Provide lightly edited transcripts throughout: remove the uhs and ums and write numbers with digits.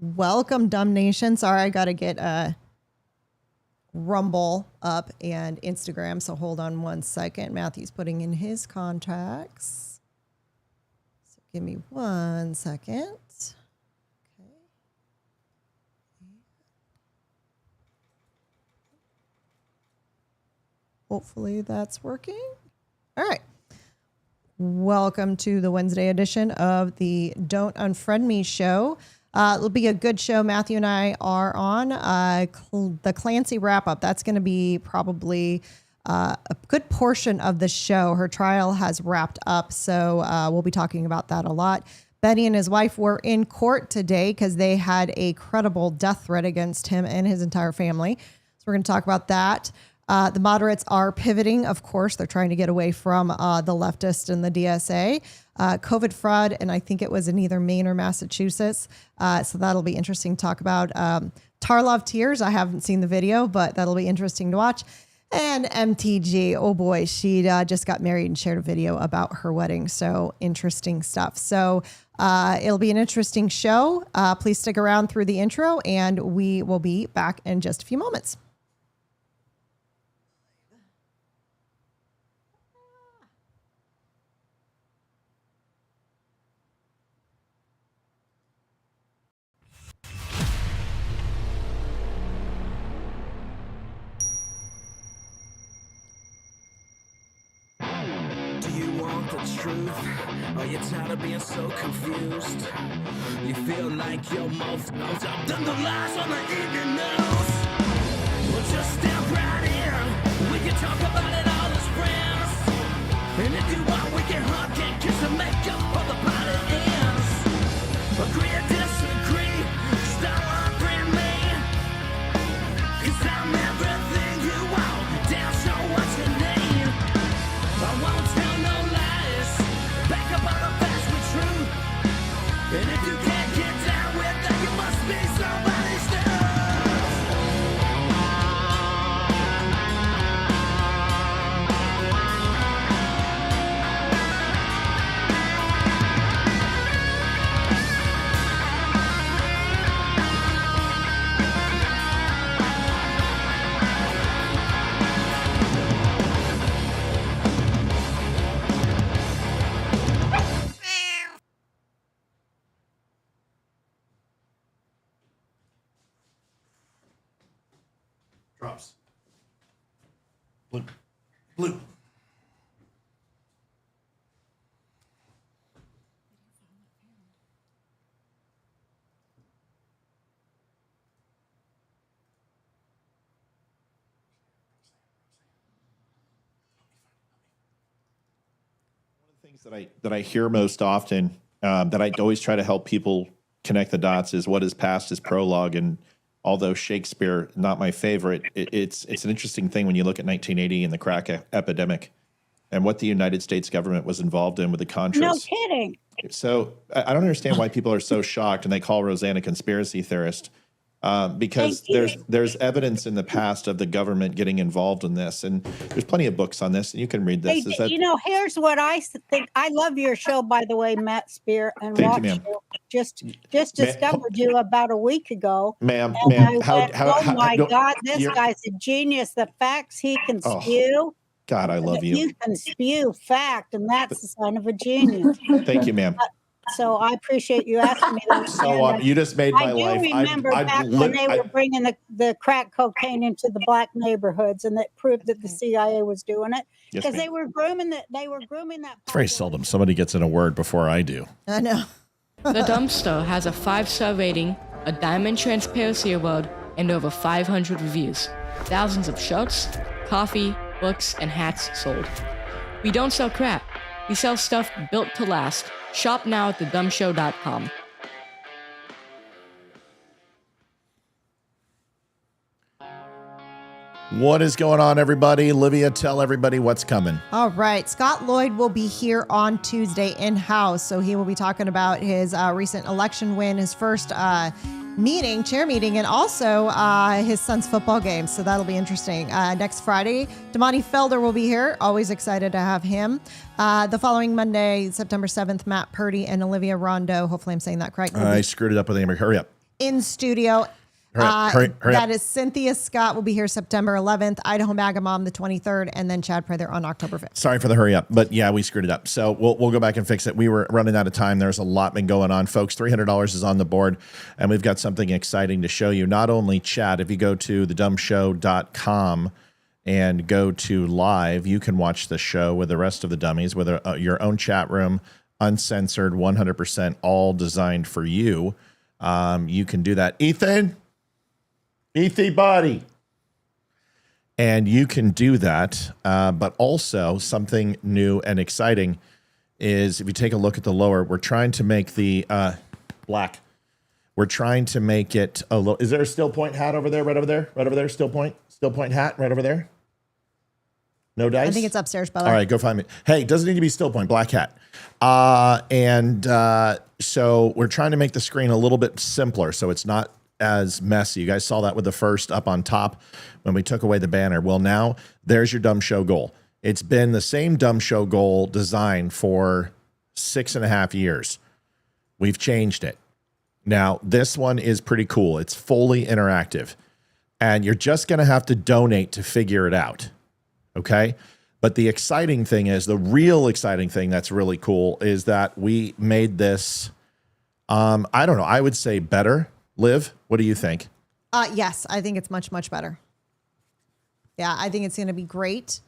Welcome, Dumb Nation. Sorry, I got to get Rumble up and Instagram, so hold on one second. Matthew's putting in his contacts. So give me 1 second. Okay. Hopefully that's working. All right. Welcome to the Wednesday edition of the Don't Unfriend Me show. It'll be a good show. Matthew and I are on the Clancy wrap-up. That's going to be probably a good portion of the show. Her trial has wrapped up, so we'll be talking about that a lot. Benny and his wife were in court today because they had a credible death threat against him and his entire family. So we're going to talk about that. The moderates are pivoting. Of course, they're trying to get away from the leftists and the DSA. COVID fraud, and I think it was in either Maine or Massachusetts. So that'll be interesting to talk about. Tarlov tears. I haven't seen the video, but that'll be interesting to watch. And MTG, oh boy, she just got married and shared a video about her wedding. So interesting stuff. So it'll be an interesting show. Please stick around through the intro, and we will be back in just a few moments. Truth, are you tired of being so confused? You feel like your mouth knows up than the lies on the evening news. Well, just step right in. We can talk about it all as friends. And if you want, we can hug and kiss and make up for the party ends. Agree or disagree, stop offering me. 'Cause I'm everything you want. Damn, show what you need. I won't tell no lies. Back up on the facts with truth. And if you can't get down with that, you must be somebody's stuff. Drops. Blue. Blue. Things that I hear most often, that I always try to help people connect the dots, is what is past is prologue. And although Shakespeare, not my favorite, it's an interesting thing when you look at 1980 and the crack epidemic and what the United States government was involved in with the Contras. No kidding. So I don't understand why people are so shocked and they call Roseanne a conspiracy theorist. Because there's evidence in the past of the government getting involved in this, and there's plenty of books on this, and you can read this. Here's what I think. I love your show, by the way, Matt Spear, and Thank you, ma'am. Just discovered you about a week ago, ma'am. Oh my God, this guy's a genius. The facts he can spew. God, I love you. You can spew fact, and that's the sign of a genius. Thank you, ma'am. So I appreciate you asking me that. So you just made my life. I do remember back when they were bringing the crack cocaine into the black neighborhoods, and that proved that the CIA was doing it because they were grooming that. It's very seldom somebody gets in a word before I do. I know. The Dumpster has a 5-star rating, a Diamond Transparency Award, and over 500 reviews. Thousands of shirts, coffee, books, and hats sold. We don't sell crap. We sell stuff built to last. Shop now at thedumbshow.com. What is going on, everybody? Olivia, tell everybody what's coming. All right. Scott Lloyd will be here on Tuesday in-house. So he will be talking about his recent election win, his first chair meeting, and also his son's football game. So that'll be interesting. Next Friday, Damani Felder will be here. Always excited to have him. The following Monday, September 7th, Matt Purdy and Olivia Rondo. Hopefully I'm saying that correct. I screwed it up with Amber. Hurry up. in studio. Hurry that up. is Cynthia Scott will be here September 11th, Idaho Magamom the 23rd, and then Chad Prather on October 5th. Sorry for the hurry up, but yeah, we screwed it up. So we'll go back and fix it. We were running out of time. There's a lot been going on, folks. $300 is on the board, and we've got something exciting to show you. Not only Chad, if you go to thedumbshow.com and go to live, you can watch the show with the rest of the dummies with your own chat room, uncensored, 100%, all designed for you. You can do that. Ethan body. And you can do that. But also something new and exciting is if you take a look at the lower, we're trying to make the black. We're trying to make it a little. Is there a still point hat over there? Right over there? Right over there? Still point hat right over there? No dice? I think it's upstairs, Bella. All right, go find me. Hey, it doesn't need to be still point, black hat. So we're trying to make the screen a little bit simpler so it's not as messy. You guys saw that with the first up on top when we took away the banner. Well, now there's your dumb show goal. It's been the same dumb show goal design for 6.5 years. We've changed it. Now, this one is pretty cool. It's fully interactive, and you're just going to have to donate to figure it out. Okay. But the exciting thing is, the real exciting thing that's really cool is that we made this, I don't know, I would say better. Liv, what do you think? Yes, I think it's much, much better. Yeah, I think it's going to be great.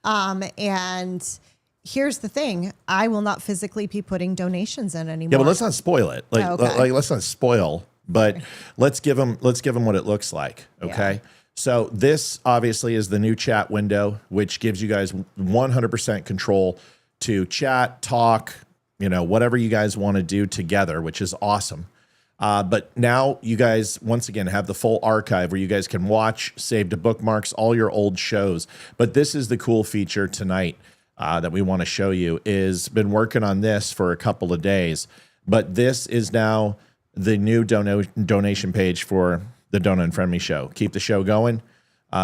And here's the thing. I will not physically be putting donations in anymore. Yeah, but let's not spoil it. Let's not spoil, but Okay. let's give them what it looks like. Okay. Yeah. So this obviously is the new chat window, which gives you guys 100% control to chat, talk, whatever you guys want to do together, which is awesome. But now you guys, once again, have the full archive where you guys can watch, save to bookmarks, all your old shows. But this is the cool feature tonight that we want to show you. Is been working on this for a couple of days, but this is now the new donation page for the Don't Unfriend Me show. Keep the show going.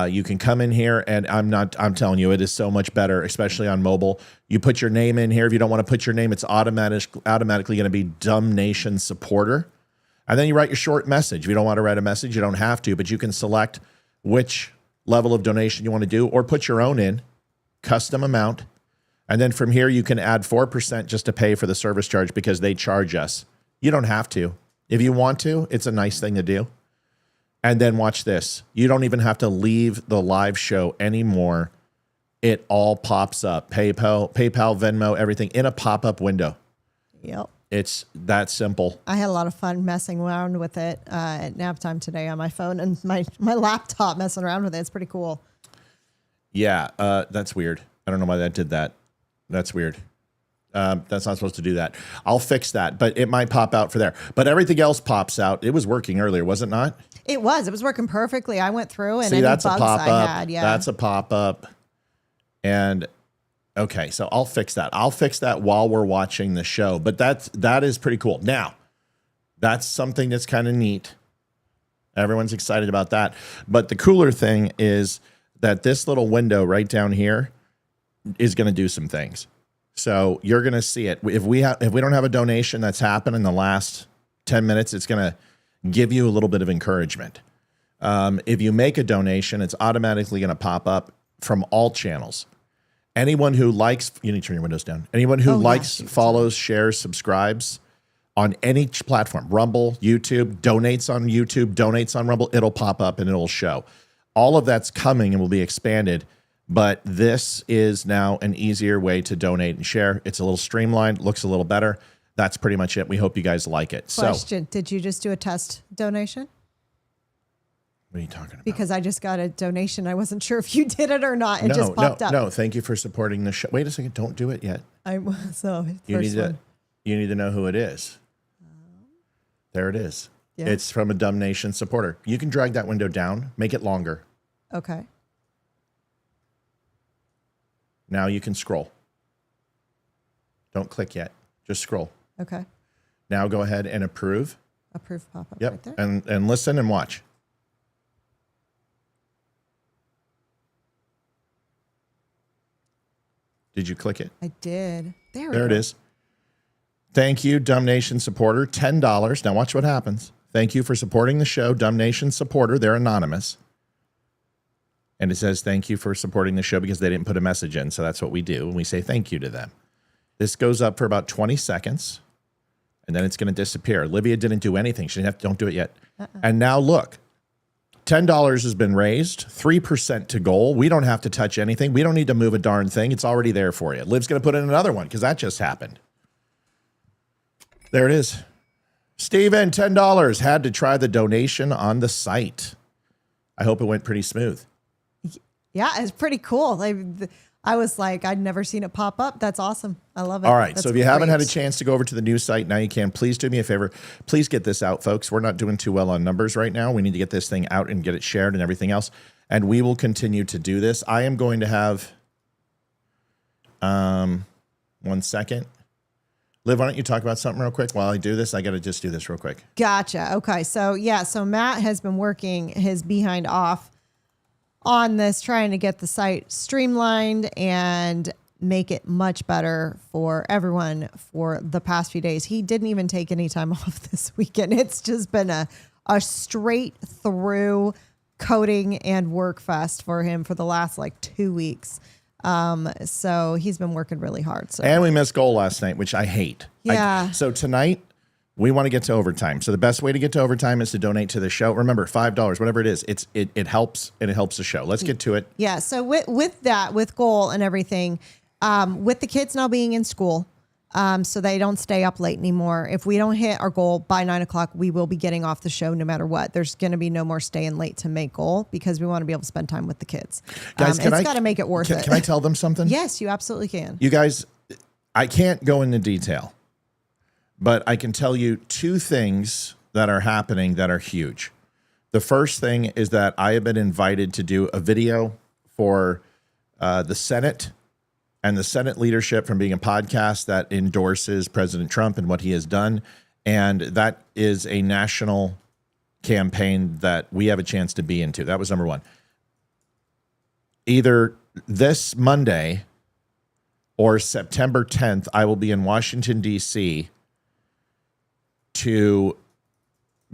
You can come in here, and I'm telling you, it is so much better, especially on mobile. You put your name in here. If you don't want to put your name, it's automatically going to be Dumb Nation Supporter. And then you write your short message. If you don't want to write a message, you don't have to, but you can select which level of donation you want to do, or put your own in, custom amount. And then from here, you can add 4% just to pay for the service charge because they charge us. You don't have to. If you want to, it's a nice thing to do. And then watch this. You don't even have to leave the live show anymore. It all pops up. PayPal, Venmo, everything in a pop-up window. Yep. It's that simple. I had a lot of fun messing around with it at nap time today on my phone and my laptop, messing around with it. It's pretty cool. Yeah, that's weird. I don't know why that did that. That's weird. That's not supposed to do that. I'll fix that, but it might pop out for there. But everything else pops out. It was working earlier, was it not? It was working perfectly. I went through and See, any that's bugs a pop-up. I had. Yeah, That's a pop-up. And okay, so I'll fix that. I'll fix that while we're watching the show. But that is pretty cool. Now, that's something that's kind of neat. Everyone's excited about that. But the cooler thing is that this little window right down here is going to do some things. So you're going to see it. If we don't have a donation that's happened in the last 10 minutes, it's going to give you a little bit of encouragement. If you make a donation, it's automatically going to pop up from all channels. Anyone who likes, you need to turn your windows down. Anyone who likes, follows, shares, subscribes on any platform, Rumble, YouTube, donates on YouTube, donates on Rumble, it'll pop up and it'll show. All of that's coming and will be expanded. But this is now an easier way to donate and share. It's a little streamlined, looks a little better. That's pretty much it. We hope you guys like it. Question: did you just do a test donation? What are you talking about? Because I just got a donation. I wasn't sure if you did it or not. It just popped up. No, thank you for supporting the show. Wait a second. Don't do it yet. You need to know who it is. There it is. Yeah. It's from a Dumb Nation supporter. You can drag that window down, make it longer. Okay. Now you can scroll. Don't click yet. Just scroll. Okay. Now go ahead and approve. Approve pop-up Yep. right there. And listen and watch. Did you click it? I did. There it is. Thank you, Dumb Nation supporter. $10. Now watch what happens. Thank you for supporting the show. Dumb Nation supporter. They're anonymous. And it says, thank you for supporting the show because they didn't put a message in. So that's what we do. And we say thank you to them. This goes up for about 20 seconds. And then it's going to disappear. Olivia didn't do anything. She didn't have to, don't do it yet. And now look, $10 has been raised, 3% to goal. We don't have to touch anything. We don't need to move a darn thing. It's already there for you. Liv's going to put in another one because that just happened. There it is. Steven, $10. Had to try the donation on the site. I hope it went pretty smooth. Yeah, it's pretty cool. I was like, I'd never seen it pop up. That's awesome. I love it. All right. That's so if you haven't had a chance to go over to the new site, now you can. Please do me a favor. Please get this out, folks. We're not doing too well on numbers right now. We need to get this thing out and get it shared and everything else. And we will continue to do this. I am going to have 1 second. Liv, why don't you talk about something real quick while I do this? I got to just do this real quick. Gotcha. Okay. So Matt has been working his behind off on this, trying to get the site streamlined and make it much better for everyone for the past few days. He didn't even take any time off this weekend. It's just been a straight through coding and work fest for him for the last 2 weeks. So he's been working really hard. So. And we missed goal last night, which I hate. Yeah. So tonight we want to get to overtime. So the best way to get to overtime is to donate to the show. Remember, $5, whatever it is, it helps, and it helps the show. Let's get to it. Yeah. So with goal and everything, with the kids now being in school, so they don't stay up late anymore. If we don't hit our goal by 9 o'clock, we will be getting off the show no matter what. There's going to be no more staying late to make goal because we want to be able to spend time with the kids. Guys, it's got to make it worth it. Can I tell them something? Yes, you absolutely can. You guys, I can't go into detail, but I can tell you 2 things that are happening that are huge. The first thing is that I have been invited to do a video for the Senate and the Senate leadership from being a podcast that endorses President Trump and what he has done. And that is a national campaign that we have a chance to be into. That was number 1. Either this Monday or September 10th, I will be in Washington, D.C. to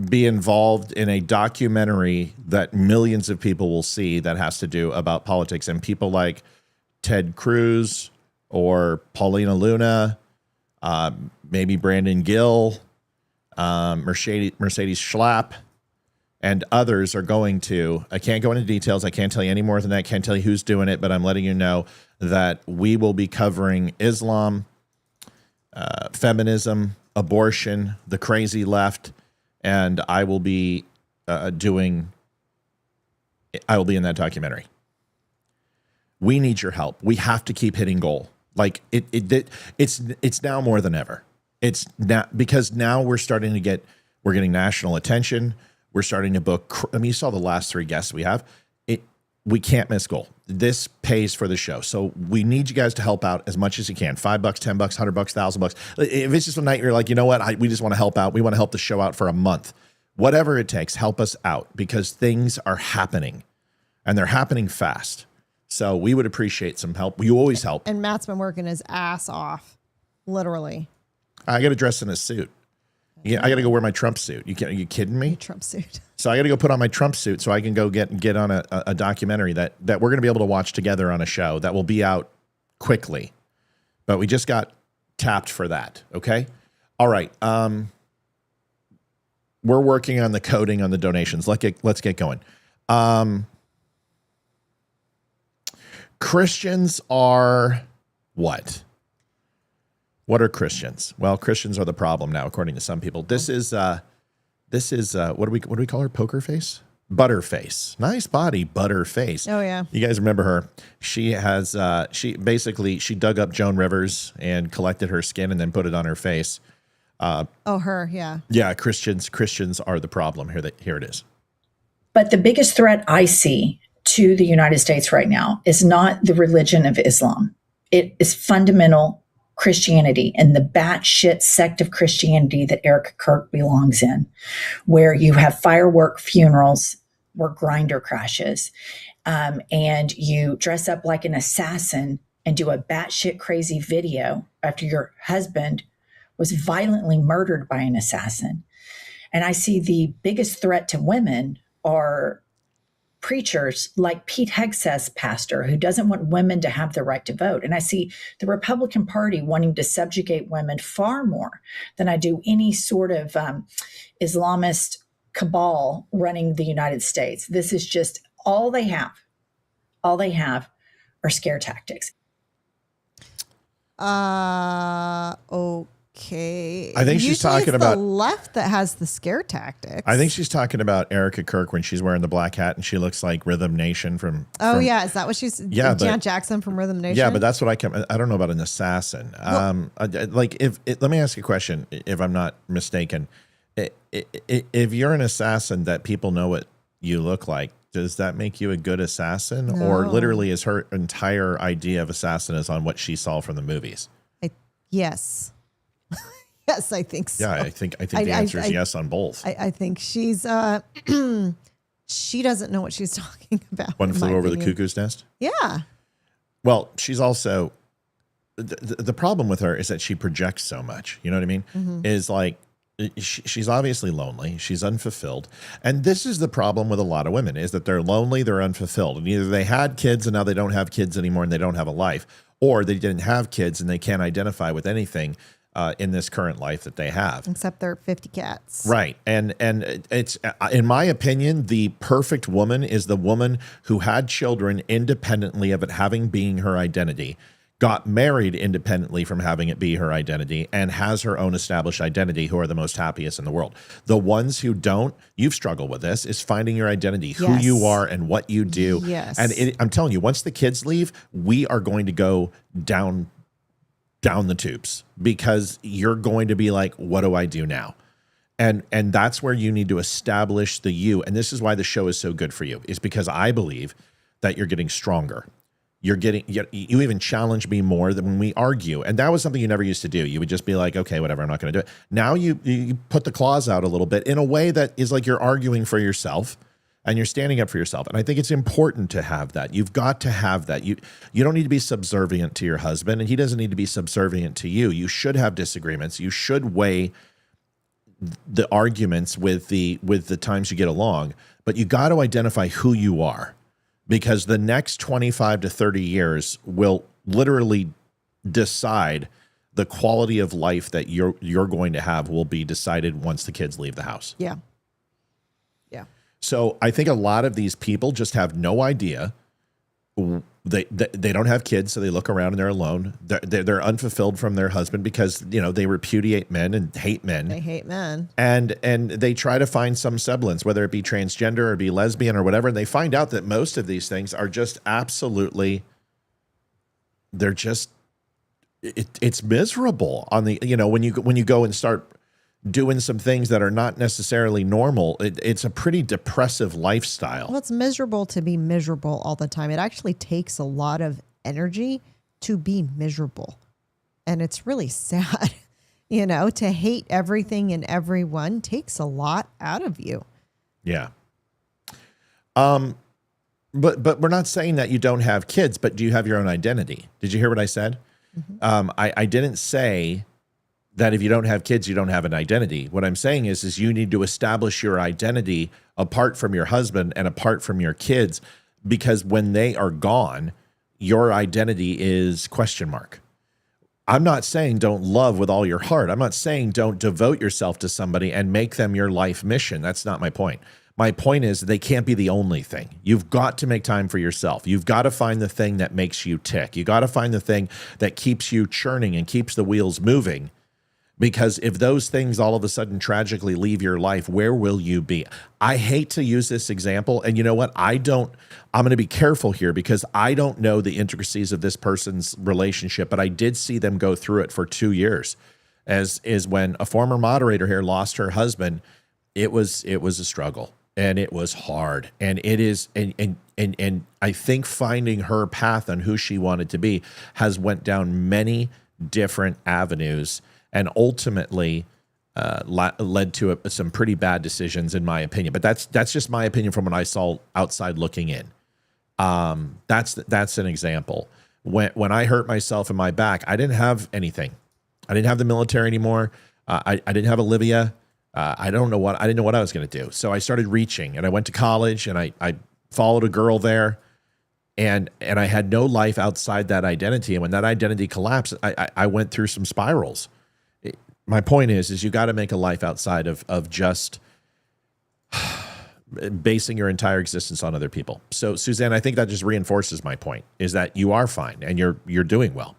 be involved in a documentary that millions of people will see that has to do about politics, and people like Ted Cruz or Paulina Luna, maybe Brandon Gill, Mercedes Schlapp, and others are going to. I can't go into details. I can't tell you any more than that. Can't tell you who's doing it, but I'm letting you know that we will be covering Islam, feminism, abortion, the crazy left, and I will be in that documentary. We need your help. We have to keep hitting goal. It's now more than ever. It's now because now we're getting national attention. We're starting to book. I mean, you saw the last 3 guests we have. We can't miss goal. This pays for the show. So we need you guys to help out as much as you can. $5, $10, $100, $1,000. If it's just a night you're like, you know what? We just want to help out. We want to help the show out for a month. Whatever it takes, help us out because things are happening and they're happening fast. So we would appreciate some help. You always help. And Matt's been working his ass off, literally. I got to dress in a suit. Yeah, I got to go wear my Trump suit. Are you kidding me? Trump suit. So I got to go put on my Trump suit so I can go get on a documentary that we're going to be able to watch together on a show that will be out quickly. But we just got tapped for that. Okay. All right. We're working on the coding on the donations. Let's get going. Christians are what? What are Christians? Well, Christians are the problem now, according to some people. This is what do we call her? Poker face? Butterface. Nice body, Butterface. Oh yeah. You guys remember her? She has she dug up Joan Rivers and collected her skin and then put it on her face. Her, yeah. Yeah, Christians are the problem. Here it is. But the biggest threat I see to the United States right now is not the religion of Islam. It is fundamental Christianity and the batshit sect of Christianity that Eric Kirk belongs in, where you have firework funerals where Grindr crashes, and you dress up like an assassin and do a batshit crazy video after your husband was violently murdered by an assassin. And I see the biggest threat to women are preachers like Pete Hegseth's pastor, who doesn't want women to have the right to vote. And I see the Republican Party wanting to subjugate women far more than I do any sort of Islamist cabal running the United States. This is just all they have. All they have are scare tactics. Okay. I think she's Usually talking it's about the left that has the scare tactics. I think she's talking about Erica Kirk when she's wearing the black hat and she looks like Rhythm Nation from. Yeah, is that what she's? Yeah, Janet Jackson from Rhythm Nation. Yeah, but that's what I don't know about an assassin. Like let me ask you a question, if I'm not mistaken. If you're an assassin that people know what you look like, does that make you a good assassin? No. Or literally is her entire idea of assassin is on what she saw from the movies? Yes. Yes, I think so. Yeah, I think the answer is yes on both. I think she's she doesn't know what she's talking about. One flew over the cuckoo's nest? Yeah. Well, she's also the problem with her is that she projects so much. You know what I mean? Mm-hmm. Is like she's obviously lonely. She's unfulfilled. And this is the problem with a lot of women is that they're lonely, they're unfulfilled. And either they had kids and now they don't have kids anymore and they don't have a life, or they didn't have kids and they can't identify with anything in this current life that they have. Except they're 50 cats. Right. And it's, in my opinion, the perfect woman is the woman who had children independently of it having being her identity, got married independently from having it be her identity, and has her own established identity, who are the most happiest in the world. The ones who don't, you've struggled with this, is finding your identity, who you are and what you do. Yes. And I'm telling you, once the kids leave, we are going to go down the tubes, because you're going to be like, what do I do now? And that's where you need to establish the you. And this is why the show is so good for you, is because I believe that you're getting stronger. You even challenge me more than when we argue. And that was something you never used to do. You would just be like, okay, whatever, I'm not going to do it. Now you put the claws out a little bit in a way that is like you're arguing for yourself and you're standing up for yourself. And I think it's important to have that. You've got to have that. You don't need to be subservient to your husband, and he doesn't need to be subservient to you. You should have disagreements. You should weigh the arguments with the times you get along, but you got to identify who you are. Because the next 25 to 30 years will literally decide the quality of life that you're going to have will be decided once the kids leave the house. Yeah. Yeah. So I think a lot of these people just have no idea. They don't have kids, so they look around and they're alone. They're unfulfilled from their husband because they repudiate men and hate men. They hate men, and they try to find some semblance, whether it be transgender or be lesbian or whatever. And they find out that most of these things are just absolutely. They're just. It's miserable on the when you go and start doing some things that are not necessarily normal. It's a pretty depressive lifestyle. Well, it's miserable to be miserable all the time. It actually takes a lot of energy to be miserable. And it's really sad, to hate everything and everyone takes a lot out of you. Yeah. But we're not saying that you don't have kids, but do you have your own identity? Did you hear what I said? Mm-hmm. I didn't say that if you don't have kids, you don't have an identity. What I'm saying is you need to establish your identity apart from your husband and apart from your kids, because when they are gone, your identity is question mark. I'm not saying don't love with all your heart. I'm not saying don't devote yourself to somebody and make them your life mission. That's not my point. My point is they can't be the only thing. You've got to make time for yourself. You've got to find the thing that makes you tick. You got to find the thing that keeps you churning and keeps the wheels moving. Because if those things all of a sudden tragically leave your life, where will you be? I hate to use this example. And you know what? I'm going to be careful here because I don't know the intricacies of this person's relationship, but I did see them go through it for 2 years. As is when a former moderator here lost her husband, it was a struggle and it was hard. And it is, and I think finding her path on who she wanted to be has went down many different avenues and ultimately led to some pretty bad decisions, in my opinion. But that's just my opinion from what I saw outside looking in. That's an example. When I hurt myself in my back, I didn't have anything. I didn't have the military anymore. I didn't have Olivia. I didn't know what I was going to do. So I started reaching, and I went to college, and I followed a girl there, and I had no life outside that identity. And when that identity collapsed, I went through some spirals. My point is you got to make a life outside of just basing your entire existence on other people. So Suzanne, I think that just reinforces my point, is that you are fine and you're doing well.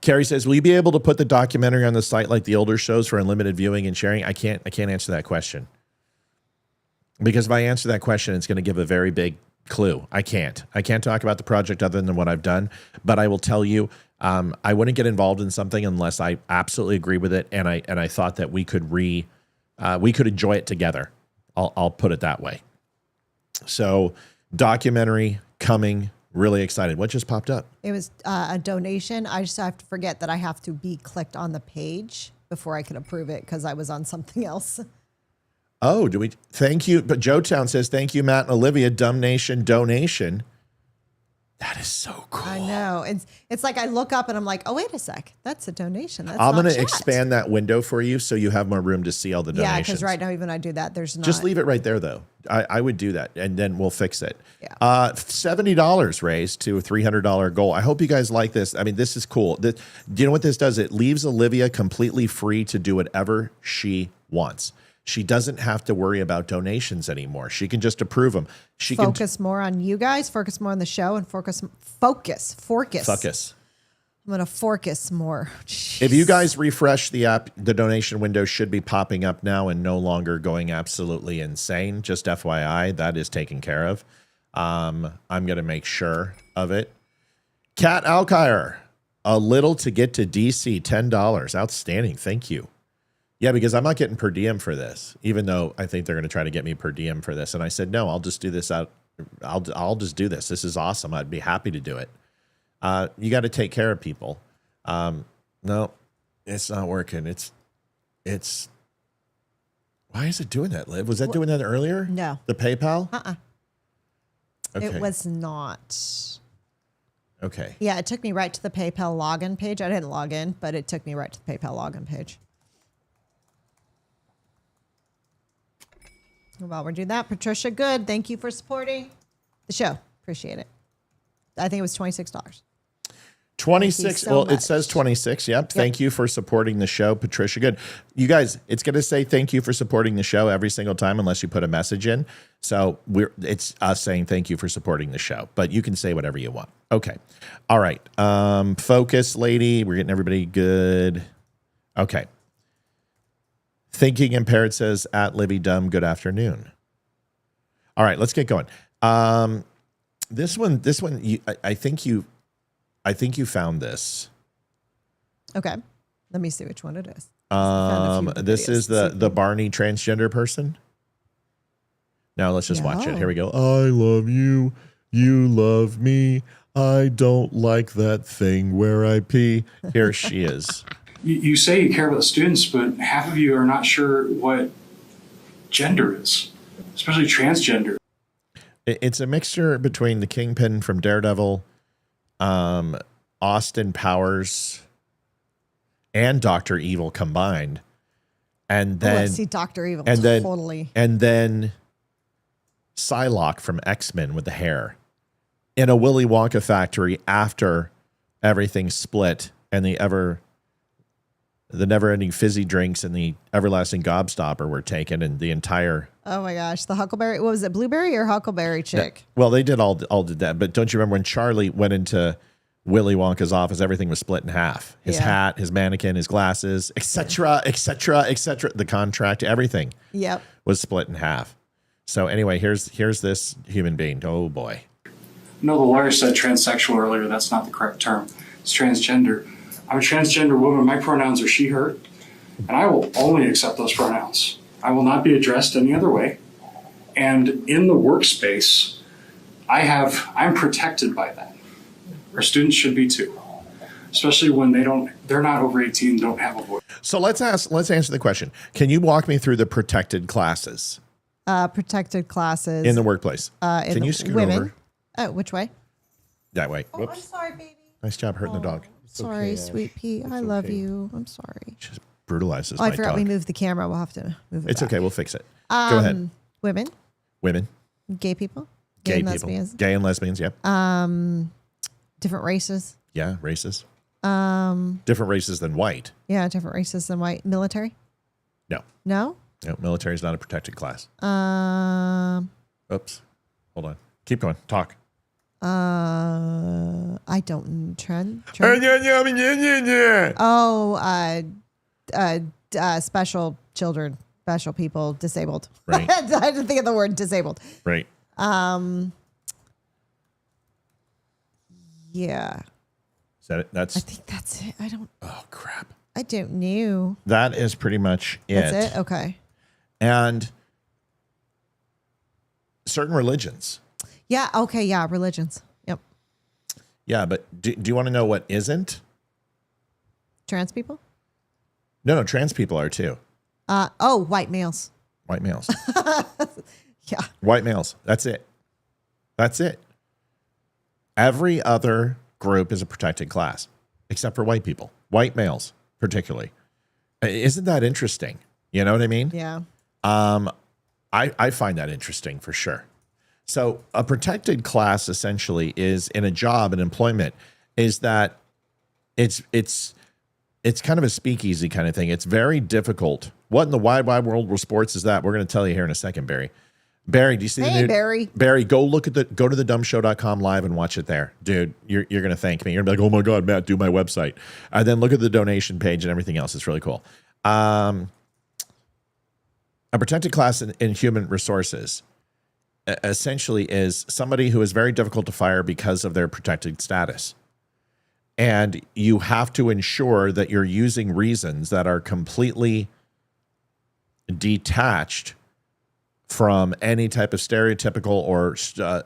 Carrie says, will you be able to put the documentary on the site like the older shows for unlimited viewing and sharing? I can't answer that question, because if I answer that question, it's going to give a very big clue. I can't talk about the project other than what I've done, but I will tell you, I wouldn't get involved in something unless I absolutely agree with it. And I thought that we could enjoy it together. I'll put it that way. So documentary coming, really excited. What just popped up? It was a donation. I just have to forget that I have to be clicked on the page before I can approve it, because I was on something else. Oh, thank you. But Joe Town says, thank you, Matt and Olivia, Dumb Nation donation. That is so cool. I know. It's like I look up and I'm like, oh, wait a sec. That's a donation. I'm going to expand that window for you so you have more room to see all the donations. Yeah, because right now, even I do that, there's not. Just leave it right there, though. I would do that, and then we'll fix it. Yeah. $70 raised to a $300 goal. I hope you guys like this. I mean, this is cool. Do you know what this does? It leaves Olivia completely free to do whatever she wants. She doesn't have to worry about donations anymore. She can just approve them. She can focus more on you guys, focus more on the show, and focus. I'm going to focus more. Jeez. If you guys refresh the app, the donation window should be popping up now and no longer going absolutely insane. Just FYI, that is taken care of. I'm going to make sure of it. Kat Alkire, a little to get to DC, $10. Outstanding. Thank you. Yeah, because I'm not getting per diem for this, even though I think they're going to try to get me per diem for this. And I said, no, I'll just do this out. I'll just do this. This is awesome. I'd be happy to do it. You got to take care of people. No, it's not working. It's. Why is it doing that, Liv? Was that doing that earlier? No. The PayPal? Okay. It was not. Okay. Yeah, it took me right to the PayPal login page. I didn't log in, but it took me right to the PayPal login page. While we're doing that, Patricia Good, thank you for supporting the show. Appreciate it. I think it was $26. 26. So well, much. It says 26. Yep. Thank you for supporting the show, Patricia Good. You guys, it's going to say thank you for supporting the show every single time unless you put a message in. So it's us saying thank you for supporting the show, but you can say whatever you want. Okay. All right. Focus, lady. We're getting everybody good. Okay. Thinking Impaired says at Libby Dumb, good afternoon. All right, let's get going. This one, I think you found this. Okay, let me see which one it is. This is the Barney transgender person. Now let's just watch it. Here we go. I love you. You love me. I don't like that thing where I pee. Here she is. You say you care about the students, but half of you are not sure what gender is, especially transgender. It's a mixture between the Kingpin from Daredevil, Austin Powers, and Dr. Evil combined. And then I see Dr. Evil and totally. And then Psylocke from X-Men with the hair in a Willy Wonka factory after everything split and the never-ending fizzy drinks and the everlasting gobstopper were taken, and the entire. Oh my gosh, the Huckleberry. What was it, Blueberry or Huckleberry chick? Well, they did all did that, but don't you remember when Charlie went into Willy Wonka's office? Everything was split in half. His hat, his mannequin, his glasses, etc., etc., etc. The contract, everything. Yep. Was split in half. So anyway, here's this human being. Oh boy. No, the lawyer said transsexual earlier. That's not the correct term. It's transgender. I'm a transgender woman. My pronouns are she, her, and I will only accept those pronouns. I will not be addressed any other way. And in the workspace, I'm protected by that. Our students should be too, especially when they're not over 18, don't have a voice. So let's answer the question. Can you walk me through the protected classes? Protected classes In the workplace. Can you scoot women over? Oh, which way? That way. I'm sorry, baby. Nice job hurting the dog. Sorry, sweet Pete. I love you. I'm sorry. brutalizes Oh, I my forgot dog. we moved the camera. We'll have to move it It's back. okay. We'll fix it. Go ahead. Women, Women, gay people, gay and people, lesbians, gay and lesbians. Yep. different races. Yeah, races. Different races than white. Yeah, different races than white. Military? No. No? No, military is not a protected class. Oops. Hold on. Keep going. Talk. I don't trend. Special children, special people, disabled. Right. I didn't think of the word disabled. Right. Yeah. Is that it? I think that's it. Oh, crap. I don't know. That is pretty much it. That's it? Okay. And certain religions. Yeah. Okay. Yeah. Religions. Yep. Yeah, but do you want to know what isn't? Trans people? No, trans people are too. White males. White males. Yeah. White males. That's it. That's it. Every other group is a protected class, except for white people. White males, particularly. Isn't that interesting? You know what I mean? Yeah. I find that interesting for sure. So a protected class essentially is in a job and employment is that it's kind of a speakeasy kind of thing. It's very difficult. What in the wide world of sports is that? We're going to tell you here in a second, Barry. Barry, do you see the new Barry? Barry, go to the dumbshow.com live and watch it there. Dude, you're going to thank me. You're going to be like, "Oh my God, Matt, do my website." And then look at the donation page and everything else. It's really cool. A protected class in human resources essentially is somebody who is very difficult to fire because of their protected status. And you have to ensure that you're using reasons that are completely detached from any type of stereotypical or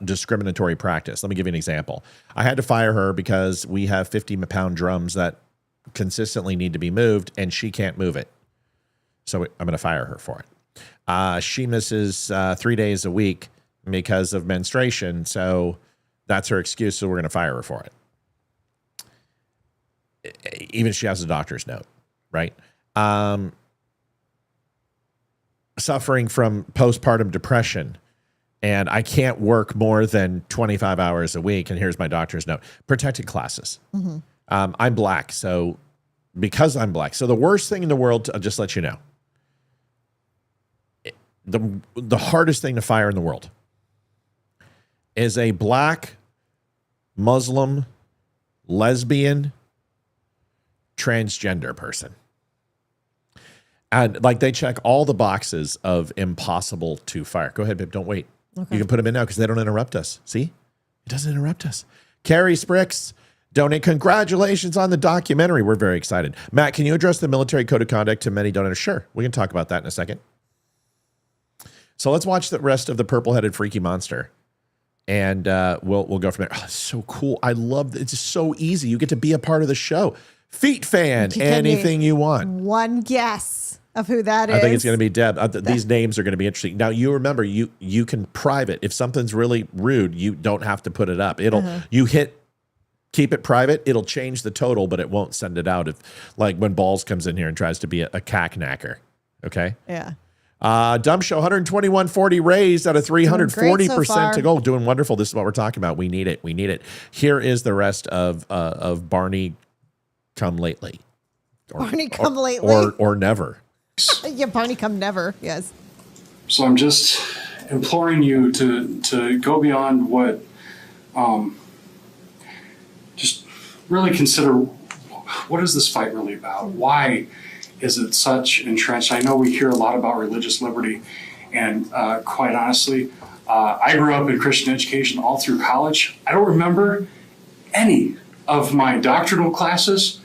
discriminatory practice. Let me give you an example. I had to fire her because we have 50-pound drums that consistently need to be moved, and she can't move it. So I'm going to fire her for it. She misses 3 days a week because of menstruation, so that's her excuse, so we're going to fire her for it. Even if she has a doctor's note, right? Suffering from postpartum depression, and I can't work more than 25 hours a week, and here's my doctor's note. Protected classes. Mm-hmm. I'm black, so because I'm black. So the worst thing in the world, I'll just let you know, the hardest thing to fire in the world is a black, Muslim, lesbian, transgender person. And like they check all the boxes of impossible to fire. Go ahead, babe. Don't wait. Okay. You can put them in now because they don't interrupt us. See? It doesn't interrupt us. Carrie Spricks, donate. Congratulations on the documentary. We're very excited. Matt, can you address the military code of conduct to many donors? Sure. We can talk about that in a second. So let's watch the rest of the purple-headed freaky monster. And we'll go from there. Oh, it's so cool. I love it. It's just so easy. You get to be a part of the show. Feet fan, anything you want. One guess of who that is. I think it's going to be Deb. These names are going to be interesting. Now, you remember, you can private. If something's really rude, you don't have to put it up. You hit keep it private. It'll change the total, but it won't send it out. If like when Balls comes in here and tries to be a cack knacker. Okay. Yeah. Dumb Show 121.40 raised out of 340% so to go. Doing wonderful. This is what we're talking about. We need it. We need it. Here is the rest of Barney Come Lately. Barney Come Lately. Or never. Yeah, Barney Come Never. Yes. So I'm just imploring you to go beyond what, just really consider what is this fight really about? Why is it such entrenched? I know we hear a lot about religious liberty, and quite honestly, I grew up in Christian education all through college. I don't remember any of my doctrinal classes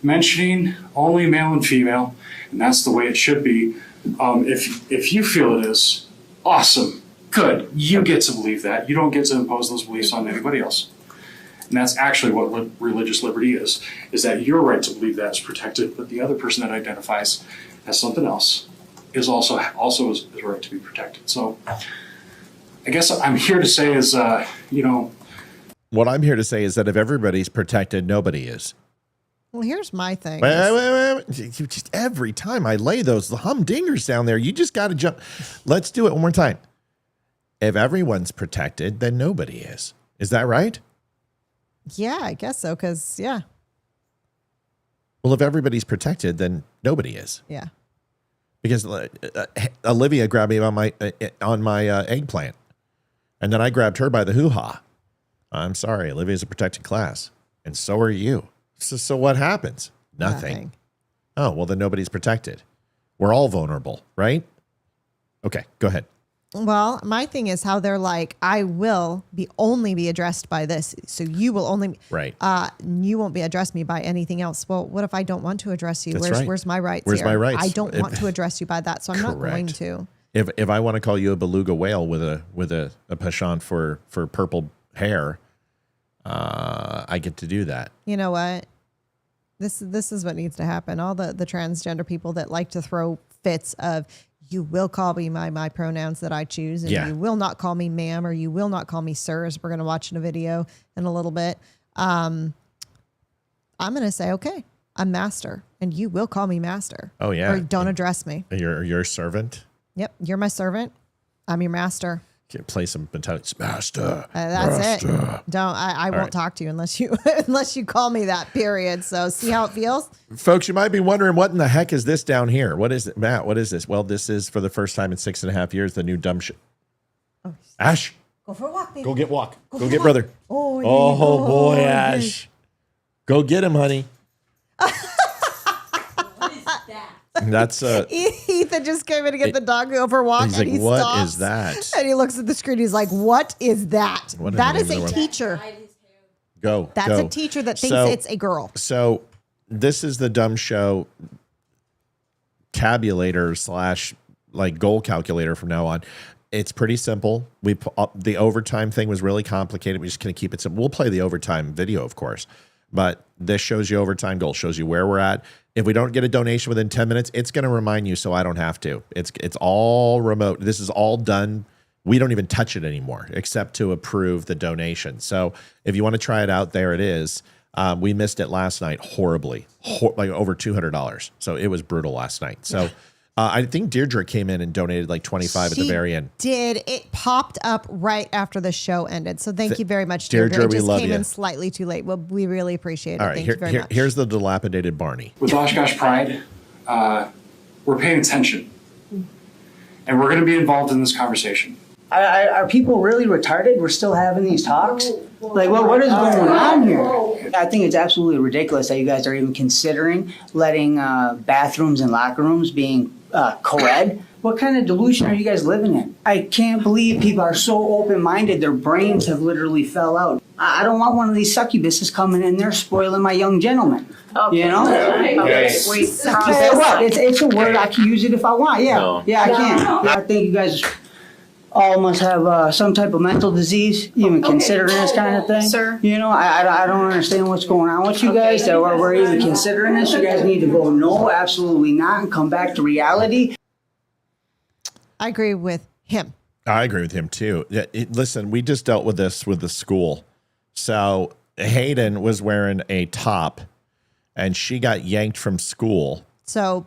mentioning only male and female, and that's the way it should be. If you feel it is, awesome, good. You get to believe that. You don't get to impose those beliefs on anybody else. And that's actually what religious liberty is that your right to believe that is protected, but the other person that identifies as something else is also is right to be protected. So I guess I'm here to say is, What I'm here to say is that if everybody's protected, nobody is. Well, here's my thing. Wait. Just every time I lay those humdingers down there, you just got to jump. Let's do it one more time. If everyone's protected, then nobody is. Is that right? Yeah, I guess so. Because Well, if everybody's protected, then nobody is. yeah. Because Olivia grabbed me on my eggplant, and then I grabbed her by the hoo-ha. I'm sorry, Olivia's a protected class, and so are you. So what happens? Nothing. Oh, well, then nobody's protected. We're all vulnerable, right? Okay, go ahead. Well, my thing is how they're like, I will only be addressed by this. So you will only, right. You won't be addressed me by anything else. Well, what if I don't want to address you? That's Where's my rights? Where's here? my rights? I don't want to address you by that. So I'm not going to. If I want to call you a beluga whale with a penchant for purple hair, I get to do that. You know what? This is what needs to happen. All the transgender people that like to throw fits of, you will call me my pronouns that I choose, and you will not call me ma'am, or you will not call me sir, as we're going to watch in a video in a little bit. I'm going to say, okay, I'm master, and you will call me master. Oh, yeah. Or don't address me. You're your servant? Yep, you're my servant. I'm your master. Play some metallic master. That's master. it. Don't I won't talk to you unless you call me that, period. So see how it feels? Folks, you might be wondering, what in the heck is this down here? What is it, Matt? What is this? Well, this is, for the first time in 6.5 years, the new dumb shit. Oh. Ash, go for a walk, baby. Go get walk. Go get brother. Oh boy, Ash. Go get him, honey. That's Ethan just came in to get the dog over walk. He's like, he what stops, is that? And he looks at the screen. He's like, what is that? That is a teacher. Go. That's go. a teacher that thinks it's a girl. So this is the dumb show tabulator / like goal calculator from now on. It's pretty simple. The overtime thing was really complicated. We're just going to keep it simple. We'll play the overtime video, of course, but this shows you overtime goal, shows you where we're at. If we don't get a donation within 10 minutes, it's going to remind you, so I don't have to. It's all remote. This is all done. We don't even touch it anymore except to approve the donation. So if you want to try it out, there it is. We missed it last night horribly, like over $200. So it was brutal last night. So I think Deirdre came in and donated like 25 at the very end. Did. It popped up right after the show ended. So thank you very much, Deirdre. Deirdre, it just we love came you. in slightly too late. Well, we really appreciate it. All right, Thank you very much. Here's the dilapidated Barney. With Oshkosh Pride, we're paying attention. And we're going to be involved in this conversation. Are people really retarded? We're still having these talks? Like, well, what is going on here? I think it's absolutely ridiculous that you guys are even considering letting bathrooms and locker rooms being co-ed. What kind of delusion are you guys living in? I can't believe people are so open-minded. Their brains have literally fell out. I don't want one of these succubuses coming in there spoiling my young gentleman. Okay. You know? Okay. Wait, it's a word. I can use it if I want. Yeah. No. Yeah, I can. I think you guys all must have some type of mental disease, even considering this kind of thing. Sir. You know, I don't understand what's going on with you guys that we're even considering this. You guys need to go, no, absolutely not, and come back to reality. I agree with him. I agree with him too. Listen, we just dealt with this with the school. So Hayden was wearing a top and she got yanked from school. So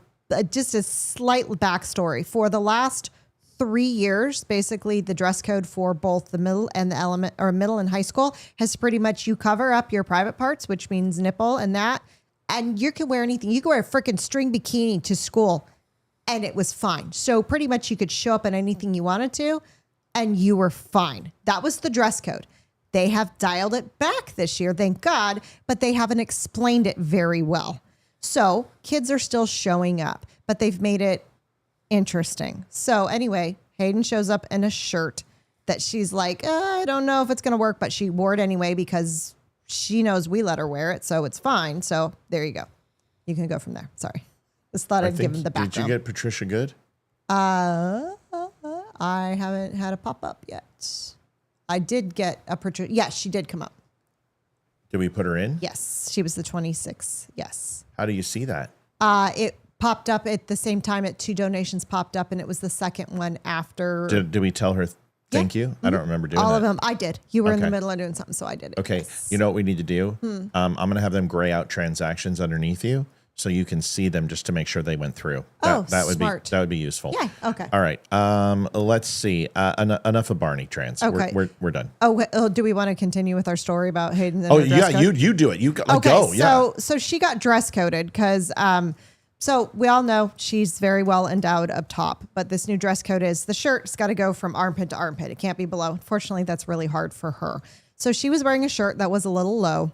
just a slight backstory. For the last 3 years, basically the dress code for both the middle and the middle and high school has pretty much, you cover up your private parts, which means nipple and that, and you can wear anything. You can wear a freaking string bikini to school and it was fine. So pretty much you could show up in anything you wanted to and you were fine. That was the dress code. They have dialed it back this year, thank God, but they haven't explained it very well. So kids are still showing up, but they've made it interesting. So anyway, Hayden shows up in a shirt that she's like, I don't know if it's going to work, but she wore it anyway because she knows we let her wear it. So it's fine. So there you go. You can go from there. Sorry. Just thought I'd give him the background. Did you get Patricia Good? I haven't had a pop up yet. I did get a Patricia. Yes, she did come up. Did we put her in? Yes. She was the 26. Yes. How do you see that? It popped up at the same time. 2 donations popped up, and it was the second one after. Did we tell her Thank you. I don't remember doing all that. of them. I did. You were in the middle of doing something, so I did it. Okay. You know what we need to do? I'm going to have them gray out transactions underneath you so you can see them just to make sure they went through. That would smart. That would be useful. Yeah. Okay. All right. Let's see. Enough of Barney trans. Okay. We're done. Do we want to continue with our story about Hayden? And Oh her dress yeah, code? you do it. You go. Okay. Go. Yeah. So she got dress coded because so we all know she's very well endowed up top, but this new dress code is the shirt's got to go from armpit to armpit. It can't be below. Unfortunately, that's really hard for her. So she was wearing a shirt that was a little low,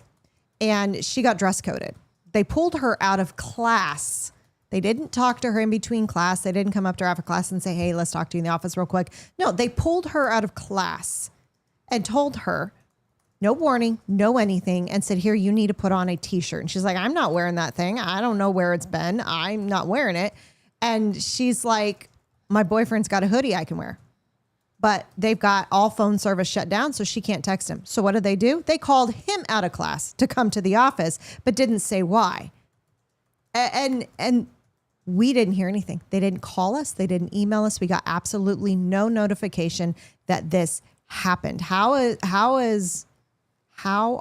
and she got dress coded. They pulled her out of class. They didn't talk to her in between class. They didn't come up to her after class and say, hey, let's talk to you in the office real quick. No, they pulled her out of class and told her, no warning, no anything, and said, here, you need to put on a t-shirt. And she's like, I'm not wearing that thing. I don't know where it's been. I'm not wearing it. And she's like, my boyfriend's got a hoodie I can wear. But they've got all phone service shut down, so she can't text him. So what did they do? They called him out of class to come to the office, but didn't say why. And we didn't hear anything. They didn't call us. They didn't email us. We got absolutely no notification that this happened. How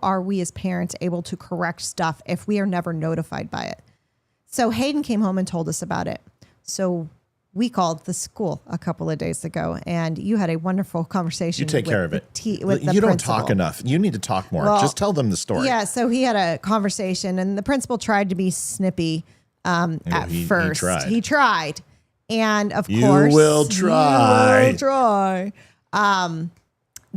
are we as parents able to correct stuff if we are never notified by it? So Hayden came home and told us about it. So we called the school a couple of days ago, and you had a wonderful conversation. You take care of it. With the you don't principal. talk enough. You need to talk more. Well, just tell them the story. Yeah. So he had a conversation, and the principal tried to be snippy at first. He tried. And of course, you will try.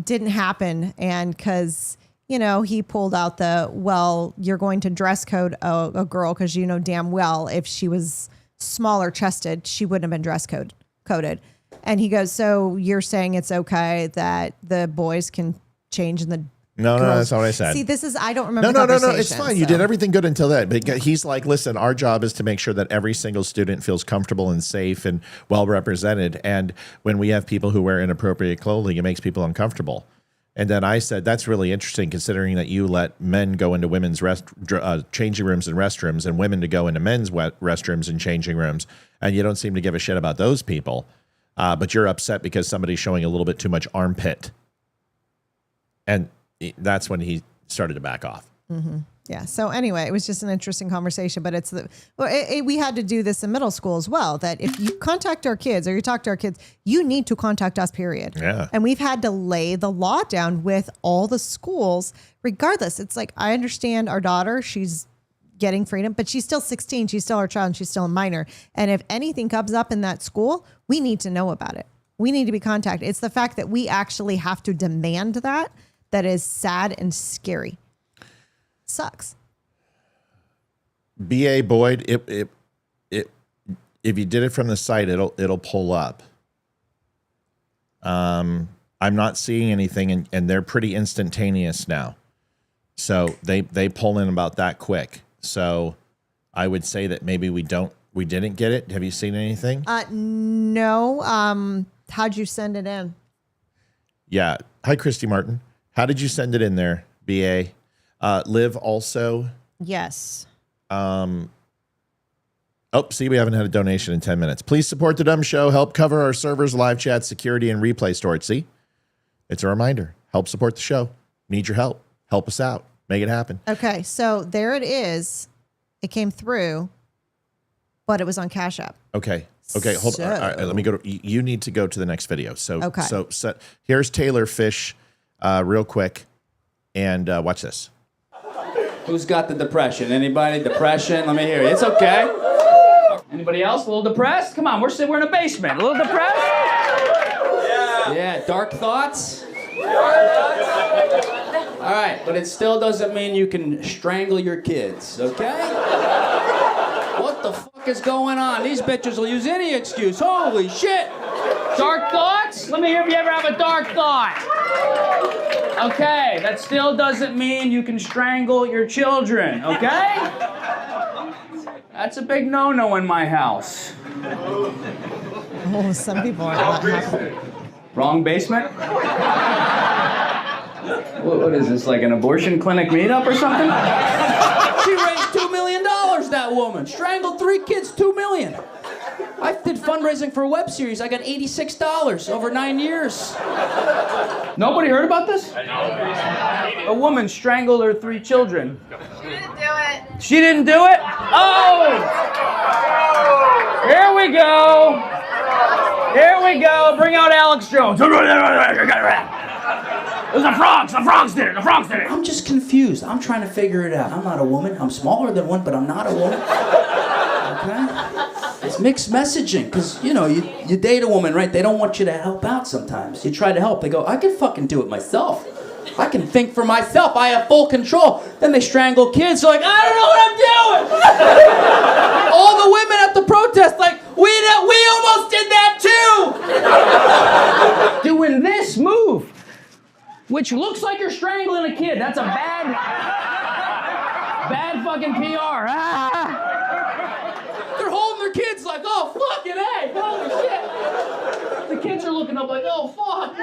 Didn't happen. And because, he pulled out you're going to dress code a girl because you know damn well if she was smaller chested, she wouldn't have been dress coded. And he goes, so you're saying it's okay that the boys can change in the No, that's not what I said. See, I don't remember. No, it's fine. You did everything good until that. But he's like, listen, our job is to make sure that every single student feels comfortable and safe and well represented. And when we have people who wear inappropriate clothing, it makes people uncomfortable. And then I said, that's really interesting considering that you let men go into women's changing rooms and restrooms and women to go into men's restrooms and changing rooms. And you don't seem to give a shit about those people. But you're upset because somebody's showing a little bit too much armpit. And that's when he started to back off. Mm-hmm. Yeah. So anyway, it was just an interesting conversation, but we had to do this in middle school as well, that if you contact our kids or you talk to our kids, you need to contact us, period. Yeah. And we've had to lay the law down with all the schools, regardless. It's like, I understand our daughter, she's getting freedom, but she's still 16. She's still our child and she's still a minor. And if anything comes up in that school, we need to know about it. We need to be contacted. It's the fact that we actually have to demand that is sad and scary. Sucks. B.A. Boyd, if you did it from the site, it'll pull up. I'm not seeing anything, and they're pretty instantaneous now. So they pull in about that quick. So I would say that maybe we didn't get it. Have you seen anything? No. How'd you send it in? Yeah. Hi, Christy Martin. How did you send it in there, B.A.? Liv also. Yes. See, we haven't had a donation in 10 minutes. Please support the Dumb Show. Help cover our servers, live chat, security, and replay storage. See? It's a reminder. Help support the show. Need your help. Help us out. Make it happen. Okay, so there it is. It came through, but it was on Cash App. Okay, hold on. All right, let me go to, you need to go to the next video. So, okay. So here's Taylor Fish real quick, and watch this. Who's got the depression? Anybody? Depression? Let me hear it. It's okay. Anybody else? A little depressed? Come on, we're in a basement. A little depressed? Yeah. Dark thoughts? All right, but it still doesn't mean you can strangle your kids, okay? What the fuck is going on? These bitches will use any excuse. Holy shit! Dark thoughts? Let me hear if you ever have a dark thought. Okay, that still doesn't mean you can strangle your children, okay? That's a big no-no in my house. Oh, some people are not happy. Wrong basement? What is this, like an abortion clinic meetup or something? She raised $2 million, that woman. Strangled 3 kids, $2 million. I did fundraising for a web series. I got $86 over 9 years. Nobody heard about this? A woman strangled her 3 children. She didn't do it. She didn't do it? Oh! Here we go. Here we go. Bring out Alex Jones. It was the frogs. The frogs did it. The frogs did it. I'm just confused. I'm trying to figure it out. I'm not a woman. I'm smaller than one, but I'm not a woman. Okay? It's mixed messaging, because, you know, you date a woman, right? They don't want you to help out sometimes. You try to help. They go, I can fucking do it myself. I can think for myself. I have full control. Then they strangle kids. They're like, I don't know what I'm doing. All the women at the protest, like, we almost did that too. Doing this move, which looks like you're strangling a kid. That's a bad fucking PR. They're holding their kids like, oh, fucking A. Holy shit. The kids are looking up like, oh, fuck.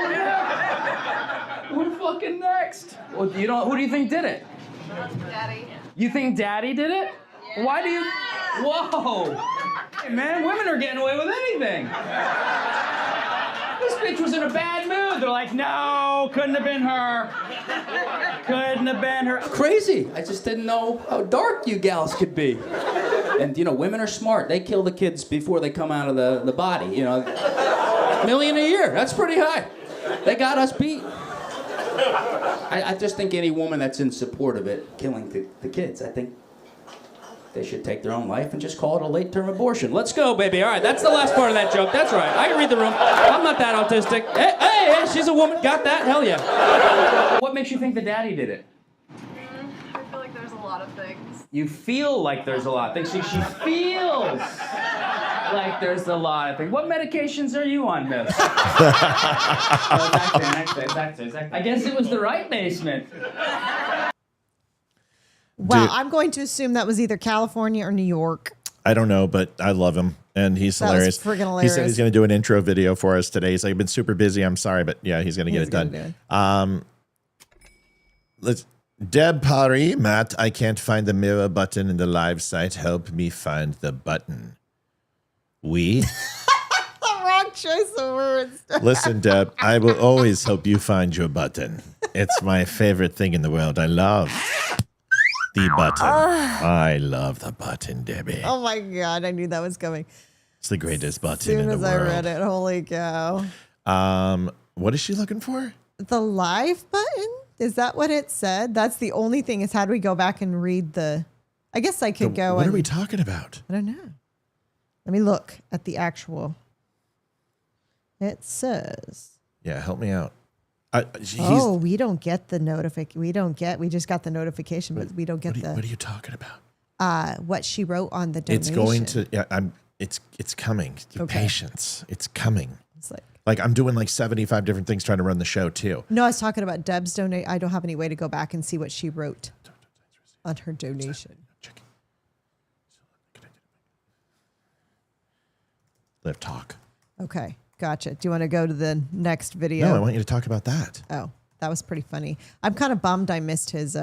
We're fucking next. Well, who do you think did it? Daddy. You think Daddy did it? Yeah. Why do you? Whoa. Hey, man, women are getting away with anything. This bitch was in a bad mood. They're like, no, couldn't have been her. Couldn't have been her. Crazy. I just didn't know how dark you gals could be. And, you know, women are smart. They kill the kids before they come out of the body, you know. $1 million a year. That's pretty high. They got us beat. I just think any woman that's in support of it, killing the kids, I think they should take their own life and just call it a late-term abortion. Let's go, baby. All right, that's the last part of that joke. That's right. I can read the room. I'm not that autistic. Hey, she's a woman. Got that? Hell yeah. What makes you think the daddy did it? I feel like there's a lot of things. You feel like there's a lot of things. She feels like there's a lot of things. What medications are you on, Miss? Exactly. I guess it was the right basement. Wow, Dude. I'm going to assume that was either California or New York. I don't know, but I love him, and he's hilarious. That was friggin' hilarious. He said he's going to do an intro video for us today. He's like, I've been super busy. I'm sorry, but yeah, he's going to get it done. Let's. Deb Paris, Matt, I can't find the mirror button in the live site. Help me find the button. The wrong choice of words. Listen, Deb, I will always help you find your button. It's my favorite thing in the world. I love the button. I love the button, Debbie. Oh my God, I knew that was coming. It's the greatest button in the world. As soon as I read it, holy cow. What is she looking for? The live button? Is that what it said? That's the only thing, is how do we go back and read the... I guess I could go... What are we talking about? I don't know. Let me look at the actual... It says... Yeah, help me out. We don't get the notification. We just got the notification, but we don't get what are you talking about? What she wrote on the donation. It's going to... Yeah, it's coming. Patience. It's coming. It's like I'm doing like 75 different things trying to run the show too. No, I was talking about Deb's donate. I don't have any way to go back and see what she wrote on her donation. Live talk. Okay, gotcha. Do you want to go to the next video? No, I want you to talk about that. Oh, that was pretty funny. I'm kind of bummed I missed his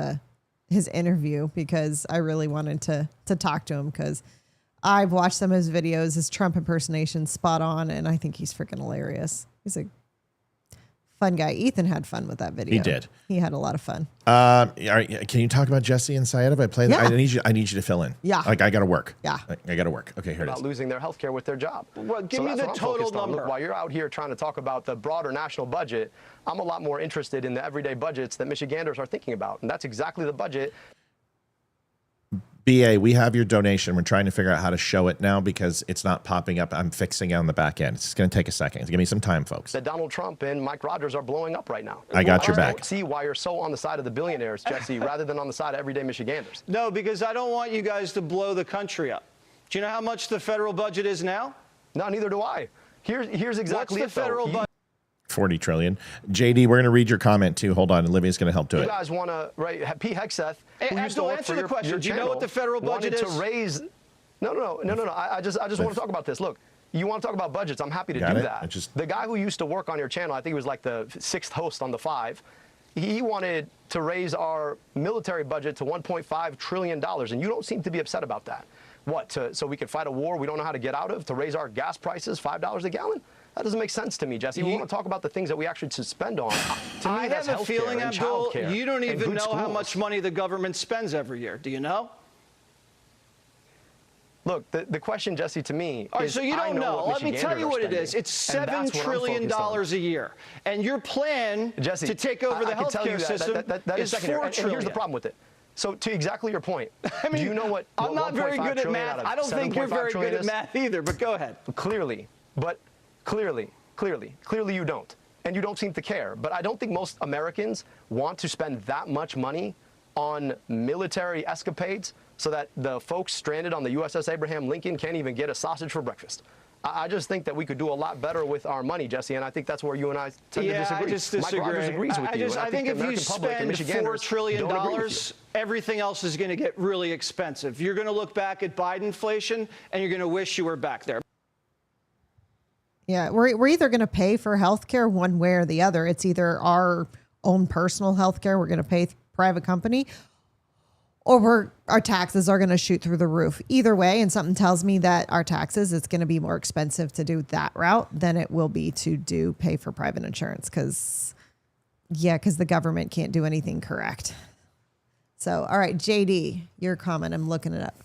interview, because I really wanted to talk to him, because I've watched some of his videos. His Trump impersonation, spot on, and I think he's freaking hilarious. He's a fun guy. Ethan had fun with that video. He did. He had a lot of fun. Can you talk about Jesse and Syed? If I play that, I need you to fill in. Yeah. Like I got to work. Yeah. I got to work. Okay, here it is. About losing their health care with their job. Well, give me the total number. While you're out here trying to talk about the broader national budget, I'm a lot more interested in the everyday budgets that Michiganders are thinking about, and that's exactly the budget. BA, we have your donation. We're trying to figure out how to show it now because it's not popping up. I'm fixing it on the back end. It's going to take a second. Give me some time, folks. That Donald Trump and Mike Rogers are blowing up right now. I got your back. I don't see why you're so on the side of the billionaires, Jesse, rather than on the side of everyday Michiganders. No, because I don't want you guys to blow the country up. Do you know how much the federal budget is now? No, neither do I. Here's exactly What's the federal budget? 40 trillion. JD, we're going to read your comment too. Hold on. Olivia's going to help do it. You guys want to, right? Pete Hegseth, who used to don't work answer for the question. your Do you know channel, what the federal budget is? to raise. No. I just want to talk about this. Look, you want to talk about budgets? I'm happy to do that. The guy who used to work on your channel, I think he was like the 6th host on the 5. He wanted to raise our military budget to $1.5 trillion, and you don't seem to be upset about that. What, so we could fight a war we don't know how to get out of, to raise our gas prices $5 a gallon? That doesn't make sense to me, Jesse. We want to talk about the things that we actually should spend on. To me, I that's have a feeling, and Abdul, childcare you don't and even good know how schools. much money the government spends every year. Do you know? Look, the question, Jesse, to me All right, is, so you don't know. Let me tell you what it is. It's $7 trillion a year. And your plan Jesse, to take over the I can tell you healthcare system that is is secondary. $4 And trillion. here's the problem with it. So to exactly your point, I mean, do you know what I'm not very 1.5 good at trillion math. out of I don't think you're 7.5 very good trillion at is? math either, but go ahead. Clearly you don't. And you don't seem to care. But I don't think most Americans want to spend that much money on military escapades so that the folks stranded on the USS Abraham Lincoln can't even get a sausage for breakfast. I just think that we could do a lot better with our money, Jesse, and I think that's where you and I tend to disagree. I just disagree. Mike Rogers agrees with you. I think if you spend $4 trillion, everything else is going to get really expensive. You're going to look back at Biden inflation, and you're going to wish you were back there. Yeah, we're either going to pay for healthcare one way or the other. It's either our own personal healthcare, we're going to pay private company, or our taxes are going to shoot through the roof. Either way, and something tells me that our taxes, it's going to be more expensive to do that route than it will be to pay for private insurance because the government can't do anything correct. So, all right, JD, your comment, I'm looking it up.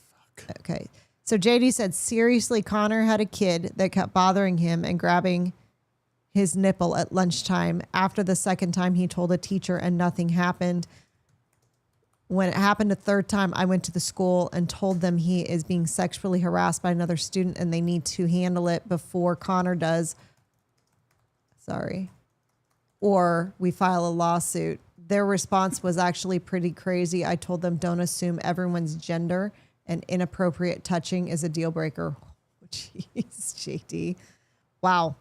Okay. So JD said, seriously, Connor had a kid that kept bothering him and grabbing his nipple at lunchtime. After the second time, he told a teacher and nothing happened. When it happened a third time, I went to the school and told them he is being sexually harassed by another student and they need to handle it before Connor does. Sorry. Or we file a lawsuit. Their response was actually pretty crazy. I told them, don't assume everyone's gender and inappropriate touching is a deal breaker. Jeez, JD. Wow.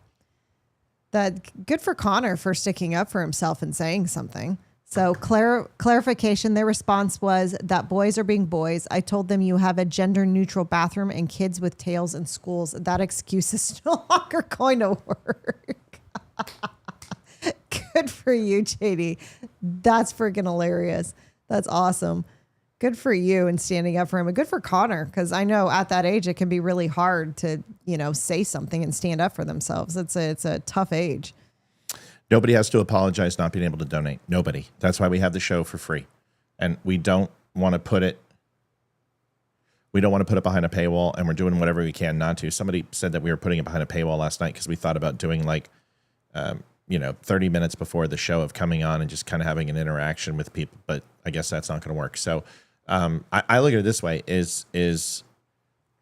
Good for Connor for sticking up for himself and saying something. So clarification, their response was that boys are being boys. I told them you have a gender neutral bathroom and kids with tails in schools. That excuse is no longer going to work. Good for you, JD. That's freaking hilarious. That's awesome. Good for you and standing up for him, and good for Connor, because I know at that age it can be really hard to, say something and stand up for themselves. It's a tough age. Nobody has to apologize not being able to donate. Nobody. That's why we have the show for free, and we don't want to put it behind a paywall, and we're doing whatever we can not to. Somebody said that we were putting it behind a paywall last night because we thought about doing 30 minutes before the show of coming on and just kind of having an interaction with people, but I guess that's not going to work. So I look at it this way: is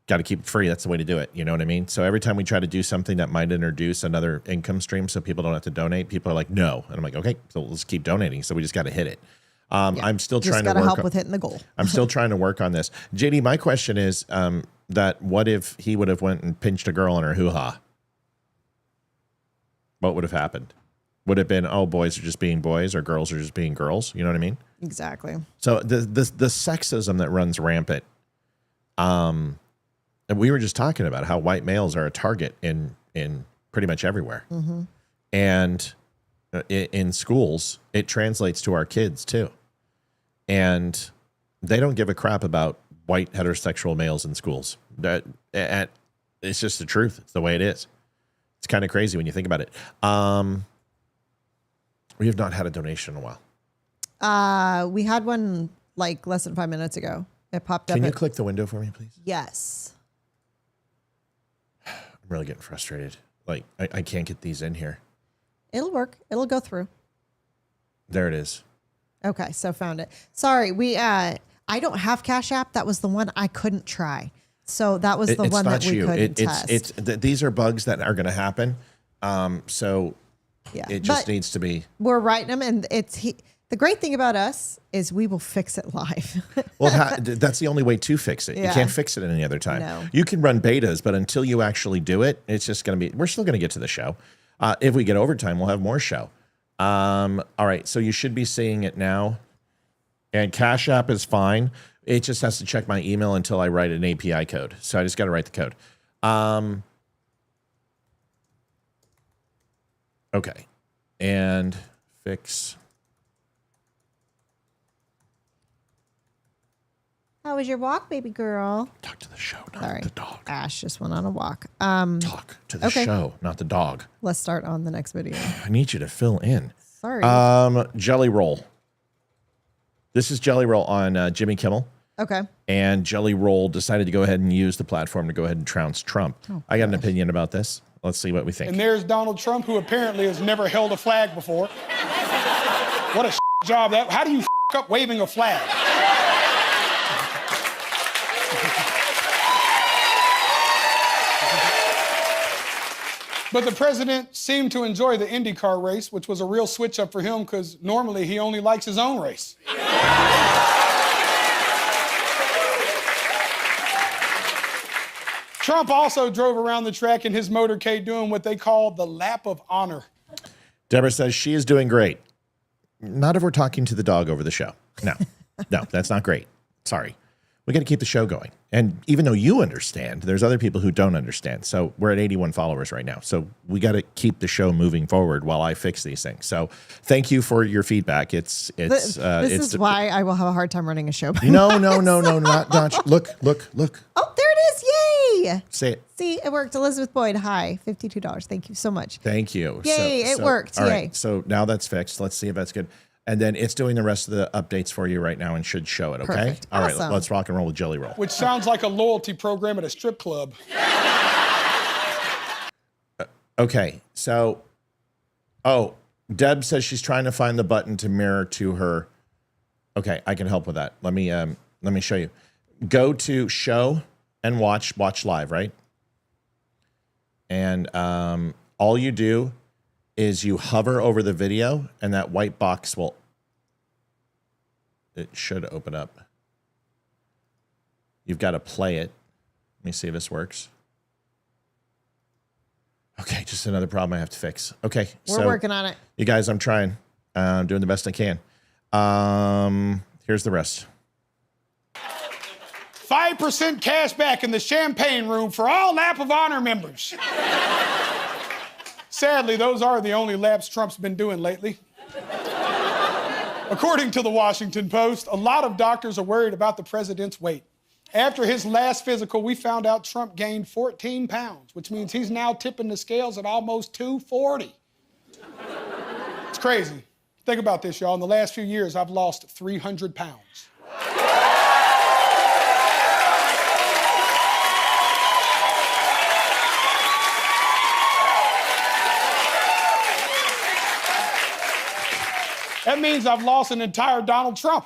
got to keep it free. That's the way to do it. You know what I mean? So every time we try to do something that might introduce another income stream, so people don't have to donate, people are like, no, and I'm like, okay, so let's keep donating. So we just got to hit it. I'm still trying to work. Help with hitting the goal. I'm still trying to work on this. JD, my question is that what if he would have went and pinched a girl in her hoo-ha? What would have happened? Would it have been, oh, boys are just being boys or girls are just being girls? You know what I mean? Exactly. So the sexism that runs rampant, and we were just talking about how white males are a target in pretty much everywhere. Mm-hmm. And in schools, it translates to our kids too. And they don't give a crap about white heterosexual males in schools. It's just the truth. It's the way it is. It's kind of crazy when you think about it. We have not had a donation in a while. We had one like less than 5 minutes ago. It popped up. Can you click the window for me, please? Yes. I'm really getting frustrated. Like, I can't get these in here. It'll work. It'll go through. There it is. Okay, so found it. Sorry, I don't have Cash App. That was the one I couldn't try. So that was the one that we couldn't test. These are bugs that are going to happen. So yeah, it just needs to be. We're writing them, and the great thing about us is we will fix it live. Well, that's the only way to fix it. Yeah. You can't fix it any other time. No. You can run betas, but until you actually do it, it's just going to be. We're still going to get to the show. If we get overtime, we'll have more show. All right, so you should be seeing it now. And Cash App is fine. It just has to check my email until I write an API code. So I just got to write the code. Okay. And fix. How was your walk, baby girl? Talk to the show, not the dog. Ash just went on a walk. Talk to the show, not the dog. Let's start on the next video. I need you to fill in. Sorry. Jelly Roll. This is Jelly Roll on Jimmy Kimmel. Okay. And Jelly Roll decided to go ahead and use the platform to go ahead and trounce Trump. I got an opinion about this. Let's see what we think. And there's Donald Trump, who apparently has never held a flag before. What a job that. How do you up waving a flag? But the president seemed to enjoy the IndyCar race, which was a real switch up for him because normally he only likes his own race. Trump also drove around the track in his motorcade doing what they call the lap of honor. Deborah says she is doing great. Not if we're talking to the dog over the show. No, no, that's not great. Sorry. We got to keep the show going. And even though you understand, there's other people who don't understand. So we're at 81 followers right now. So we got to keep the show moving forward while I fix these things. So thank you for your feedback. This is why I will have a hard time running a show. No, not. Look. Oh, there it is. Yay. Say it. See, it worked. Elizabeth Boyd, hi. $52. Thank you so much. Thank you. Yay, it worked. All Yay. right, so now that's fixed. Let's see if that's good. And then it's doing the rest of the updates for you right now and should show it, okay? Perfect. All right, Awesome. let's rock and roll with Jelly Roll. Which sounds like a loyalty program at a strip club. Okay, so, Deb says she's trying to find the button to mirror to her. Okay, I can help with that. Let me show you. Go to show and watch live, right? And all you do is you hover over the video and that white box it should open up. You've got to play it. Let me see if this works. Okay, just another problem I have to fix. Okay. We're working on it. You guys, I'm trying. I'm doing the best I can. Here's the rest. 5% cash back in the champagne room for all Lap of Honor members. Sadly, those are the only laps Trump's been doing lately. According to the Washington Post, a lot of doctors are worried about the president's weight. After his last physical, we found out Trump gained 14 pounds, which means he's now tipping the scales at almost 240. It's crazy. Think about this, y'all. In the last few years, I've lost 300 pounds. That means I've lost an entire Donald Trump.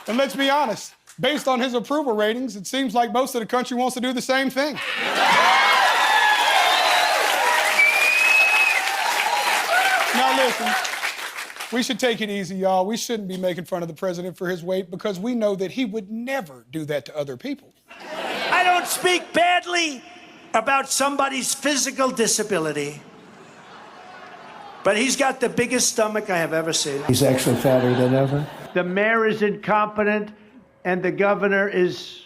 And let's be honest, based on his approval ratings, it seems like most of the country wants to do the same thing. Now listen, we should take it easy, y'all. We shouldn't be making fun of the president for his weight because we know that he would never do that to other people. I don't speak badly about somebody's physical disability. But he's got the biggest stomach I have ever seen. He's actually fatter than ever. The mayor is incompetent, and the governor is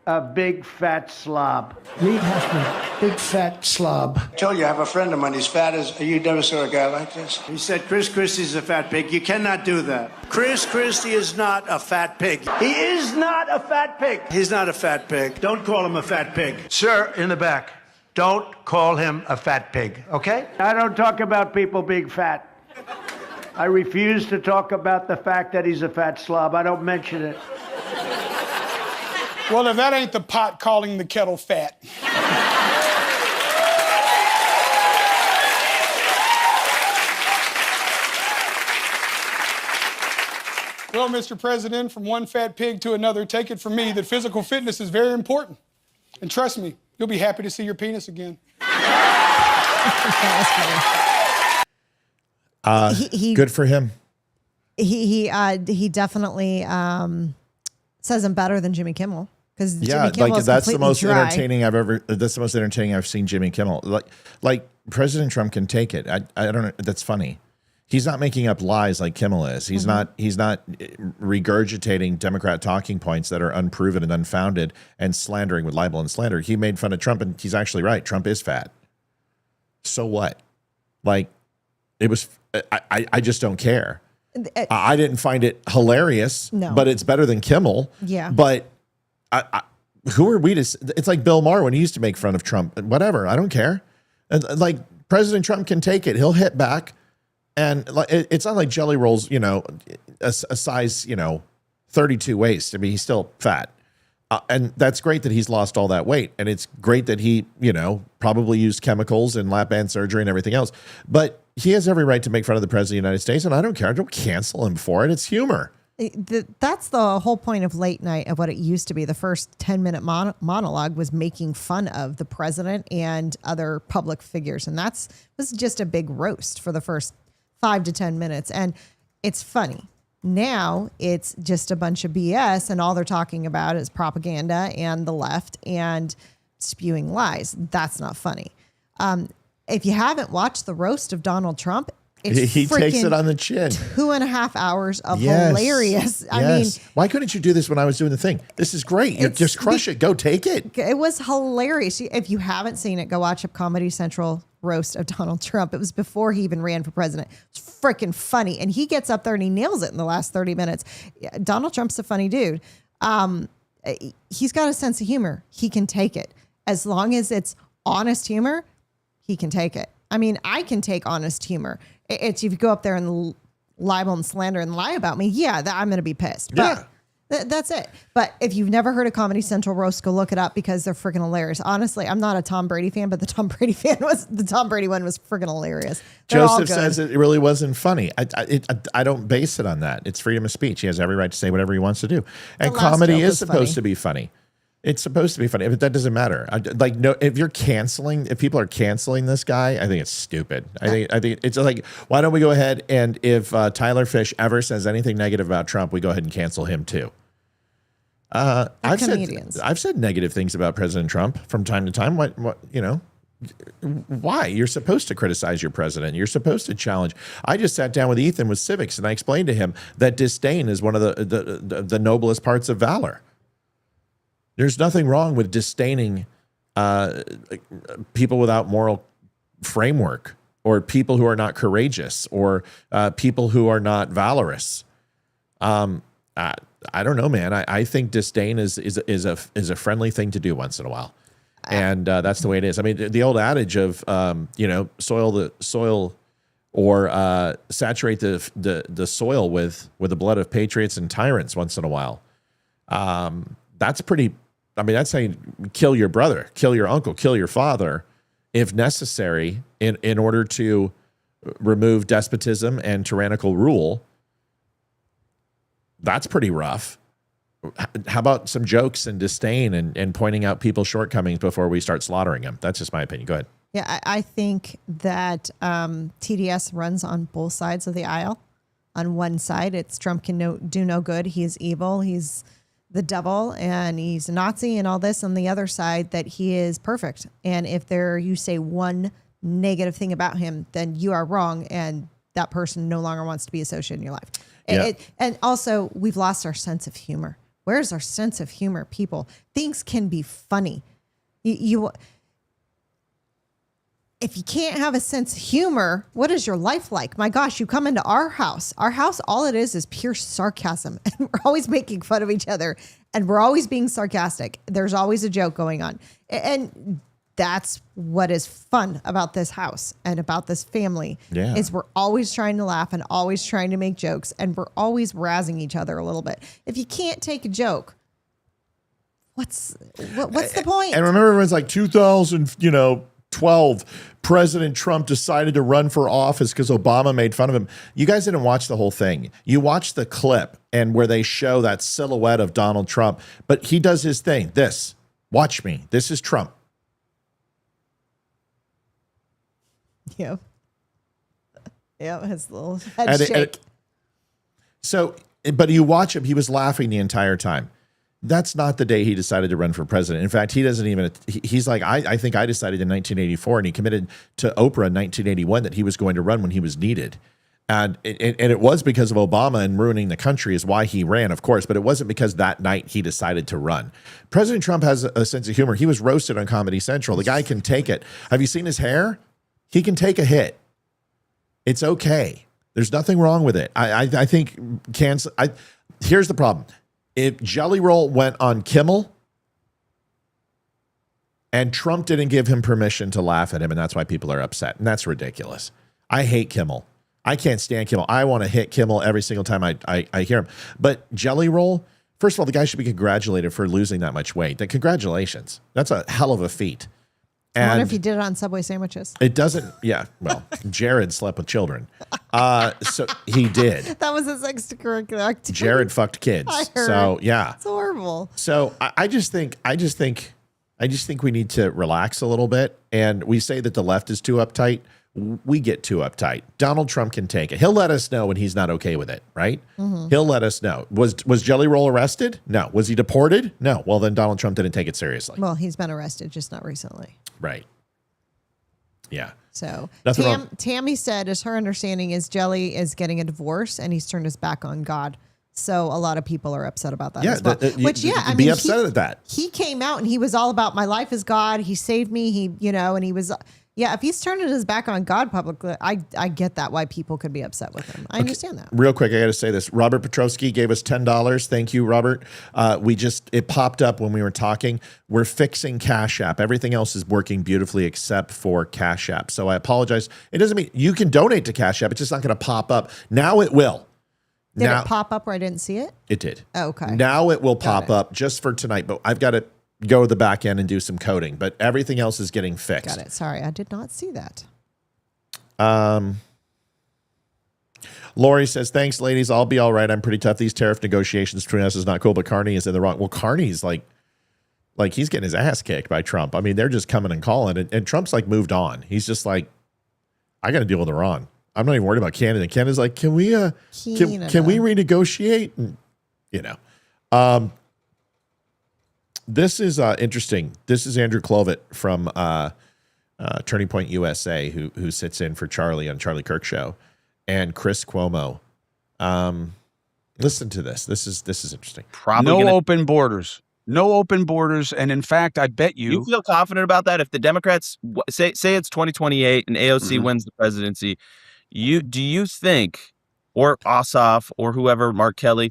a big fat slob. Reed Hoffman, big fat slob. I told you I have a friend of mine. He's fat as you never saw a guy like this. He said Chris Christie's a fat pig. You cannot do that. Chris Christie is not a fat pig. He is not a fat pig. He's not a fat pig. Don't call him a fat pig. Sir, in the back, don't call him a fat pig, okay? I don't talk about people being fat. I refuse to talk about the fact that he's a fat slob. I don't mention it. Well, if that ain't the pot calling the kettle fat. Well, Mr. President, from one fat pig to another, take it from me that physical fitness is very important. And trust me, you'll be happy to see your penis again. Good for him. He definitely says I'm better than Jimmy Kimmel because Yeah, Jimmy Kimmel is that's the completely most dry. entertaining I've ever. That's the most entertaining I've seen Jimmy Kimmel. Like President Trump can take it. I don't know. That's funny. He's not making up lies like Kimmel is. He's not regurgitating Democrat talking points that are unproven and unfounded and slandering with libel and slander. He made fun of Trump, and he's actually right. Trump is fat. So what? Like, it was. I just don't care. I didn't find it hilarious, No. but it's better than Kimmel. Yeah. But who are we to? It's like Bill Maher when he used to make fun of Trump. Whatever, I don't care. And like President Trump can take it; he'll hit back, and it's not like Jelly Rolls, a size 32 waist. I mean, he's still fat, and that's great that he's lost all that weight, and it's great that he probably used chemicals and lap band surgery and everything else. But he has every right to make fun of the president of the United States, and I don't care. Don't cancel him for it. It's humor. That's the whole point of late night, of what it used to be. The first 10-minute monologue was making fun of the president and other public figures. And was just a big roast for the first 5 to 10 minutes. And it's funny. Now it's just a bunch of BS, and all they're talking about is propaganda and the left and spewing lies. That's not funny. If you haven't watched the roast of Donald Trump, he takes it on the chin. 2.5 hours of hilarious. I mean, why couldn't you do this when I was doing the thing? This is great. You just crush it. Go take it. It was hilarious. If you haven't seen it, go watch a Comedy Central roast of Donald Trump. It was before he even ran for president. It's freaking funny. And he gets up there and he nails it in the last 30 minutes. Donald Trump's a funny dude. He's got a sense of humor. He can take it. As long as it's honest humor, he can take it. I mean, I can take honest humor. It's if you go up there and libel and slander and lie about me, I'm going to be pissed. But that's it. But if you've never heard of Comedy Central roast, go look it up because they're freaking hilarious. Honestly, I'm not a Tom Brady fan, but the Tom Brady one was freaking hilarious. Joseph says it really wasn't funny. I don't base it on that. It's freedom of speech. He has every right to say whatever he wants to do. And comedy is supposed to be funny. It's supposed to be funny, but that doesn't matter. If people are canceling this guy, I think it's stupid. I think it's like, why don't we go ahead and if Tyler Fish ever says anything negative about Trump, we go ahead and cancel him too. I've said negative things about President Trump from time to time. Why? You're supposed to criticize your president. You're supposed to challenge. I just sat down with Ethan with civics, and I explained to him that disdain is one of the noblest parts of valor. There's nothing wrong with disdaining people without moral framework, or people who are not courageous, or people who are not valorous. I don't know, man. I think disdain is a friendly thing to do once in a while, and that's the way it is. I mean, the old adage of soil the soil, or saturate the soil with the blood of patriots and tyrants once in a while. That's pretty. I mean, that's saying kill your brother, kill your uncle, kill your father, if necessary, in order to remove despotism and tyrannical rule. That's pretty rough. How about some jokes and disdain and pointing out people's shortcomings before we start slaughtering them? That's just my opinion. Go ahead. Yeah, I think that TDS runs on both sides of the aisle. On one side, it's Trump can do no good. He's evil. He's the devil, and he's a Nazi and all this. On the other side, that he is perfect. And if you say one negative thing about him, then you are wrong, and that person no longer wants to be associated in your life. Yeah. And also, we've lost our sense of humor. Where's our sense of humor, people? Things can be funny. If you can't have a sense of humor, what is your life like? My gosh, you come into our house. Our house, all it is pure sarcasm. And we're always making fun of each other. And we're always being sarcastic. There's always a joke going on. And that's what is fun about this house and about this family. Yeah. Is we're always trying to laugh and always trying to make jokes. And we're always razzing each other a little bit. If you can't take a joke, what's the point? And remember, everyone's like 2012, President Trump decided to run for office because Obama made fun of him. You guys didn't watch the whole thing. You watched the clip and where they show that silhouette of Donald Trump, but he does his thing. Watch me. This is Trump. Yeah. Yeah, his little head shake. But you watch him, he was laughing the entire time. That's not the day he decided to run for president. In fact, he doesn't even, he's like, I think I decided in 1984, and he committed to Oprah in 1981 that he was going to run when he was needed. And it was because of Obama and ruining the country is why he ran, of course, but it wasn't because that night he decided to run. President Trump has a sense of humor. He was roasted on Comedy Central. The guy can take it. Have you seen his hair? He can take a hit. It's okay. There's nothing wrong with it. I think cancel. Here's the problem. If Jelly Roll went on Kimmel and Trump didn't give him permission to laugh at him, and that's why people are upset, and that's ridiculous. I hate Kimmel. I can't stand Kimmel. I want to hit Kimmel every single time I hear him. But Jelly Roll, first of all, the guy should be congratulated for losing that much weight. Congratulations. That's a hell of a feat. I wonder if he did it on Subway sandwiches. It doesn't. Yeah. Well, Jared slept with children. So he did. That was his extracurricular activity. Jared fucked kids. I heard. So yeah. It's horrible. So I just think we need to relax a little bit. And we say that the left is too uptight. We get too uptight. Donald Trump can take it. He'll let us know when he's not okay with it, right? Mm-hmm. He'll let us know. Was Jelly Roll arrested? No. Was he deported? No. Well, then Donald Trump didn't take it seriously. Well, he's been arrested, just not recently. Right. Yeah. So Nothing Tammy said, as her understanding is Jelly is getting a divorce and he's turned his back on God. So a lot of people are upset about that as well. I mean, upset at that. He came out and he was all about my life is God. He saved me. And he was, if he's turning his back on God publicly, I get that why people could be upset with him. I understand that. Real quick, I got to say this. Robert Petrovsky gave us $10. Thank you, Robert. It popped up when we were talking. We're fixing Cash App. Everything else is working beautifully except for Cash App. So I apologize. It doesn't mean you can donate to Cash App. It's just not going to pop up. Now it will. Did it pop up where I didn't see it? It did. Oh, okay. Now it will pop up just for tonight, but I've got to go to the back end and do some coding, but everything else is getting fixed. Got it. Sorry, I did not see that. Lori says, thanks, ladies. I'll be all right. I'm pretty tough. These tariff negotiations between us is not cool, but Carney is in the wrong. Well, Carney's like he's getting his ass kicked by Trump. I mean, they're just coming and calling, and Trump's like moved on. He's just like, I got to deal with Iran. I'm not even worried about Canada. Canada's like, can we renegotiate? And, this is interesting. This is Andrew Clovet from Turning Point USA, who sits in for Charlie on Charlie Kirk Show, and Chris Cuomo. Listen to this. This is interesting. Open borders. No open borders. And in fact, I bet you feel confident about that. If the Democrats say it's 2028 and AOC wins the presidency, do you think, or Ossoff or whoever, Mark Kelly,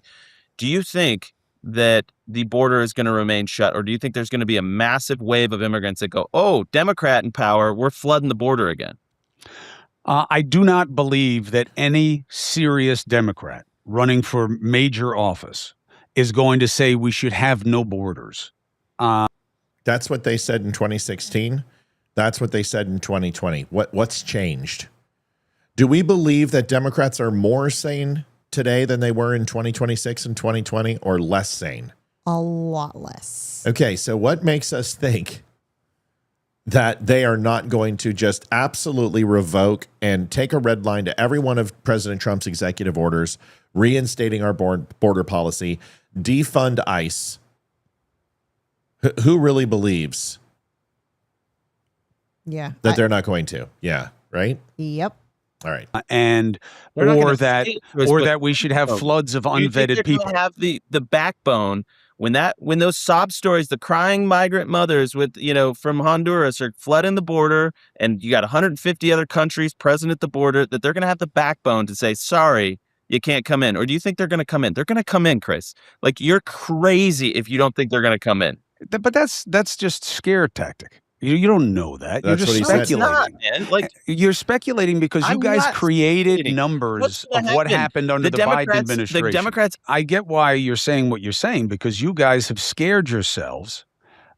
do you think that the border is going to remain shut, or do you think there's going to be a massive wave of immigrants that go, oh, Democrat in power, we're flooding the border again? I do not believe that any serious Democrat running for major office is going to say we should have no borders. That's what they said in 2016. That's what they said in 2020. What's changed? Do we believe that Democrats are more sane today than they were in 2026 and 2020, or less sane? A lot less. Okay, so what makes us think that they are not going to just absolutely revoke and take a red line to every one of President Trump's executive orders, reinstating our border policy, defund ICE? Who really believes that they're not going to? Yeah, right? Yep. All right. Or that we should have floods of unvetted people. Have the backbone when those sob stories, the crying migrant mothers with from Honduras are flooding the border, and you got 150 other countries present at the border, that they're going to have the backbone to say, sorry, you can't come in? Or do you think they're going to come in? They're going to come in, Chris. Like, you're crazy if you don't think they're going to come in. But that's just scare tactic. You don't know that. You're just speculating. You're speculating because you guys created numbers of what happened under the Biden administration. The Democrats. I get why you're saying what you're saying, because you guys have scared yourselves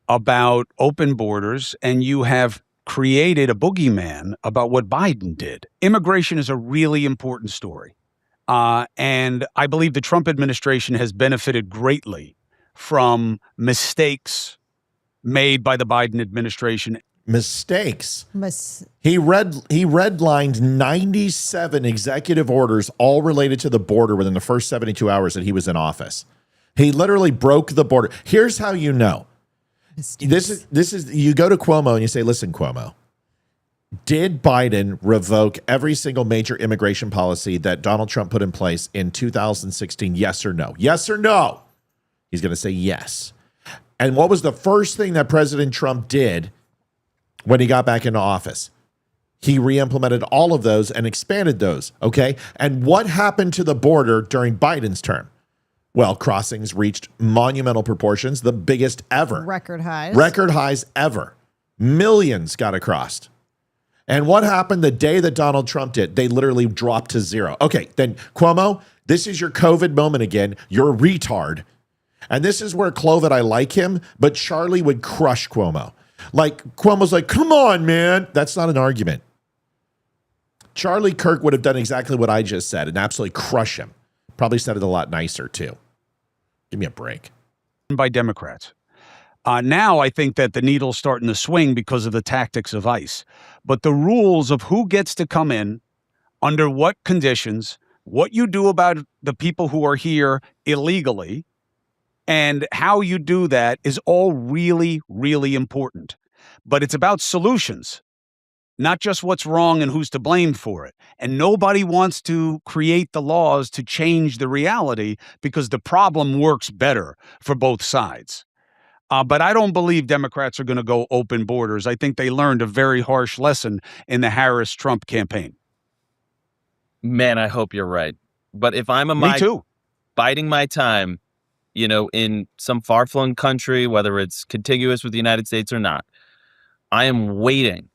about open borders, and you have created a boogeyman about what Biden did. Immigration is a really important story. And I believe the Trump administration has benefited greatly from mistakes made by the Biden administration. Mistakes. He redlined 97 executive orders, all related to the border, within the first 72 hours that he was in office. He literally broke the border. Here's how you know. This is you go to Cuomo and you say, listen, Cuomo, did Biden revoke every single major immigration policy that Donald Trump put in place in 2016? Yes or no? Yes or no? He's going to say yes. And what was the first thing that President Trump did when he got back into office? He re-implemented all of those and expanded those, okay? And what happened to the border during Biden's term? Well, crossings reached monumental proportions, the biggest ever. Record highs. Record highs ever. Millions got across. And what happened the day that Donald Trump did? They literally dropped to zero. Okay, then Cuomo, this is your COVID moment again. You're a retard. And this is where Clovet, I like him, but Charlie would crush Cuomo. Like, Cuomo's like, come on, man. That's not an argument. Charlie Kirk would have done exactly what I just said and absolutely crush him. Probably said it a lot nicer, too. Give me a break. By Democrats. Now I think that the needle's starting to swing because of the tactics of ICE. But the rules of who gets to come in, under what conditions, what you do about the people who are here illegally, and how you do that is all really, really important. But it's about solutions, not just what's wrong and who's to blame for it. And nobody wants to create the laws to change the reality because the problem works better for both sides. But I don't believe Democrats are going to go open borders. I think they learned a very harsh lesson in the Harris-Trump campaign. Man, I hope you're right. But if I'm Me too. biding my time, you know, in some far-flung country, whether it's contiguous with the United States or not, I am waiting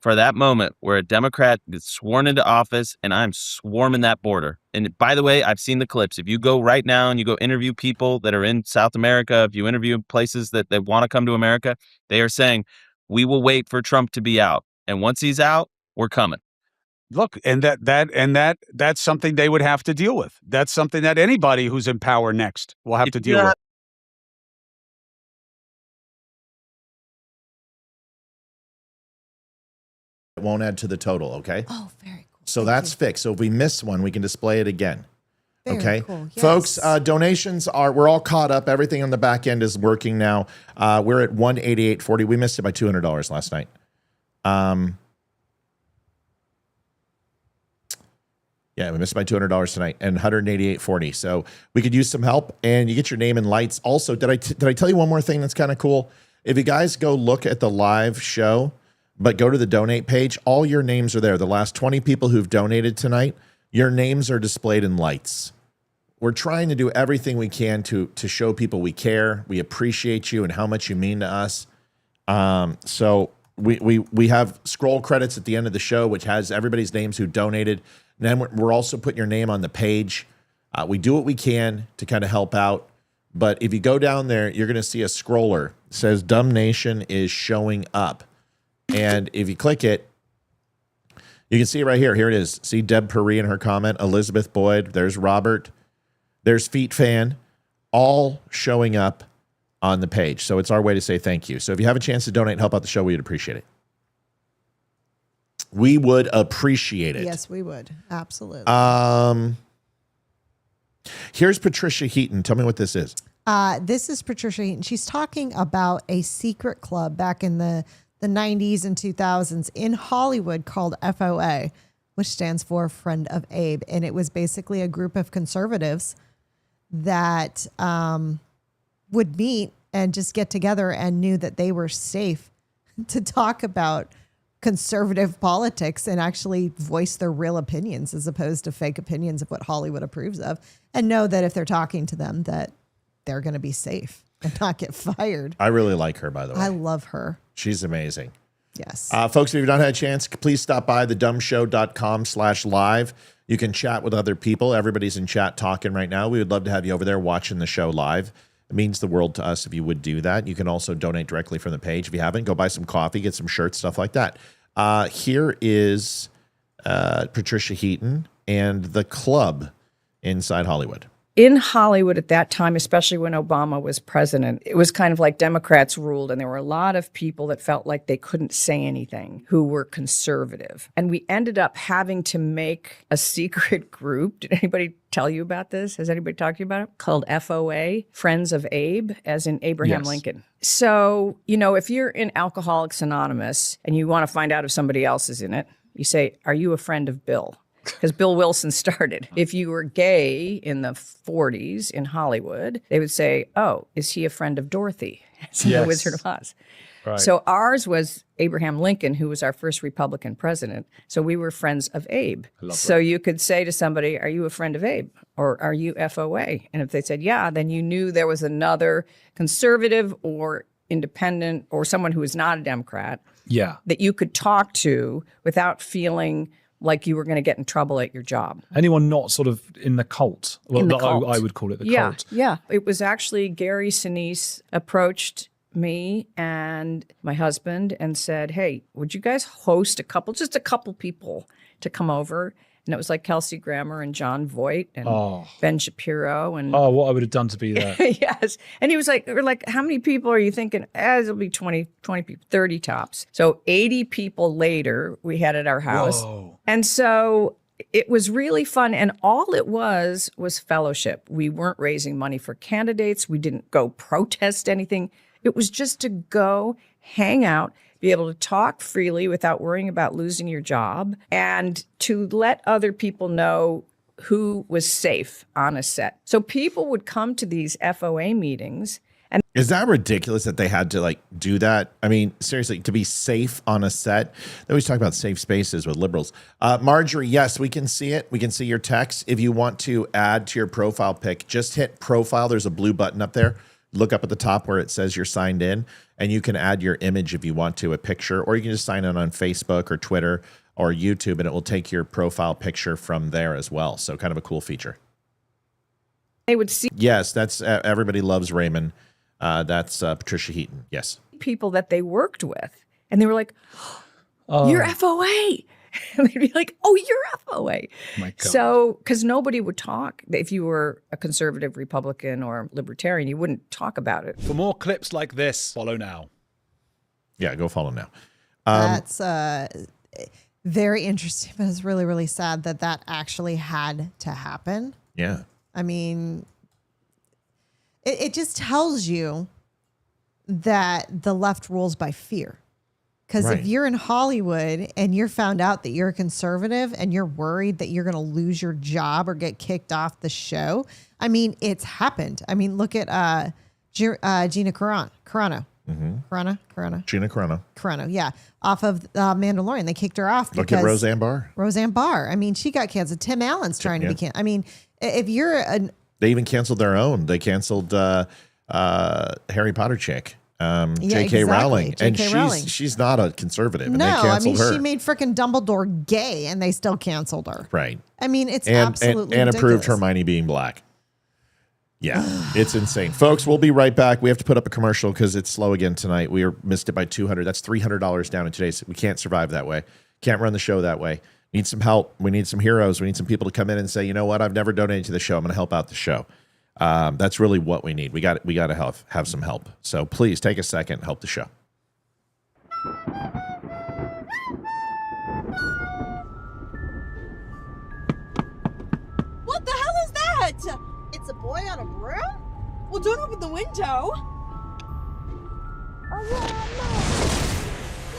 for that moment where a Democrat gets sworn into office and I'm swarming that border. And by the way, I've seen the clips. If you go right now and you go interview people that are in South America, if you interview places that want to come to America, they are saying, we will wait for Trump to be out. And once he's out, we're coming. Look, and that's something they would have to deal with. That's something that anybody who's in power next will have to deal with. It won't add to the total, okay? Oh, very cool. So that's fixed. So if we miss one, we can display it again. Very okay, cool. Yes. Folks, donations we're all caught up. Everything on the back end is working now. We're at $188.40. We missed it by $200 last night. Yeah, we missed it by $200 tonight and $188.40. So we could use some help, and you get your name and lights. Also, did I tell you one more thing that's kind of cool? If you guys go look at the live show, but go to the donate page, all your names are there. The last 20 people who've donated tonight, your names are displayed in lights. We're trying to do everything we can to show people we care, we appreciate you, and how much you mean to us. So we have scroll credits at the end of the show, which has everybody's names who donated. And then we're also putting your name on the page. We do what we can to kind of help out. But if you go down there, you're going to see a scroller. It says Dumb Nation is showing up. And if you click it, you can see it right here. Here it is. See Deb Perry in her comment, Elizabeth Boyd, there's Robert, there's Feet Fan, all showing up on the page. So it's our way to say thank you. So if you have a chance to donate and help out the show, we'd appreciate it. We would appreciate it. Yes, we would. Absolutely. Here's Patricia Heaton. Tell me what this is. This is Patricia Heaton. She's talking about a secret club back in the 90s and 2000s in Hollywood called FOA, which stands for Friend of Abe. And it was basically a group of conservatives that would meet and just get together and knew that they were safe to talk about conservative politics and actually voice their real opinions as opposed to fake opinions of what Hollywood approves of, and know that if they're talking to them that they're going to be safe and not get fired. I really like her, by the way. I love her. She's amazing. Yes. Folks, if you've not had a chance, please stop by thedumbshow.com/live. You can chat with other people. Everybody's in chat talking right now. We would love to have you over there watching the show live. It means the world to us if you would do that. You can also donate directly from the page. If you haven't, go buy some coffee, get some shirts, stuff like that. Here is Patricia Heaton and the club inside Hollywood. In Hollywood at that time, especially when Obama was president, it was kind of like Democrats ruled, and there were a lot of people that felt like they couldn't say anything who were conservative. And we ended up having to make a secret group. Did anybody tell you about this? Has anybody talked to you about it? Called FOA, Friends of Abe, as in Abraham Lincoln. So, you know, if you're in Alcoholics Anonymous and you want to find out if somebody else is in it, you say, are you a friend of Bill? Because Bill Wilson started. If you were gay in the 40s in Hollywood, they would say, oh, is he a friend of Dorothy? It's The Wizard of Oz. Right. So ours was Abraham Lincoln, who was our first Republican president. So we were friends of Abe. So you could say to somebody, are you a friend of Abe? Or are you FOA? And if they said, yeah, then you knew there was another conservative or independent or someone who was not a Democrat that you could talk to without feeling like you were going to get in trouble at your job. Anyone not sort of in the cult? Well, In the cult. I would call it the cult. Yeah. It was actually Gary Sinise approached me and my husband and said, hey, would you guys host just a couple people to come over? And it was like Kelsey Grammer and John Voight and Ben Shapiro. And what I would have done to be there. Yes. And he was like, we're like, how many people are you thinking? It'll be 20 people, 30 tops. So 80 people later, we had at our house. Whoa. And so it was really fun. And all it was fellowship. We weren't raising money for candidates. We didn't go protest anything. It was just to go hang out, be able to talk freely without worrying about losing your job, and to let other people know who was safe on a set. So people would come to these FOA meetings. And is that ridiculous that they had to like do that? I mean, seriously, to be safe on a set. They always talk about safe spaces with liberals. Marjorie, yes, we can see it. We can see your text. If you want to add to your profile pic, just hit profile. There's a blue button up there. Look up at the top where it says you're signed in, and you can add your image if you want to, a picture, or you can just sign in on Facebook or Twitter or YouTube, and it will take your profile picture from there as well. So kind of a cool feature. They would see. Yes, that's everybody loves Raymond. That's Patricia Heaton. Yes. People that they worked with, and they were like, you're FOA. And they'd be like, oh, you're FOA. My God. So, because nobody would talk. If you were a conservative Republican or libertarian, you wouldn't talk about it. For more clips like this, follow now. Yeah, go follow now. That's very interesting, but it's really, really sad that actually had to happen. Yeah. I mean, it just tells you that the left rules by fear. Because if you're in Hollywood and you're found out that you're a conservative and you're worried that you're going to lose your job or get kicked off the show, I mean, it's happened. I mean, look at Gina Carano. Gina Carano. Yeah. Off of Mandalorian. They kicked her off. Look at Roseanne Barr. Roseanne Barr. I mean, she got canceled. Tim Allen's trying to be canceled. I mean, if you're they even canceled their own. They canceled Harry Potter chick. J.K. Rowling. And she's not a conservative. And no, they canceled her. She made frickin' Dumbledore gay and they still canceled her. Right. I mean, it's absolutely and approved ridiculous. Hermione being black. Yeah, it's insane. Folks, we'll be right back. We have to put up a commercial because it's slow again tonight. We missed it by $200. That's $300 down in today's. We can't survive that way. Can't run the show that way. Need some help. We need some heroes. We need some people to come in and say, you know what? I've never donated to the show. I'm going to help out the show. That's really what we need. We got to have some help. So please take a second and help the show. What the hell is that? It's a boy on a broom? Well, don't open the window.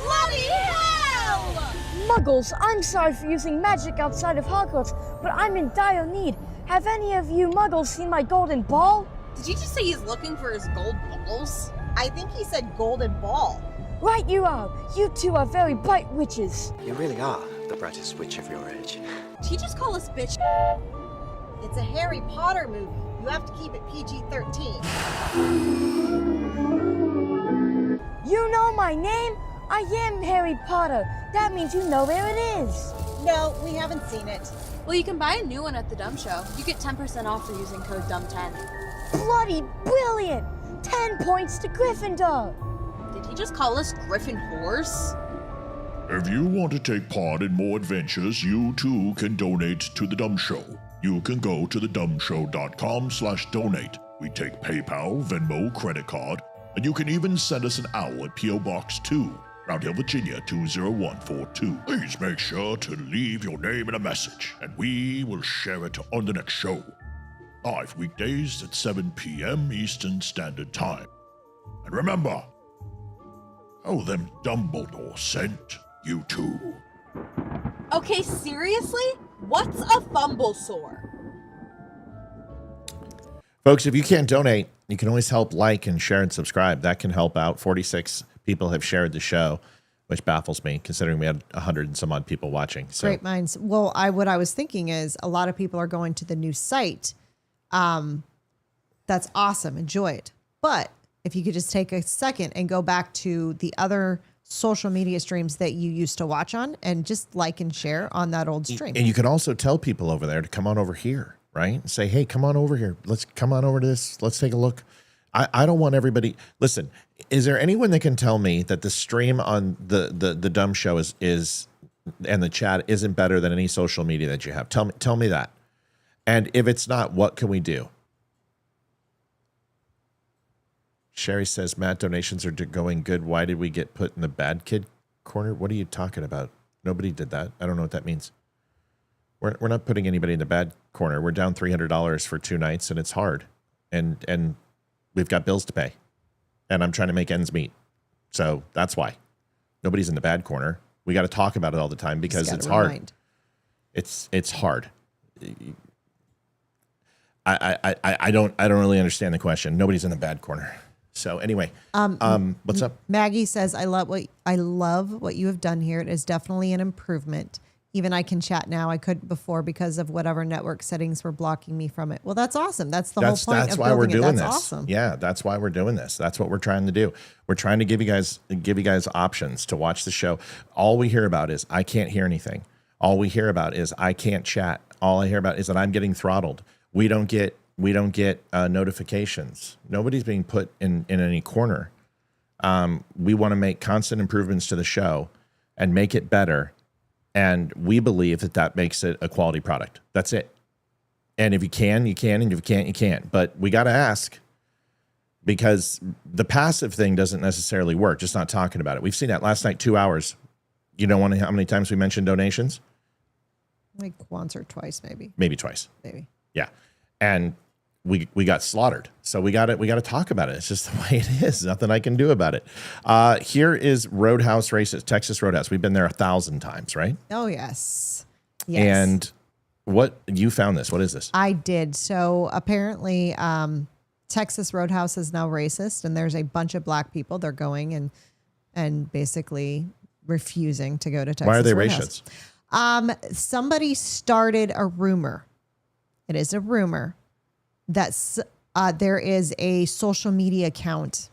Bloody hell! Muggles, I'm sorry for using magic outside of Hogwarts, but I'm in dire need. Have any of you Muggles seen my golden ball? Did you just say he's looking for his gold balls? I think he said golden ball. Right you are. You two are very bright witches. You really are the brightest witch of your age. Did he just call us bitch? It's a Harry Potter movie. You have to keep it PG-13. You know my name? I am Harry Potter. That means you know where it is. No, we haven't seen it. Well, you can buy a new one at the Dumb Show. You get 10% off for using code DUMB10. Bloody brilliant! 10 points to Gryffindor. Did he just call us Griffin whores? If you want to take part in more adventures, you too can donate to The Dumb Show. You can go to thedumbshow.com/donate. We take PayPal, Venmo, credit card, and you can even send us an owl at P.O. Box 2, Round Hill, Virginia 20142. Please make sure to leave your name and a message, and we will share it on the next show. Live weekdays at 7 p.m. Eastern Standard Time. And remember, them Dumbledore sent you too. Okay, seriously? What's a fumble sore? Folks, if you can't donate, you can always help like and share and subscribe. That can help out. 46 people have shared the show, which baffles me considering we had 100 and some odd people watching. So Great minds. Well, what I was thinking is a lot of people are going to the new site. That's awesome. Enjoy it. But if you could just take a second and go back to the other social media streams that you used to watch on and just like and share on that old stream. And you can also tell people over there to come on over here, right? And say, hey, come on over here. Let's come on over to this. Let's take a look. I don't want everybody. Listen, is there anyone that can tell me that the stream on the Dumb Show is and the chat isn't better than any social media that you have? Tell me that. And if it's not, what can we do? Sherry says, Matt, donations are going good. Why did we get put in the bad kid corner? What are you talking about? Nobody did that. I don't know what that means. We're not putting anybody in the bad corner. We're down $300 for 2 nights, and it's hard. And we've got bills to pay. And I'm trying to make ends meet. So that's why. Nobody's in the bad corner. We got to talk about it all the time because it's hard. It's hard. I don't really understand the question. Nobody's in the bad corner. So anyway, what's up? Maggie says, I love what you have done here. It is definitely an improvement. Even I can chat now. I couldn't before because of whatever network settings were blocking me from it. Well, that's awesome. That's the whole point. That's why we're doing this. Awesome. Yeah, that's why we're doing this. That's what we're trying to do. We're trying to give you guys options to watch the show. All we hear about is I can't hear anything. All we hear about is I can't chat. All I hear about is that I'm getting throttled. We don't get notifications. Nobody's being put in any corner. We want to make constant improvements to the show and make it better. And we believe that makes it a quality product. That's it. And if you can, you can. And if you can't, you can't. But we got to ask because the passive thing doesn't necessarily work. Just not talking about it. We've seen that last night, 2 hours. You know how many times we mentioned donations? Like once or twice, maybe. Maybe twice. Maybe. Yeah. And we got slaughtered. So we got to talk about it. It's just the way it is. Nothing I can do about it. Here is Roadhouse Races, Texas Roadhouse. We've been there 1,000 times, right? Oh, yes. Yes. And what you found this? What is this? I did. So apparently Texas Roadhouse is now racist and there's a bunch of black people. They're going and basically refusing to go to Texas. Why are they Roadhouse. racist? Somebody started a rumor. It is a rumor that there is a social media account.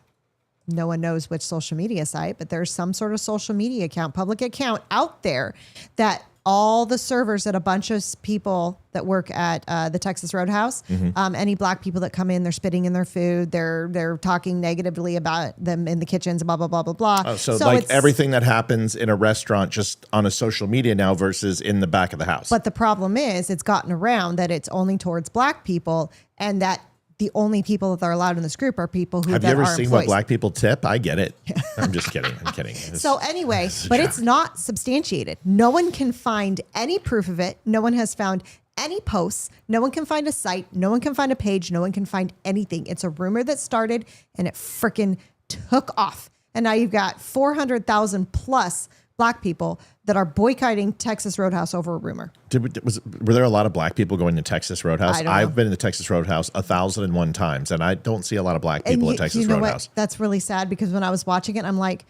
No one knows which social media site, but there's some sort of social media account, public account out there that all the servers at a bunch of people that work at the Texas Roadhouse, any black people that come in, they're spitting in their food. They're talking negatively about them in the kitchens, blah, blah, blah, blah, blah. Oh, so like everything that happens in a restaurant just on a social media now versus in the back of the house. But the problem is it's gotten around that it's only towards black people and that the only people that are allowed in this group are people who Have you ever seen employees. what black people tip? I get it. I'm just kidding. I'm kidding. So anyway, but it's not substantiated. No one can find any proof of it. No one has found any posts. No one can find a site. No one can find a page. No one can find anything. It's a rumor that started and it freaking took off. And now you've got 400,000 plus black people that are boycotting Texas Roadhouse over a rumor. Were there a lot of black people going to Texas Roadhouse? I don't know. I've been in the Texas Roadhouse 1,001 times, and I don't see a lot of black people at Texas Roadhouse. What? That's really sad because when I was watching it, I'm like,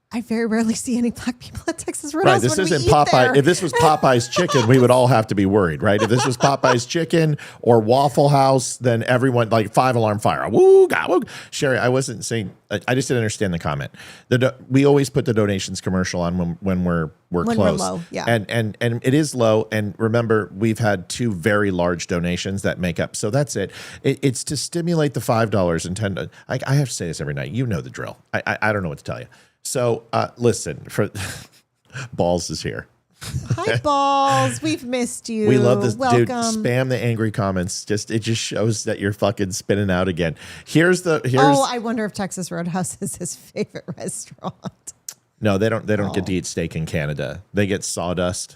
I very rarely see any black people at Texas Roadhouse. Right, this when isn't we eat Popeye. there. If this was Popeye's Chicken, we would all have to be worried, right? If this was Popeye's Chicken or Waffle House, then everyone, like 5-alarm fire. Woo, God, woo. Sherry, I wasn't saying, I just didn't understand the comment. We always put the donations commercial on when we're close. We're low, yeah. And it is low. And remember, we've had 2 very large donations that make up. So that's it. It's to stimulate the $5 and $10. I have to say this every night. You know the drill. I don't know what to tell you. So listen, for Balls is here. Hi, Balls. We've missed you. We love this. Welcome. Dude, spam the angry comments. It just shows that you're fucking spinning out again. Oh, I wonder if Texas Roadhouse is his favorite restaurant. No, they don't get to eat steak in Canada. They get sawdust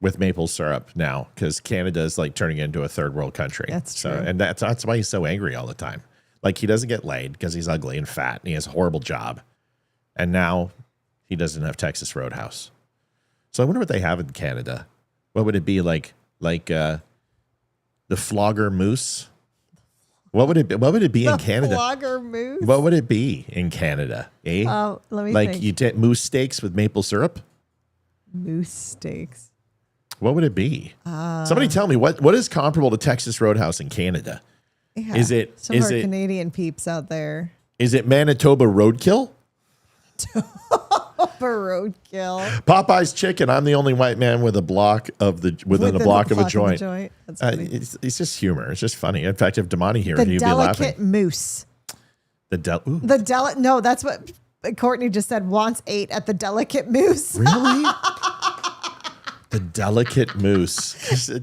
with maple syrup now because Canada is like turning into a third world country. That's true. And that's why he's so angry all the time. Like he doesn't get laid because he's ugly and fat and he has a horrible job. And now he doesn't have Texas Roadhouse. So I wonder what they have in Canada. What would it be like the Flogger Moose? What would it be? What would it be in Canada? Flogger moose. What would it be in Canada? Eh? Let me like think. you did moose steaks with maple syrup. Moose steaks. What would it be? Somebody tell me what is comparable to Texas Roadhouse in Canada? Yeah, Is it some of our Canadian peeps out there? Is it Manitoba roadkill? Roadkill. Popeye's chicken. I'm the only white man with a block of the within a block of a joint. That's funny. It's just humor. It's just funny. In fact, if Damani here, The he'd be laughing. delicate moose. The that's what Courtney just said. Wants 8 at the delicate moose. Really? The delicate moose.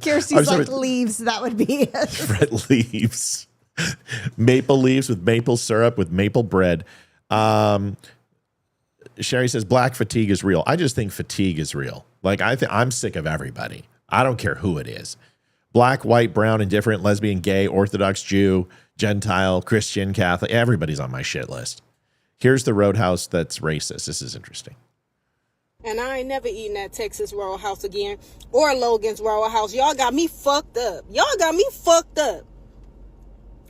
Kirsty's like leaves. That would be it. Red leaves. Maple leaves with maple syrup with maple bread. Sherry says black fatigue is real. I just think fatigue is real. Like I'm sick of everybody. I don't care who it is. Black, white, brown, indifferent, lesbian, gay, Orthodox, Jew, Gentile, Christian, Catholic. Everybody's on my shit list. Here's the Roadhouse that's racist. This is interesting. And I ain't never eating at Texas Roadhouse again or Logan's Roadhouse. Y'all got me fucked up.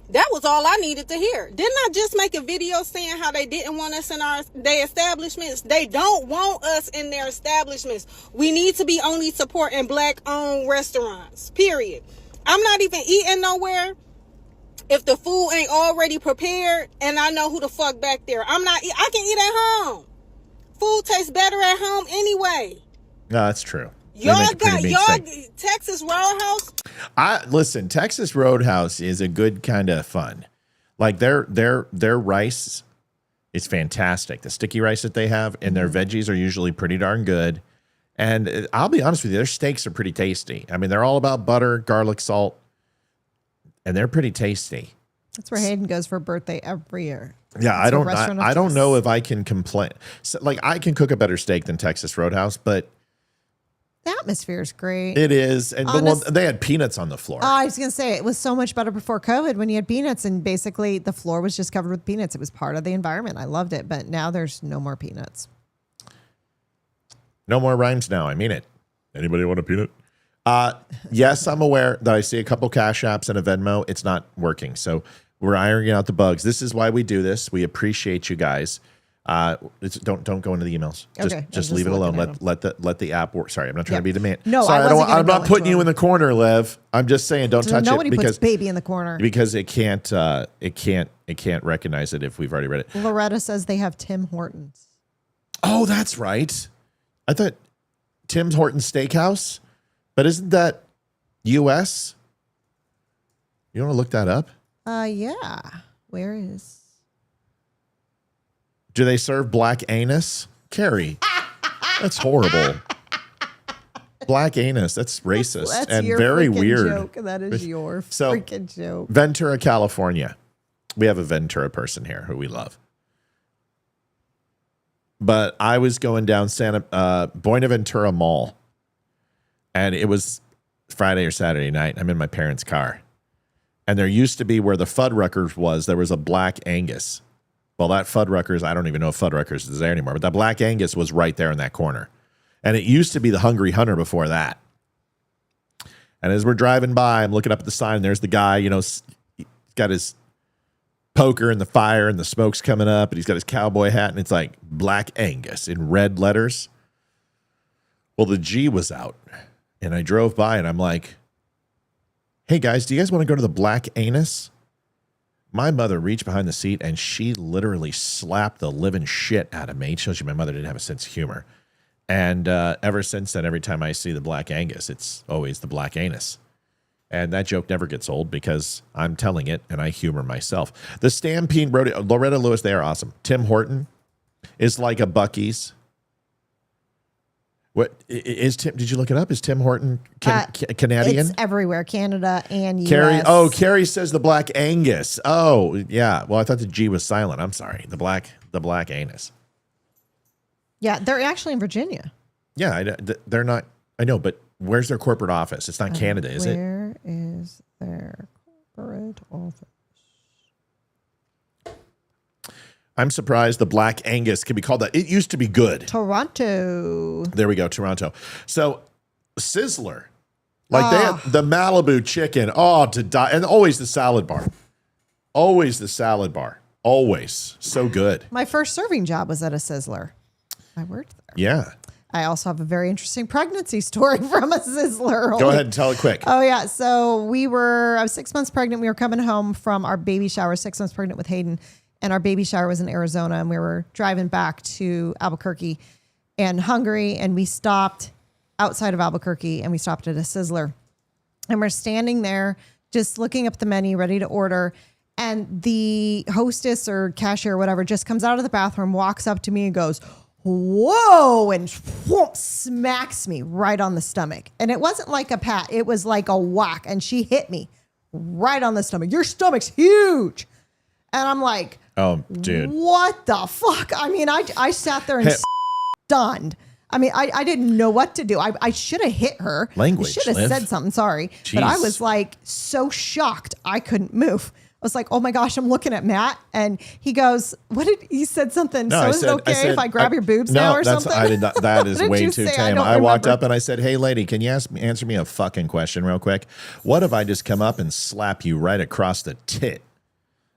That was all I needed to hear. Didn't I just make a video saying how they didn't want us in their establishments? They don't want us in their establishments. We need to be only supporting black-owned restaurants, period. I'm not even eating nowhere if the food ain't already prepared and I know who the fuck back there. I can eat at home. Food tastes better at home anyway. No, that's true. Texas Roadhouse. Listen, Texas Roadhouse is a good kind of fun. Like their rice is fantastic. The sticky rice that they have and their veggies are usually pretty darn good. And I'll be honest with you, their steaks are pretty tasty. I mean, they're all about butter, garlic, salt, and they're pretty tasty. That's where Hayden goes for birthday every year. Yeah, I don't know if I can complain. So, like I can cook a better steak than Texas Roadhouse, but the atmosphere is great. It is. And they had peanuts on the floor. I was going to say, it was so much better before COVID when you had peanuts and basically the floor was just covered with peanuts. It was part of the environment. I loved it. But now there's no more peanuts. No more rhymes now. I mean it. Anybody want a peanut? Yes, I'm aware that I see a couple Cash Apps and a Venmo. It's not working. So we're ironing out the bugs. This is why we do this. We appreciate you guys. Don't go into the emails. Just leave it alone. Let the app work. Sorry, I'm not trying to be demand. No, sorry, I'm not putting you in the corner, Lev. I'm just saying don't touch nobody it because puts baby in the corner because it can't recognize it if we've already read it. Loretta says they have Tim Hortons. Oh, that's right. I thought Tim Hortons Steakhouse, but isn't that U.S.? You want to look that up? Yeah. Where is? Do they serve black anus? Carrie, that's horrible. Black anus, that's racist That's and your very weird. Joke. That is your freaking joke. Ventura, California. We have a Ventura person here who we love. But I was going down Buenaventura Mall, and it was Friday or Saturday night. I'm in my parents' car. And there used to be where the Fuddruckers was, there was a Black Angus. Well, that Fuddruckers, I don't even know if Fuddruckers is there anymore, but that Black Angus was right there in that corner. And it used to be the Hungry Hunter before that. And as we're driving by, I'm looking up at the sign, and there's the guy, he's got his poker in the fire and the smoke's coming up, and he's got his cowboy hat, and it's like Black Angus in red letters. Well, the G was out, and I drove by, and I'm like, hey, guys, do you guys want to go to the Black Anus? My mother reached behind the seat, and she literally slapped the living shit out of me. It shows you my mother didn't have a sense of humor. And ever since then, every time I see the Black Angus, it's always the Black Anus. And that joke never gets old because I'm telling it, and I humor myself. The Stampede Rodeo, Loretta Lewis, they are awesome. Tim Horton is like a Buc-ee's. What is Tim? Did you look it up? Is Tim Horton Canadian? It's everywhere, Canada and US. Carrie says the Black Angus. Oh, yeah. Well, I thought the G was silent. I'm sorry. The Black Anus. Yeah, they're actually in Virginia. Yeah, they're not. I know, but where's their corporate office? It's not Canada, is it? Where is their corporate office? I'm surprised the Black Angus can be called that. It used to be good. Toronto. There we go, Toronto. So, Sizzler. Like they have the Malibu chicken. Oh, to die. And always the salad bar. Always the salad bar. Always. So good. My first serving job was at a Sizzler. I worked there. Yeah. I also have a very interesting pregnancy story from a Sizzler. Go ahead and tell it quick. Oh, yeah. So I was 6 months pregnant. We were coming home from our baby shower, 6 months pregnant with Hayden. And our baby shower was in Arizona. And we were driving back to Albuquerque and hungry. And we stopped outside of Albuquerque and we stopped at a Sizzler. And we're standing there just looking up the menu, ready to order. And the hostess or cashier or whatever just comes out of the bathroom, walks up to me and goes, whoa, and whoop, smacks me right on the stomach. And it wasn't like a pat, it was like a whack. And she hit me right on the stomach. Your stomach's huge. And I'm like, oh, dude, what the fuck? I mean, I sat there and stunned. I mean, I didn't know what to do. I should have hit her. Language, should have said something, sorry. Jeez. But I was like so shocked I couldn't move. I was like, oh my gosh, I'm looking at Matt. And he goes, what did he said something? No, so is it okay if I grab your boobs now or something? I did not. That is What did way you too say? tame. I I walked remember. up and I said, hey, lady, can you answer me a fucking question real quick? What if I just come up and slap you right across the tit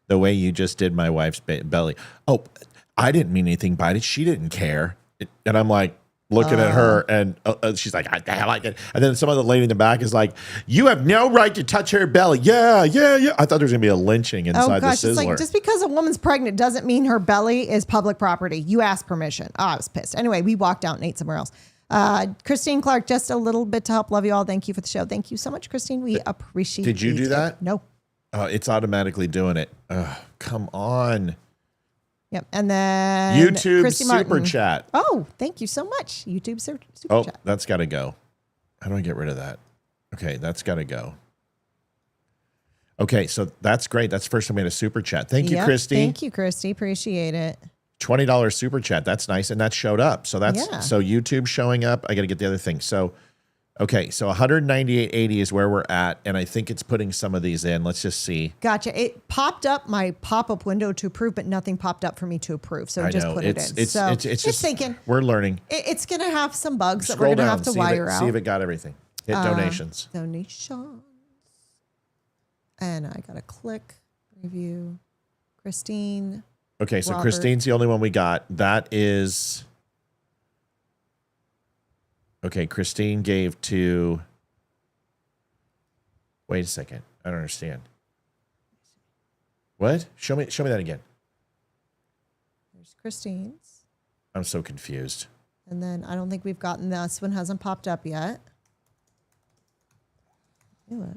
the way you just did my wife's belly? Oh, I didn't mean anything by it. She didn't care. And I'm like, looking at her, and she's like, I like it. And then some other lady in the back is like, you have no right to touch her belly. Yeah. I thought there was going to be a lynching inside the Sizzler. It's like, just because a woman's pregnant doesn't mean her belly is public property. You asked permission. Oh, I was pissed. Anyway, we walked out and ate somewhere else. Christine Clark, just a little bit to help. Love you all. Thank you for the show. Thank you so much, Christine. We appreciate it. Did you do that? No. It's automatically doing it. Come on. Yep. And then YouTube Christy super Martin. chat. Oh, thank you so much. YouTube super Oh, chat. that's got to go. How do I get rid of that? Okay, that's got to go. Okay, so that's great. That's the first time we had a super chat. Thank you, Yep. Christy. Thank you, Christy. Appreciate it. $20 super chat. That's nice. And that showed up. So so YouTube showing up. I got to get the other thing. So, okay. So 198.80 is where we're at. And I think it's putting some of these in. Let's just see. Gotcha. It popped up my pop-up window to approve, but nothing popped up for me to approve. So I just know. put it in. It's just thinking. We're learning. It's going to have some bugs that Scroll we're going to down. have to See wire out. See if it got everything. Hit donations. Donations. And I got to click review. Christine. Okay, so Robert. Christine's the only one we got. That is... Okay, Christine gave to... Wait a second. I don't understand. What? Show me that again. There's Christine's. I'm so confused. And then I don't think we've gotten this one. Hasn't popped up yet. Let me look.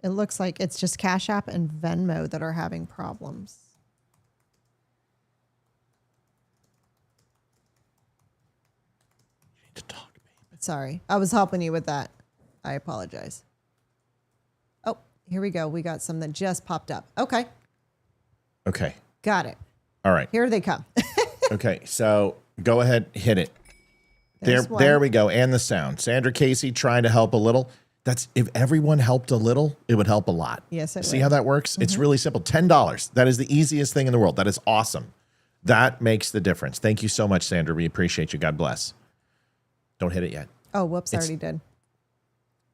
It looks like it's just Cash App and Venmo that are having problems. You need to talk, baby. Sorry. I was helping you with that. I apologize. Oh, here we go. We got some that just popped up. Okay. Okay. Got it. All right. Here they come. Okay, so go ahead, hit it. There's There one. we go. And the sound. Sandra Casey trying to help a little. That's if everyone helped a little, it would help a lot. Yes, it See would. how that works? It's really simple. $10. That is the easiest thing in the world. That is awesome. That makes the difference. Thank you so much, Sandra. We appreciate you. God bless. Don't hit it yet. Oh, whoops. I It's- already did.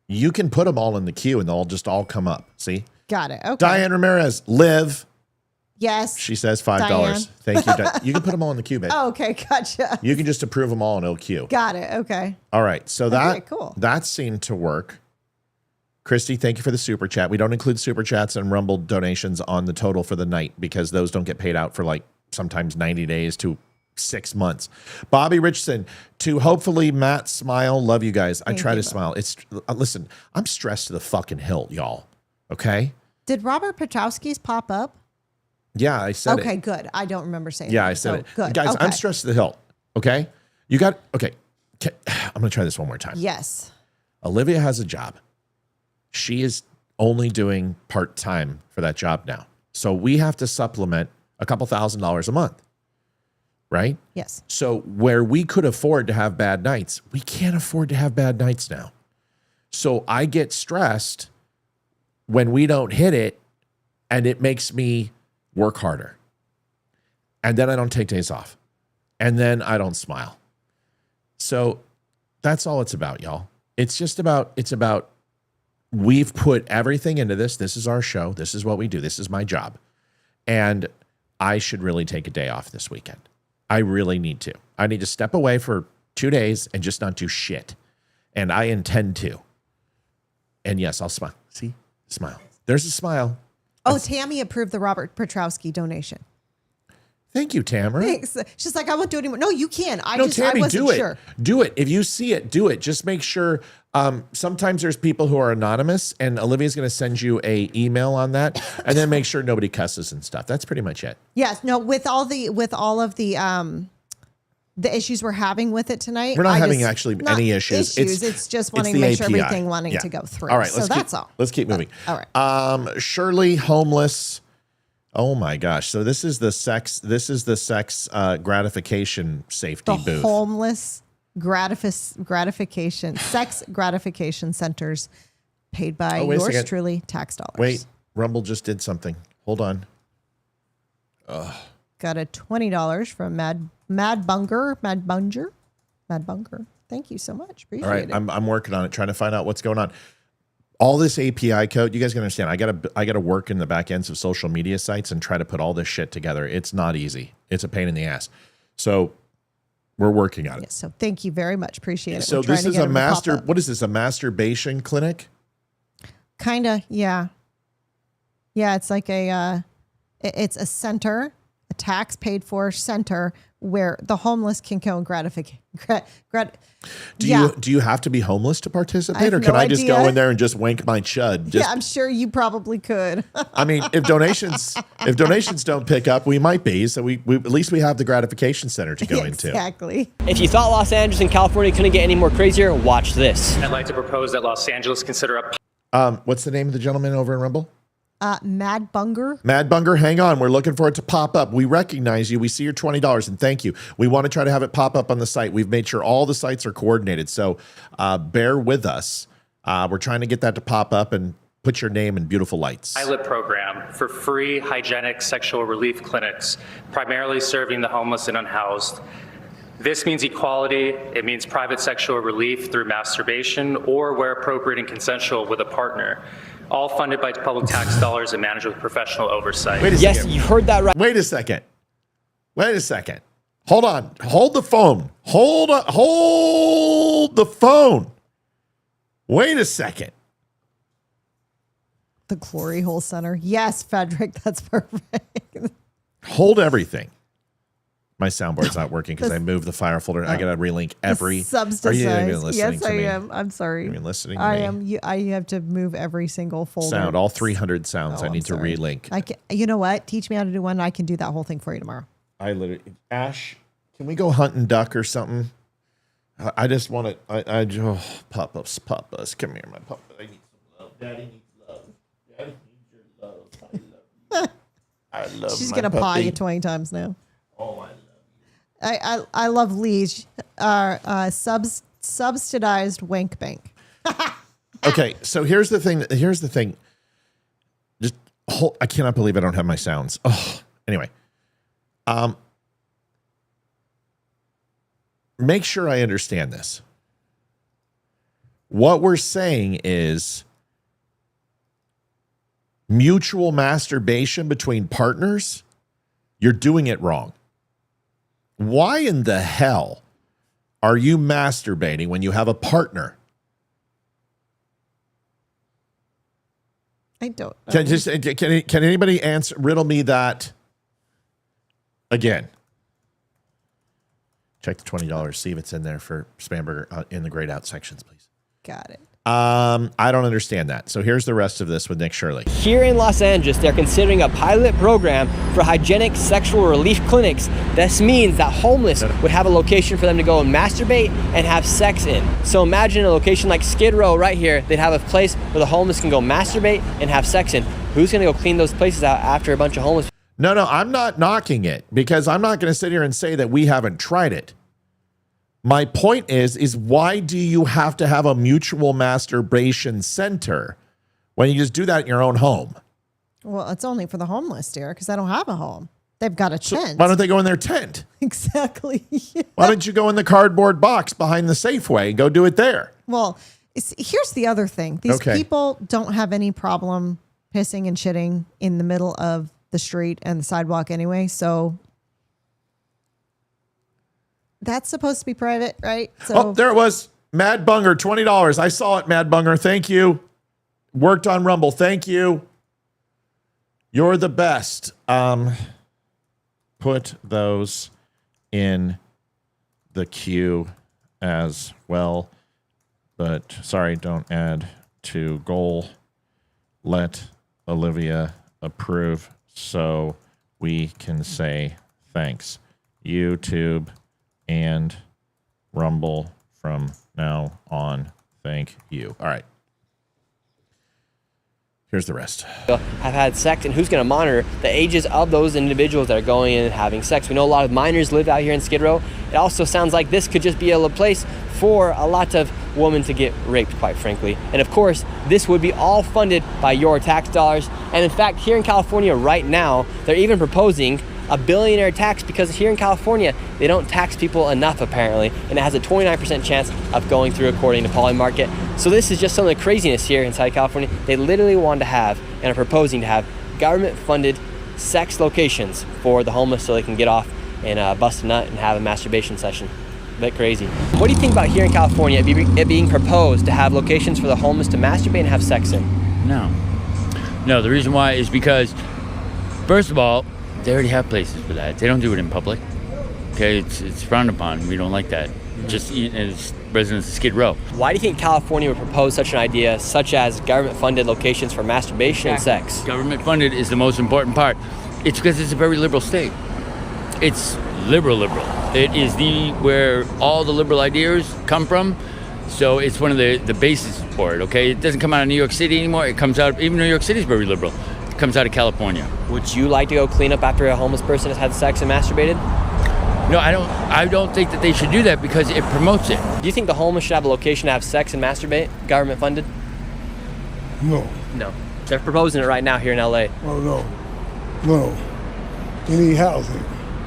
You can put them all in the queue and they'll just all come up. See? Got it. Okay. Diane Ramirez, live. Yes. She says $5. Diane. Thank you. You can put them all in the queue, babe. Oh, okay. Gotcha. You can just approve them all and it'll queue. Got it. Okay. All right. So that cool. that seemed to work. Christy, thank you for the super chat. We don't include super chats and Rumble donations on the total for the night because those don't get paid out for like sometimes 90 days to 6 months. Bobby Richardson, to hopefully Matt smile. Love you guys. I try to smile. It's listen, I'm stressed to the fucking hilt, y'all. Okay? Did Robert Petrowski's pop up? Yeah, I said it. Okay, good. I don't remember saying Yeah, that. I said so it. Good. Guys, okay. I'm stressed to the hilt. Okay? You got okay. I'm gonna try this one more time. Yes. Olivia has a job. She is only doing part-time for that job now. So we have to supplement a couple $1,000s a month. Right? Yes. So where we could afford to have bad nights, we can't afford to have bad nights now. So I get stressed when we don't hit it, and it makes me work harder. And then I don't take days off. and then I don't smile. So that's all it's about, y'all. It's about we've put everything into this. This is our show. This is what we do. This is my job. And I should really take a day off this weekend. I really need to. I need to step away for 2 days and just not do shit. And I intend to. And yes, I'll smile. See? Smile. There's a smile. Oh, Tammy approved the Robert Petrowski donation. Thank you, Tamara. Thanks. She's like, I won't do it anymore. No, you can. Tammy, I wasn't do it. sure. Do it. If you see it, do it. Just make sure. Sometimes there's people who are anonymous, and Olivia's going to send you a email on that, and then make sure nobody cusses and stuff. That's pretty much it. Yes. No. With all of the issues we're having with it tonight, We're not having any issues. It's just wanting to make sure everything to go through. All right. Let's keep moving. All right. Shirley, homeless. Oh my gosh. So this is the sex gratification safety booth. Homeless gratification, sex gratification centers paid by yours truly, tax dollars. Wait, Rumble just did something. Hold on. Got a $20 from Mad Bunger. Thank you so much. Appreciate All right, it. I'm working on it, trying to find out what's going on. All this API code, you guys can understand. I gotta work in the back ends of social media sites and try to put all this shit together. It's not easy. It's a pain in the ass. So we're working on it. Yes, so thank you very much. Appreciate it. So this is what is this, a masturbation clinic? Kinda, yeah. Yeah, it's like it's a center, a tax paid for center where the homeless can go and Do you have to be homeless to participate, or can I just go in there and just wank my chud? Yeah, I'm sure you probably could. I mean, if donations don't pick up, we might be. So we at least we have the gratification center to go into. Exactly. If you thought Los Angeles and California couldn't get any more crazier, watch this. I'd like to propose that Los Angeles consider a... What's the name of the gentleman over in Rumble? Mad Bunger. Mad Bunger, hang on. We're looking for it to pop up. We recognize you. We see your $20, and thank you. We want to try to have it pop up on the site. We've made sure all the sites are coordinated, so bear with us. We're trying to get that to pop up and put your name in beautiful lights. pilot program for free hygienic sexual relief clinics, primarily serving the homeless and unhoused. This means equality. It means private sexual relief through masturbation or, where appropriate and consensual, with a partner. All funded by public tax dollars and managed with professional oversight. Wait a second. You heard that right. Wait a second. Hold on. Hold the phone. Hold the phone. Wait a second. The Glory Hole Center. Yes, Frederick, that's perfect. Hold everything. My soundboard's not working because I moved the file folder. I got to relink every. Substance. Are you even listening yes, to me? I am. I'm sorry. Are you listening to I me? am. I have to move every single folder. Sound, all 300 sounds. I need to relink. I can, you know what? Teach me how to do one. I can do that whole thing for you tomorrow. Ash, can we go hunt and duck or something? I just want to. Pop-ups. Come here, my pup. I need some love. Daddy needs love. Daddy needs your love. I love. She's my gonna paw puppy. you 20 times now. Oh, I love. I love Lee's subsidized wank bank. Okay, so here's the thing. Just I cannot believe I don't have my sounds. Oh, anyway. Make sure I understand this. What we're saying is mutual masturbation between partners, you're doing it wrong. Why in the hell are you masturbating when you have a partner? I don't know. Can anybody riddle me that again? Check the $20. See if it's in there for Spamberger in the grayed out sections, please. Got it. I don't understand that. So here's the rest of this with Nick Shirley. Here in Los Angeles, they're considering a pilot program for hygienic sexual relief clinics. This means that homeless would have a location for them to go and masturbate and have sex in. So imagine a location like Skid Row right here. They'd have a place where the homeless can go masturbate and have sex in. Who's going to go clean those places out after a bunch of homeless? No, I'm not knocking it because I'm not going to sit here and say that we haven't tried it. My point is why do you have to have a mutual masturbation center when you just do that in your own home? Well, it's only for the homeless, dear, because I don't have a home. They've got a tent. Why don't they go in their tent? Exactly. Yeah. Why don't you go in the cardboard box behind the Safeway and go do it there? Well, here's the other thing. These people don't have any problem pissing and shitting in the middle of the street and the sidewalk anyway. So that's supposed to be private, right? So there it was. Mad Bunger, $20. I saw it, Mad Bunger. Thank you. Worked on Rumble. Thank you. You're the best. Put those in the queue as well. But sorry, don't add to goal. Let Olivia approve so we can say thanks. YouTube and Rumble from now on. Thank you. All right. Here's the rest. Have had sex, and who's going to monitor the ages of those individuals that are going in and having sex? We know a lot of minors live out here in Skid Row. It also sounds like this could just be a place for a lot of women to get raped, quite frankly. And of course, this would be all funded by your tax dollars. And in fact, here in California right now, they're even proposing a billionaire tax because here in California, they don't tax people enough apparently, and it has a 29% chance of going through according to Polymarket. So this is just some of the craziness here inside California. They literally want to have and are proposing to have government-funded sex locations for the homeless so they can get off and bust a nut and have a masturbation session. A bit crazy. What do you think about here in California, it being proposed to have locations for the homeless to masturbate and have sex in? No, the reason why is because, first of all, they already have places for that. They don't do it in public. Okay, it's frowned upon. We don't like that. Just as residents of Skid Row. Why do you think California would propose such an idea, such as government-funded locations for masturbation and sex? Government-funded is the most important part. It's because it's a very liberal state. It's liberal. It is where all the liberal ideas come from. So it's one of the bases for it. Okay, it doesn't come out of New York City anymore. It comes out. Even New York City is very liberal. Comes out of California. Would you like to go clean up after a homeless person has had sex and masturbated? No, I don't think that they should do that because it promotes it. Do you think the homeless should have a location to have sex and masturbate, government funded? No. They're proposing it right now here in LA. Oh no. They need housing.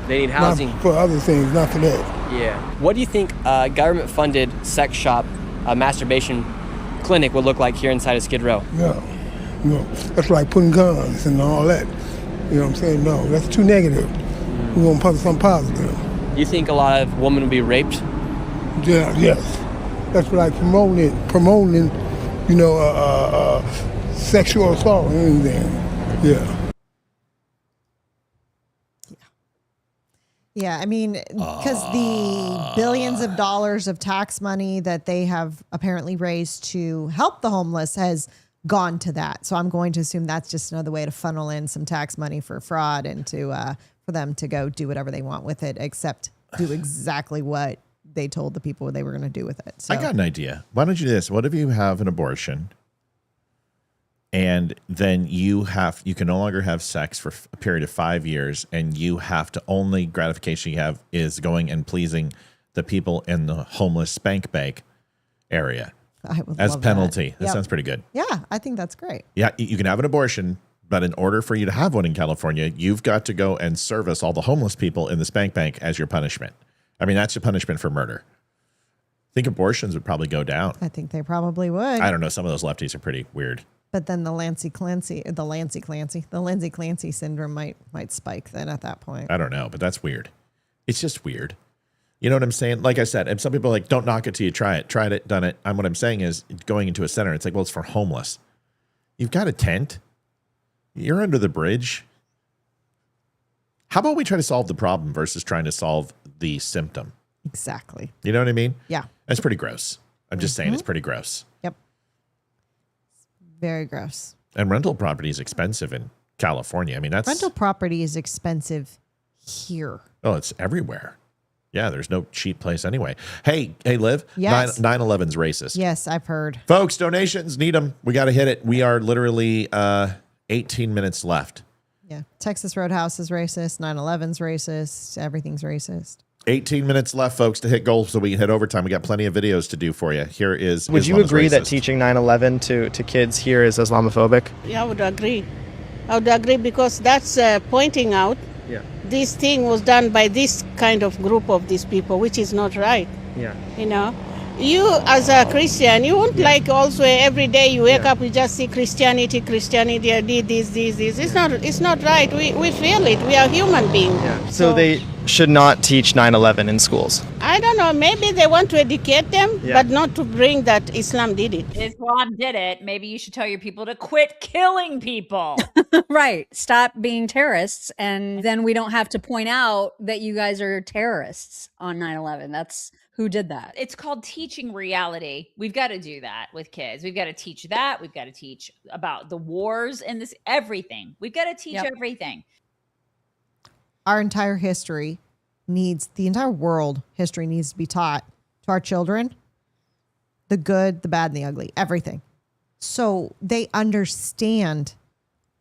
They need housing. Not for other things, not for that. Yeah. What do you think a government funded sex shop, a masturbation clinic would look like here inside of Skid Row? No, that's like putting guns and all that. You know what I'm saying? No, that's too negative. We want to put something positive. Do you think a lot of women would be raped? Yeah, yes. That's like promoting, sexual assault or anything. Yeah. Yeah, I mean, because the billions of dollars of tax money that they have apparently raised to help the homeless has gone to that. So I'm going to assume that's just another way to funnel in some tax money for fraud and to for them to go do whatever they want with it, except do exactly what they told the people they were going to do with it. So I got an idea. Why don't you do this? What if you have an abortion and then you can no longer have sex for a period of 5 years, and you have to only gratification you have is going and pleasing the people in the homeless spank bank area as penalty. That sounds pretty good. Yeah, I think that's great. Yeah, you can have an abortion, but in order for you to have one in California, you've got to go and service all the homeless people in the spank bank as your punishment. I mean, that's your punishment for murder. I think abortions would probably go down. I think they probably would. I don't know. Some of those lefties are pretty weird. But then the Lindsay Clancy syndrome might spike then at that point. I don't know, but that's weird. It's just weird. You know what I'm saying? Like I said, and some people are like, don't knock it till you try it. Tried it, done it. And what I'm saying is going into a center, it's like, well, it's for homeless. You've got a tent. You're under the bridge. How about we try to solve the problem versus trying to solve the symptom? Exactly. You know what I mean? Yeah. That's pretty gross. I'm just saying it's pretty gross. Yep. Very gross. And rental property is expensive in California. I mean, rental property is expensive here. Oh, it's everywhere. Yeah, there's no cheap place anyway. Hey, Liv. Yes. 9/11's racist. Yes, I've heard. Folks, donations, need them. We got to hit it. We are literally 18 minutes left. Yeah. Texas Roadhouse is racist. 9/11's racist. Everything's racist. 18 minutes left, folks, to hit goal so we can hit overtime. We got plenty of videos to do for you. Here is Would you agree that teaching 9/11 to kids here is Islamophobic? Yeah, I would agree. I would agree because that's pointing out this thing was done by this kind of group of these people, which is not right. Yeah. You know, you as a Christian, you won't like also every day you wake up, you just see Christianity, this. It's not right. We feel it. We are human beings. So they should not teach 9/11 in schools. I don't know. Maybe they want to educate them, but not to bring that Islam did it. Islam did it. Maybe you should tell your people to quit killing people. Right. Stop being terrorists. And then we don't have to point out that you guys are terrorists on 9/11. That's who did that. It's called teaching reality. We've got to do that with kids. We've got to teach that. We've got to teach about the wars and this, everything. We've got to teach everything. Our entire history the entire world history needs to be taught to our children. The good, the bad, and the ugly, everything. So they understand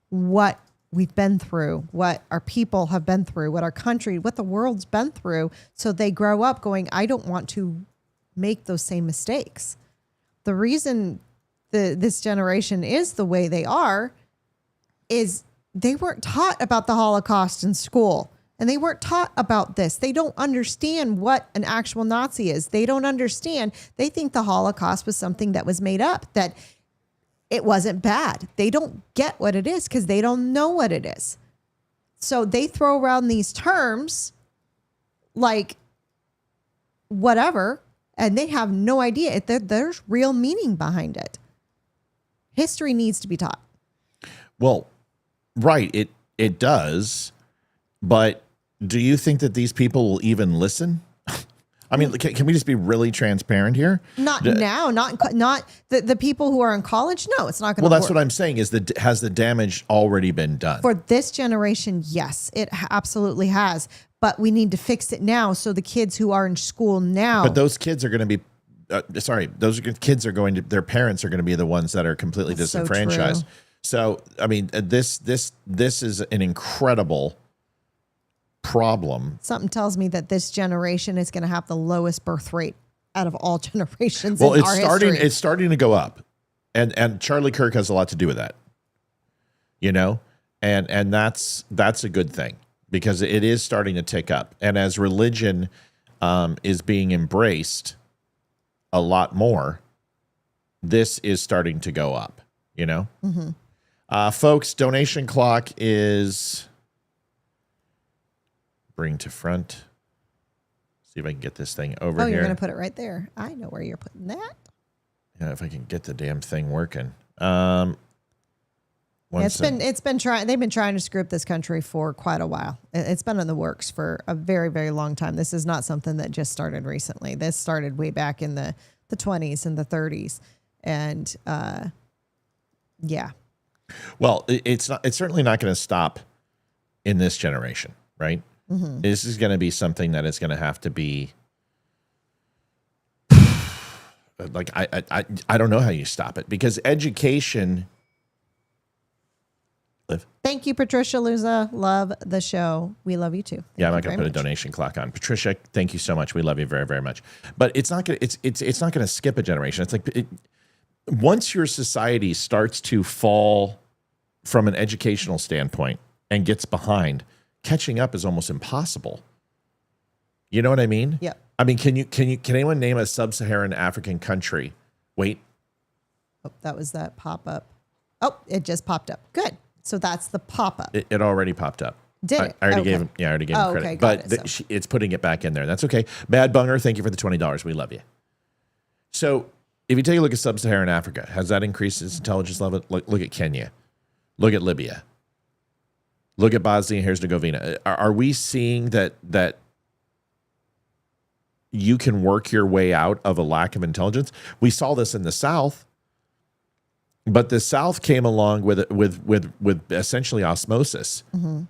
what we've been through, what our people have been through, what our country, what the world's been through. So they grow up going, I don't want to make those same mistakes. The reason this generation is the way they are is they weren't taught about the Holocaust in school. And they weren't taught about this. They don't understand what an actual Nazi is. They don't understand. They think the Holocaust was something that was made up, that it wasn't bad. They don't get what it is because they don't know what it is. So they throw around these terms like whatever, and they have no idea. There's real meaning behind it. History needs to be taught. Well, right. It does. But do you think that these people will even listen? I mean, can we just be really transparent here? Not now, not the people who are in college. No, it's not going to work. Well, that's what I'm saying is has the damage already been done? For this generation, yes, it absolutely has. But we need to fix it now so the kids who are in school now. But those kids are going to be, their parents are going to be the ones that are completely disenfranchised. So, I mean, this is an incredible problem. Something tells me that this generation is going to have the lowest birth rate out of all generations. Well, in our history. It's starting to go up, and Charlie Kirk has a lot to do with that. You know, and that's a good thing because it is starting to tick up, and as religion is being embraced a lot more, this is starting to go up. You know, folks, donation clock is. Bring to front. See if I can get this thing over here. Oh, you're going to put it right there. I know where you're putting that. Yeah, if I can get the damn thing working. They've been trying to screw up this country for quite a while. It's been in the works for a very, very long time. This is not something that just started recently. This started way back in the 20s and the 30s. And yeah. Well, it's certainly not going to stop in this generation, right? Mm-hmm. This is going to be something that is going to have to be like I don't know how you stop it because education. Thank you, Patricia Luza. Love the show. We love you too. I'm not going to put a donation clock on. Patricia, thank you so much. We love you very, very much. But it's not going to it's not going to skip a generation. It's like once your society starts to fall from an educational standpoint and gets behind. Catching up is almost impossible. You know what I mean? Yeah. I mean, can anyone name a sub-Saharan African country? Wait. Oh, that was that pop-up. Oh, it just popped up. Good. So that's the pop-up. It already popped up. Did it? I already gave him. Yeah, I already gave him credit. Okay, but it's putting it back in there. That's okay. Bad Bunger, thank you for the $20. We love you. So if you take a look at sub-Saharan Africa, has that increased its intelligence level? Look at Kenya. Look at Libya. Look at Bosnia and Herzegovina. Are we seeing that you can work your way out of a lack of intelligence? We saw this in the South, but the South came along with essentially osmosis. Mm-hmm.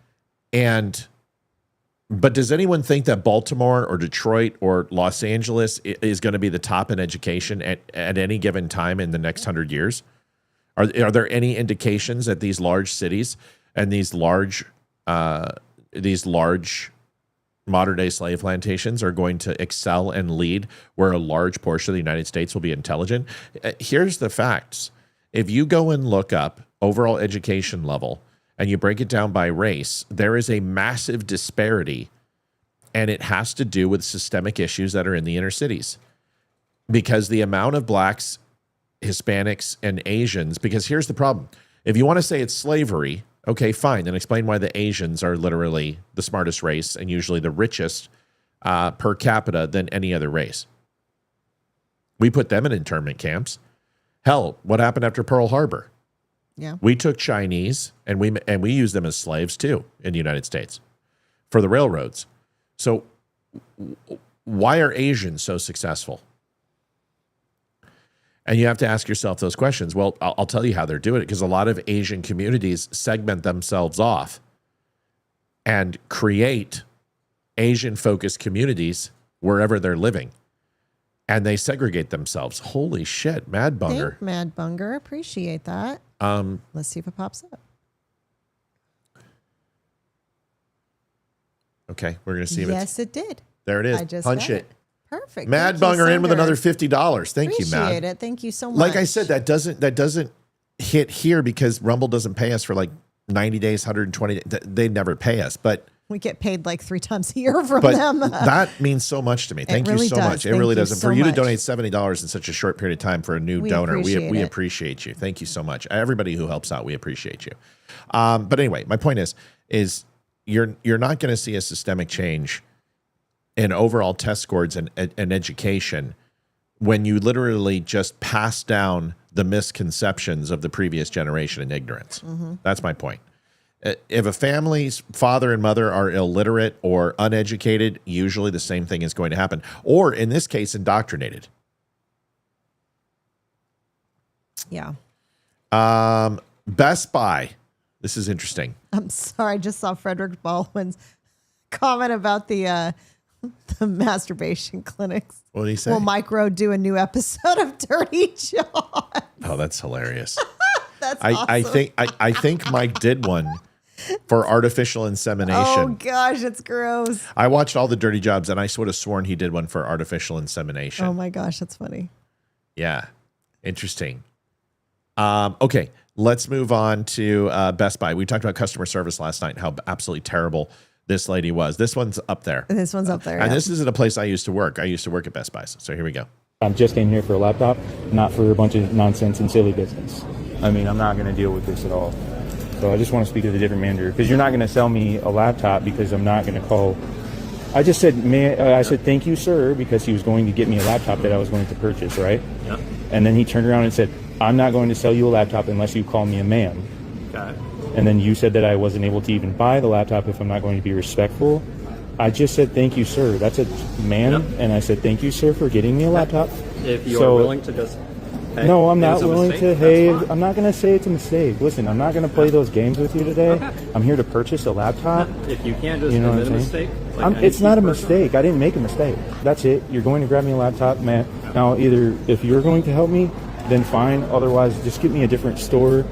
But does anyone think that Baltimore or Detroit or Los Angeles is going to be the top in education at any given time in the next 100 years? Are there any indications that these large cities and these large modern day slave plantations are going to excel and lead where a large portion of the United States will be intelligent? Here's the facts. If you go and look up overall education level and you break it down by race, there is a massive disparity, and it has to do with systemic issues that are in the inner cities. Because the amount of blacks, Hispanics, and Asians, because here's the problem. If you want to say it's slavery, okay, fine, then explain why the Asians are literally the smartest race and usually the richest per capita than any other race. We put them in internment camps. Hell, what happened after Pearl Harbor? Yeah. We took Chinese and we used them as slaves too in the United States for the railroads. So why are Asians so successful? And you have to ask yourself those questions. Well, I'll tell you how they're doing it, because a lot of Asian communities segment themselves off and create Asian-focused communities wherever they're living. And they segregate themselves. Holy shit, Mad Bunger. Thank Mad Bunger. Appreciate that. Let's see if it pops up. Okay, we're going to see if Yes, it did. There it is. I just Punch got it. Perfect. Mad Thank Bunger you, in with Sender. another $50. Thank you, Mad. Appreciate it. Thank you so much. Like I said, that doesn't hit here because Rumble doesn't pay us for like 90 days, 120 days. They never pay us, but we get paid like 3 times a year from but them. that means so much to me. Thank really you so does. much. It Thank really you does. And so for you to much. donate $70 in such a short period of time for a new donor, we appreciate you. Thank you so much. Everybody who helps out, we appreciate you. But anyway, my point is you're not going to see a systemic change in overall test scores and education when you literally just pass down the misconceptions of the previous generation and ignorance. Mm-hmm. That's my point. If a family's father and mother are illiterate or uneducated, usually the same thing is going to happen. Or in this case, indoctrinated. Yeah. Best Buy. This is interesting. I'm sorry. I just saw Frederick Baldwin's comment about the masturbation clinics. What did he say? Will Mike Rowe do a new episode of Dirty John? Oh, that's hilarious. That's I think Mike did one for artificial insemination. Oh gosh, it's gross. I watched all the Dirty Jobs, and I sort of sworn he did one for artificial insemination. Oh my gosh, that's funny. Yeah, interesting. Okay, let's move on to Best Buy. We talked about customer service last night and how absolutely terrible this lady was. This one's up there. This one's up there. And yeah. this isn't a place I used to work. I used to work at Best Buy. So here we go. I just came here for a laptop, not for a bunch of nonsense and silly business. I mean, I'm not going to deal with this at all. So I just want to speak to the different manager, because you're not going to sell me a laptop because I'm not going to call. I just said, I said, thank you, sir, because he was going to get me a laptop that I was going to purchase, right? Yeah. And then he turned around and said, I'm not going to sell you a laptop unless you call me a ma'am. Got it. And then you said that I wasn't able to even buy the laptop if I'm not going to be respectful. I just said, thank you, sir. That's a ma'am. Yep. And I said, thank you, sir, for getting me a laptop. If you're willing to just... Hey, no, I'm not willing to. Hey, fine. I'm not going to say it's a mistake. Listen, I'm not going to play those games with you today. Okay. I'm here to purchase a laptop. If you can't just admit a mistake... it's not a mistake. I didn't make a mistake. That's it. You're going to grab me a laptop, man. Now, either if you're going to help me, then fine. Otherwise, just get me a different store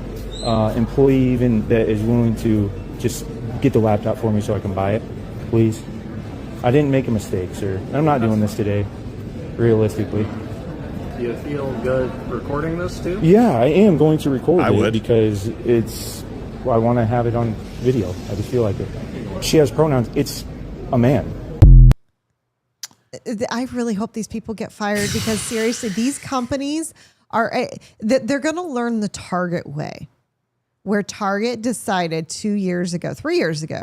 employee even that is willing to just get the laptop for me so I can buy it, please. I didn't make a mistake, sir. I'm not doing this today, realistically. Do you feel good recording this too? Yeah, I am going to record I it would. because I want to have it on video. I just feel like it. She has pronouns. It's a man. I really hope these people get fired, because seriously, these companies they're going to learn the Target way, where Target decided 3 years ago,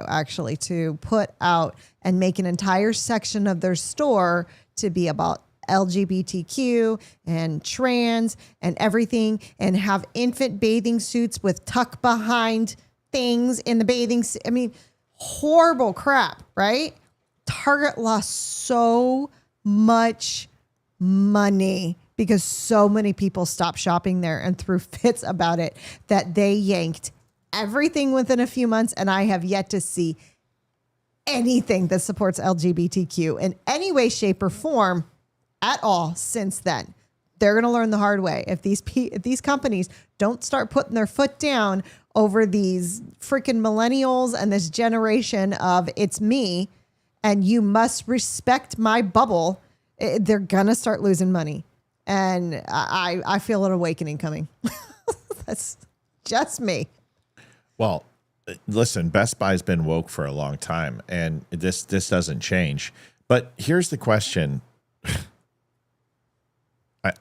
actually, to put out and make an entire section of their store to be about LGBTQ and trans and everything, and have infant bathing suits with tuck behind things in the bathing suit. I mean, horrible crap, right? Target lost so much money because so many people stopped shopping there and threw fits about it that they yanked everything within a few months. And I have yet to see anything that supports LGBTQ in any way, shape, or form at all since then. They're going to learn the hard way. If these companies don't start putting their foot down over these freaking millennials and this generation of it's me and you must respect my bubble, they're going to start losing money. And I feel an awakening coming. That's just me. Well, listen, Best Buy's been woke for a long time, and this doesn't change. But here's the question.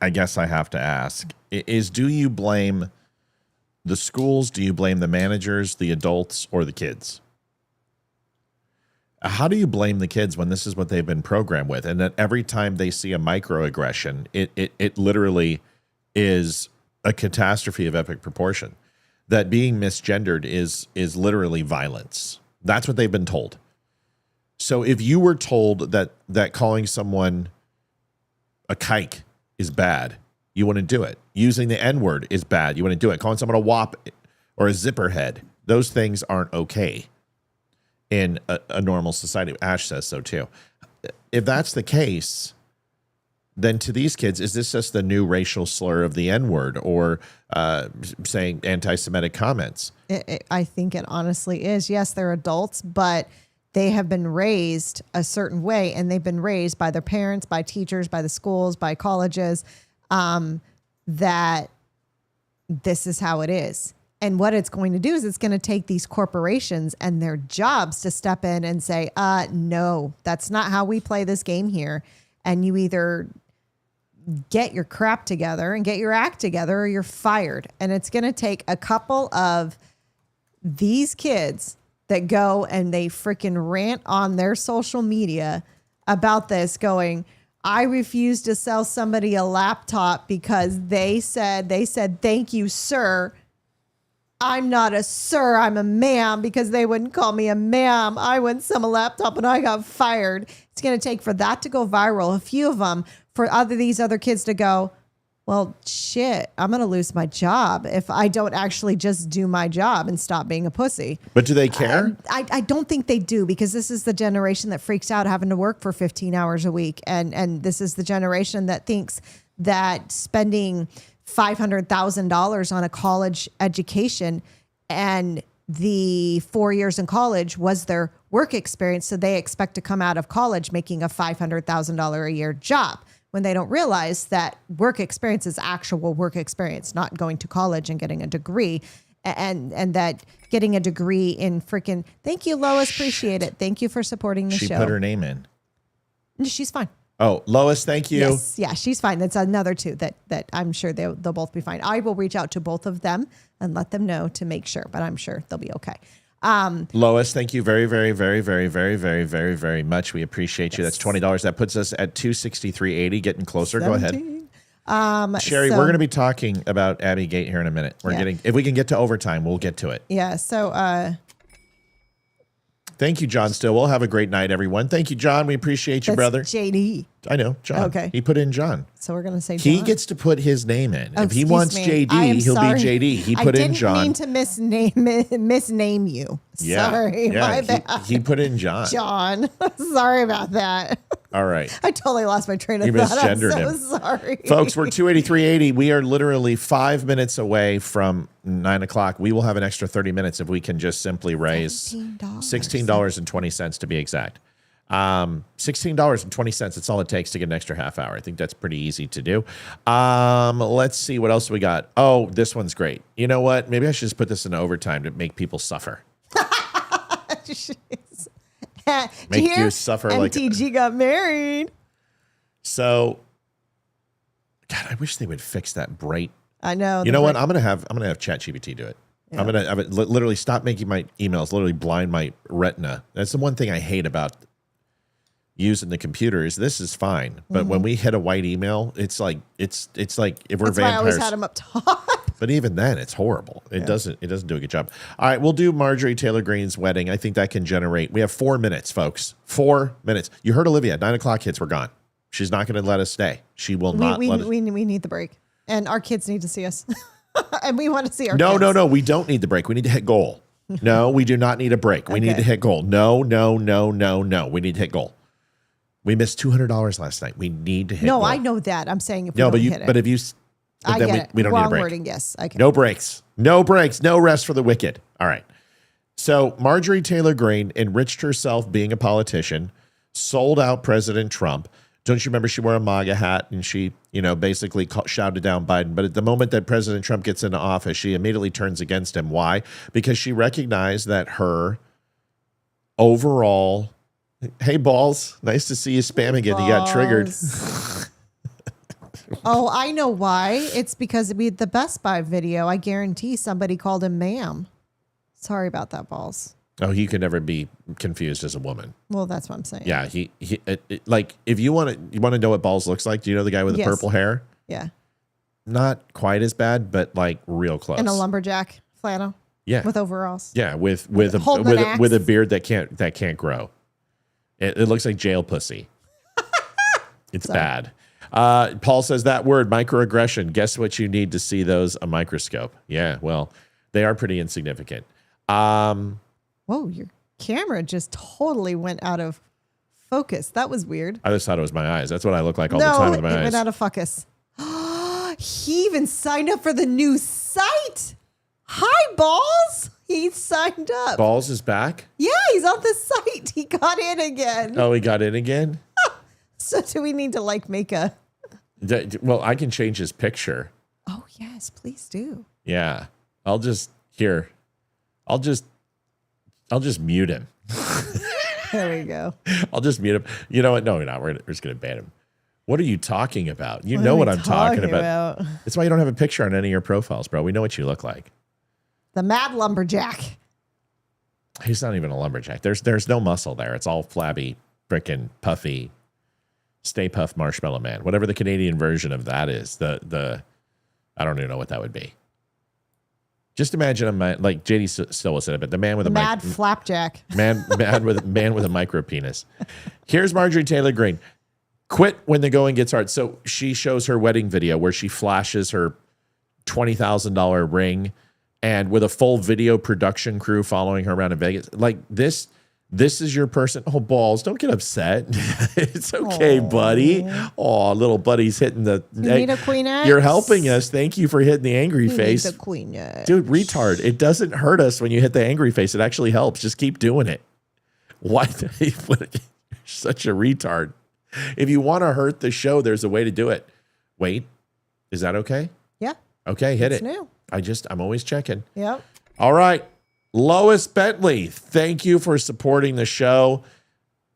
I guess I have to ask is, do you blame the schools? Do you blame the managers, the adults, or the kids? How do you blame the kids when this is what they've been programmed with? And that every time they see a microaggression, it literally is a catastrophe of epic proportion. That being misgendered is literally violence. That's what they've been told. So if you were told that calling someone a kike is bad, you wouldn't do it. Using the N-word is bad, you wouldn't do it. Calling someone a wop or a zipper head, those things aren't okay in a normal society. Ash says so too. If that's the case, then to these kids, is this just the new racial slur of the N-word or saying anti-Semitic comments? I think it honestly is. Yes, they're adults, but they have been raised a certain way, and they've been raised by their parents, by teachers, by the schools, by colleges, that this is how it is. And what it's going to do is it's going to take these corporations and their jobs to step in and say, no, that's not how we play this game here. And you either get your crap together and get your act together or you're fired. And it's going to take a couple of these kids that go and they freaking rant on their social media about this going, I refuse to sell somebody a laptop because they said, thank you, sir. I'm not a sir, I'm a ma'am, because they wouldn't call me a ma'am. I wouldn't sell a laptop and I got fired. It's going to take for that to go viral, a few of them, for these other kids to go, well, shit, I'm going to lose my job if I don't actually just do my job and stop being a pussy. But do they care? I don't think they do, because this is the generation that freaks out having to work for 15 hours a week. And this is the generation that thinks that spending $500,000 on a college education and the 4 years in college was their work experience. So they expect to come out of college making a $500,000 a year job, when they don't realize that work experience is actual work experience, not going to college and getting a degree. And that getting a degree in freaking, thank you, Lois, appreciate it. Thank you for supporting the show. She put her name in. She's fine. Oh, Lois, thank you. Yes, yeah, she's fine. That's another two that I'm sure they'll both be fine. I will reach out to both of them and let them know to make sure, but I'm sure they'll be okay. Lois, thank you very, very, very, very, very, very, very, very much. We appreciate you. That's $20. That puts us at $263.80, getting closer. 17. Go ahead. Sherry, we're going to be talking about Abby Gate here in a minute. If we can get to overtime, we'll get to it. Yeah. So, thank you, John Stillwell. Have a great night, everyone. Thank you, John. We appreciate you, brother. JD. I know, John. Okay. He put in John. So we're going to say John. He gets to put his name in. Oh, if he wants JD, he'll be JD. He put in John. I didn't mean to misname you. Yeah. Sorry. Yeah. My bad. He put in John. John. Sorry about that. All right. I totally lost my train of You thought. I'm misgendered so him. sorry. Folks, we're 283.80. We are literally 5 minutes away from 9 o'clock. We will have an extra 30 minutes if we can just simply raise $16.20 to be exact. $16.20. That's all it takes to get an extra half hour. I think that's pretty easy to do. Let's see what else we got. Oh, this one's great. You know what? Maybe I should just put this in overtime to make people suffer. Make you suffer like MTG got married. So, God, I wish they would fix that bright. I know. You know what? I'm gonna have ChatGPT do it. Yeah. I'm gonna literally stop making my emails literally blind my retina. That's the one thing I hate about using the computer is this is fine, but when we hit a white email, it's like if we're That's why vampires. I always had them up top. But even then, it's horrible. It doesn't do a good job. All right, we'll do Marjorie Taylor Greene's wedding. I think that can generate. We have 4 minutes, folks. 4 minutes. You heard Olivia. 9 o'clock hits. We're gone. She's not going to let us stay. She will not let us. We need the break, and our kids need to see us, and we want to see our. No, kids. no. We don't need the break. We need to hit goal. No, we do not need a break. We need to hit goal. No. We need to hit goal. We missed $200 last night. We need to hit goal. No, I know that. I'm saying if we no, don't but hit it. But if you. But I then get it. we don't Wrong need a break. wording. Yes, I can. No breaks. No breaks. No rest for the wicked. All right. So Marjorie Taylor Greene enriched herself being a politician, sold out President Trump, Don't you remember she wore a MAGA hat and she, basically shouted down Biden. But at the moment that President Trump gets into office, she immediately turns against him. Why? Because she recognized that her overall, hey, Balls, nice to see you spam again. You got triggered. Oh, I know why. It's because we had the Best Buy video. I guarantee somebody called him ma'am. Sorry about that, Balls. Oh, he could never be confused as a woman. Well, that's what I'm saying. Yeah, like if you want to know what Balls looks like, do you know the guy with the purple hair? Yeah. Not quite as bad, but like real close. And a lumberjack flannel. Yeah. With overalls. Yeah, with a beard that can't grow. It looks like jail pussy. It's bad. Paul says that word, microaggression. Guess what you need to see those a microscope? Yeah, well, they are pretty insignificant. Whoa, your camera just totally went out of focus. That was weird. I just thought it was my eyes. That's what I look like all the time with my eyes. No, it went out of focus. He even signed up for the new site. Hi, Balls. He signed up. Balls is back? Yeah, he's on the site. He got in again. Oh, he got in again? So do we need to make a... Well, I can change his picture. Oh, yes, please do. Yeah. I'll just mute him. There we go. I'll just mute him. You know what? No, we're not. We're just going to ban him. What are you talking about? You know what I'm talking about. That's why you don't have a picture on any of your profiles, bro. We know what you look like. The mad lumberjack. He's not even a lumberjack. There's no muscle there. It's all flabby, frickin' puffy, Stay Puft Marshmallow Man. Whatever the Canadian version of that is. I don't even know what that would be. Just imagine a man, like JD still said it, but the man with mad flapjack. Man with a micro penis. Here's Marjorie Taylor Greene. Quit when the going gets hard. So she shows her wedding video where she flashes her $20,000 ring and with a full video production crew following her around in Vegas. Like this is your person. Oh, Balls, don't get upset. It's okay, buddy. Oh, little buddy's hitting the... You need a Queen X? You're helping us. Thank you for hitting the angry face. Need the Queen X. Dude, retard. It doesn't hurt us when you hit the angry face. It actually helps. Just keep doing it. Why? You're such a retard. If you want to hurt the show, there's a way to do it. Wait, is that okay? Yeah. Okay, hit it's it. New. I'm always checking. Yep. All right. Lois Bentley, thank you for supporting the show.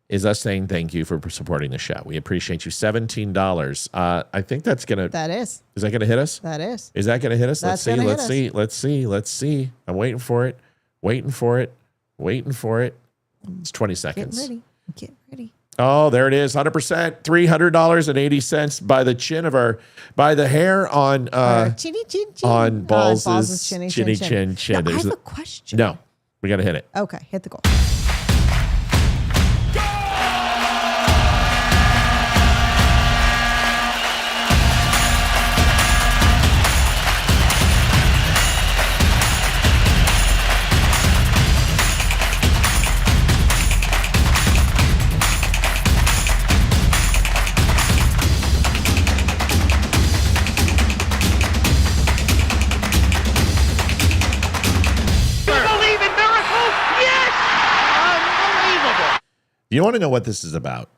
Is us saying thank you for supporting the show. We appreciate you. $17. I think that's going to... That is. Is that going to hit us? That is. Is that going to hit us? That's Let's see. I'm waiting for it. It's 20 seconds. Get ready. Oh, there it is. 100%. $300.80 by the hair on chinny chin on Balls' chinny chin. Now, I have a question. No, we got to hit it. Okay, hit the goal. You want to know what this is about?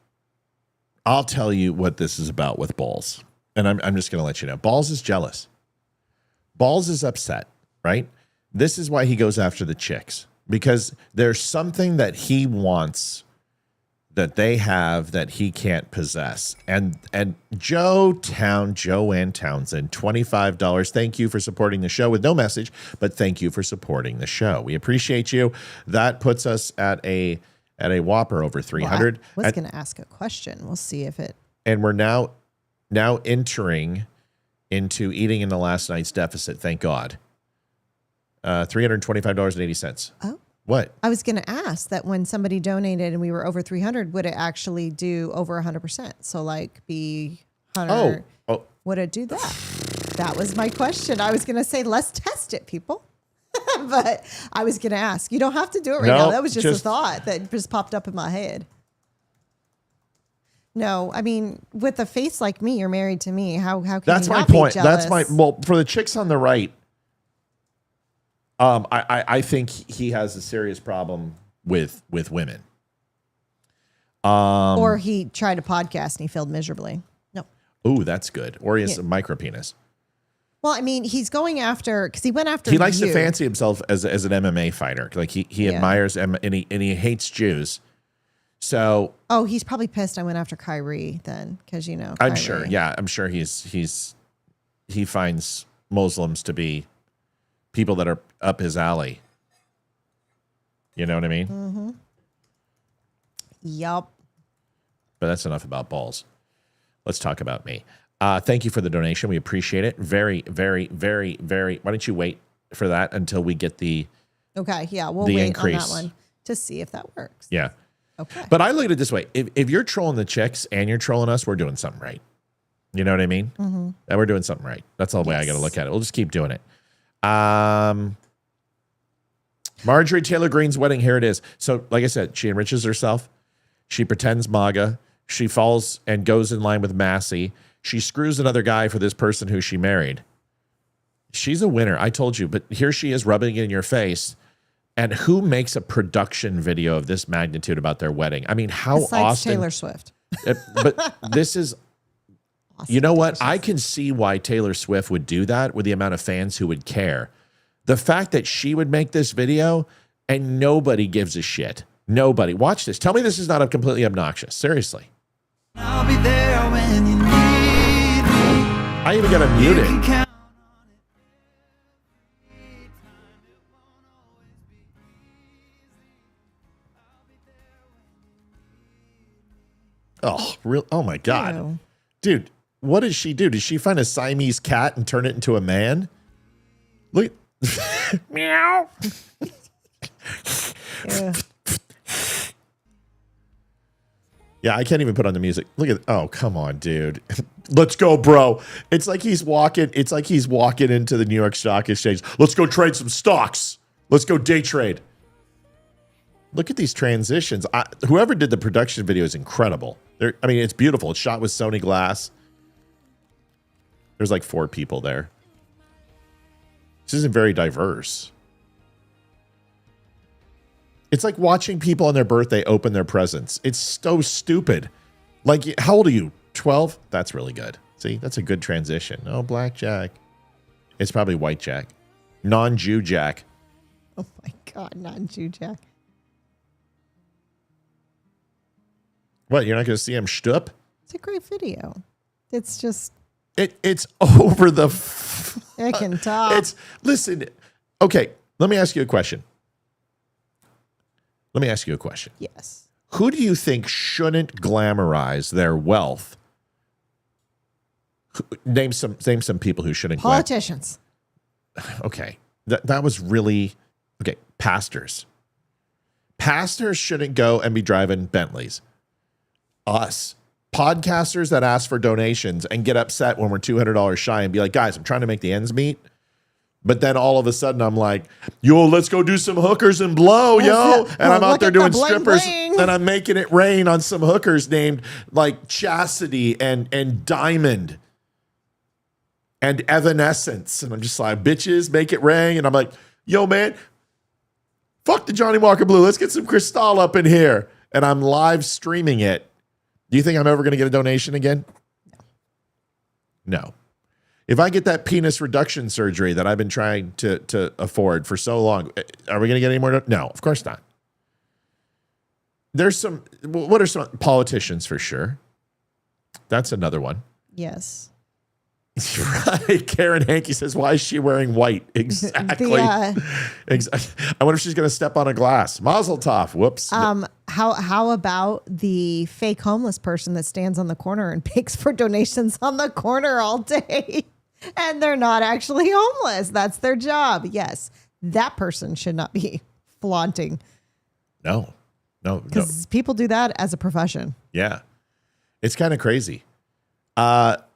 I'll tell you what this is about with Balls. And I'm just going to let you know. Balls is jealous. Balls is upset, right? This is why he goes after the chicks. Because there's something that he wants that they have that he can't possess. And Joanne Townsend, $25. Thank you for supporting the show with no message, but thank you for supporting the show. We appreciate you. That puts us at a whopper over 300. Well, I was going to ask a question. We'll see if it... And we're now entering into eating in the last night's deficit, thank God. $325.80. Oh. What? I was going to ask that when somebody donated and we were over 300, would it actually do over 100%? So be 100. Oh. Would it do that? That was my question. I was going to say, let's test it, people. But I was going to ask. You don't have to do it right now. That was just a thought that just popped up in my head. No, I mean, with a face like me, you're married to me. How can that's you my not point. Be jealous? That's my for the chicks on the right. I think he has a serious problem with women. Or he tried a podcast and he failed miserably. No. Ooh, that's good. Or he has a micro penis. Well, I mean, he's going after, because he went after He likes you. to fancy himself as an MMA fighter. Like he admires and he hates Jews. So Oh, he's probably pissed I went after Kyrie then, because Kyrie. I'm sure. Yeah, I'm sure he finds Muslims to be people that are up his alley. You know what I mean? Mm-hmm. Yup. But that's enough about balls. Let's talk about me. Thank you for the donation. We appreciate it. Very, very, very, very. Why don't you wait for that until we get the Okay, yeah, we'll the wait increase. on that one to see if that works. Yeah. Okay. But I look at it this way. If you're trolling the chicks and you're trolling us, we're doing something right. You know what I mean? Mm-hmm. And we're doing something right. That's the way I got to look at it. We'll just keep doing it. Marjorie Taylor Greene's wedding. Here it is. So, like I said, she enriches herself. She pretends MAGA. She falls and goes in line with Massey. She screws another guy for this person who she married. She's a winner. I told you. But here she is rubbing it in your face. And who makes a production video of this magnitude about their wedding? I mean, how Besides often? Taylor Swift. But this is, you know what? I can see why Taylor Swift would do that with the amount of fans who would care. The fact that she would make this video and nobody gives a shit. Nobody. Watch this. Tell me this is not completely obnoxious. Seriously. I'll be there when you need me. I even got to mute it. Oh, real? Oh my God. Ew. Dude, what did she do? Did she find a Siamese cat and turn it into a man? Look. Meow. Yeah, I can't even put on the music. Look at, oh, come on, dude. Let's go, bro. It's like he's walking into the New York Stock Exchange. Let's go trade some stocks. Let's go day trade. Look at these transitions. Whoever did the production video is incredible. I mean, it's beautiful. It's shot with Sony glass. There's like 4 people there. This isn't very diverse. It's like watching people on their birthday open their presents. It's so stupid. Like, how old are you? 12? That's really good. See, that's a good transition. Oh, blackjack. It's probably white jack. Non-Jew jack. Oh my God, non-Jew Jack. What, you're not going to see him shtup? It's a great video. It's just. It's over the. It can talk. Listen. Okay, let me ask you a question. Yes. Who do you think shouldn't glamorize their wealth? Name some people who shouldn't. Politicians. Okay. That was really okay. Pastors shouldn't go and be driving Bentleys. Us podcasters that ask for donations and get upset when we're $200 shy and be like, guys, I'm trying to make the ends meet. But then all of a sudden I'm like, yo, let's go do some hookers and blow, yo. And I'm out there doing strippers and I'm making it rain on some hookers named like Chastity and Diamond and Evanescence. And I'm just like, bitches, make it rain. And I'm like, yo, man, fuck the Johnny Walker Blue. Let's get some Cristal up in here. And I'm live streaming it. Do you think I'm ever going to get a donation again? No. If I get that penis reduction surgery that I've been trying to afford for so long, are we going to get any more? No, of course not. What are some politicians for sure? That's another one. Yes. Right. Karen Hankey says, why is she wearing white? Exactly. I wonder if she's going to step on a glass. Mazel tov. Whoops. How about the fake homeless person that stands on the corner and begs for donations on the corner all day? And they're not actually homeless. That's their job. Yes. That person should not be flaunting. No. Because people do that as a profession. Yeah. It's kind of crazy.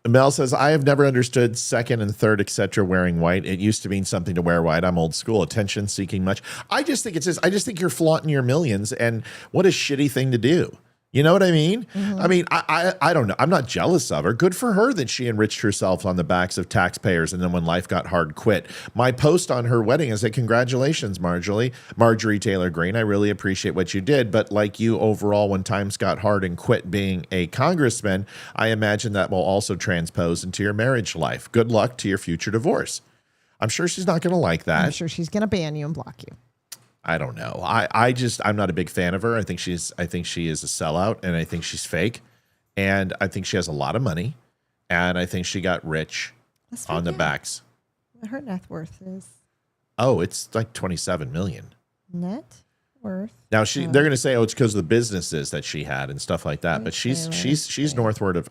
Mel says, I have never understood second and third, etc. wearing white. It used to mean something to wear white. I'm old school. Attention seeking much. I just think it's this. I just think you're flaunting your millions, and what a shitty thing to do. You know what I mean? I mean, I don't know. I'm not jealous of her. Good for her that she enriched herself on the backs of taxpayers and then when life got hard, quit. My post on her wedding is that congratulations, Marjorie Taylor Greene. I really appreciate what you did. But like you overall, when times got hard and quit being a congressman, I imagine that will also transpose into your marriage life. Good luck to your future divorce. I'm sure she's not going to like that. I'm sure she's going to ban you and block you. I don't know. I'm not a big fan of her. I think she is a sellout, and I think she's fake, and I think she has a lot of money, and I think she got rich on the backs. What her net worth is? Oh, it's like 27 million. Net worth. Now they're going to say, oh, it's because of the businesses that she had and stuff like that. But she's northward of,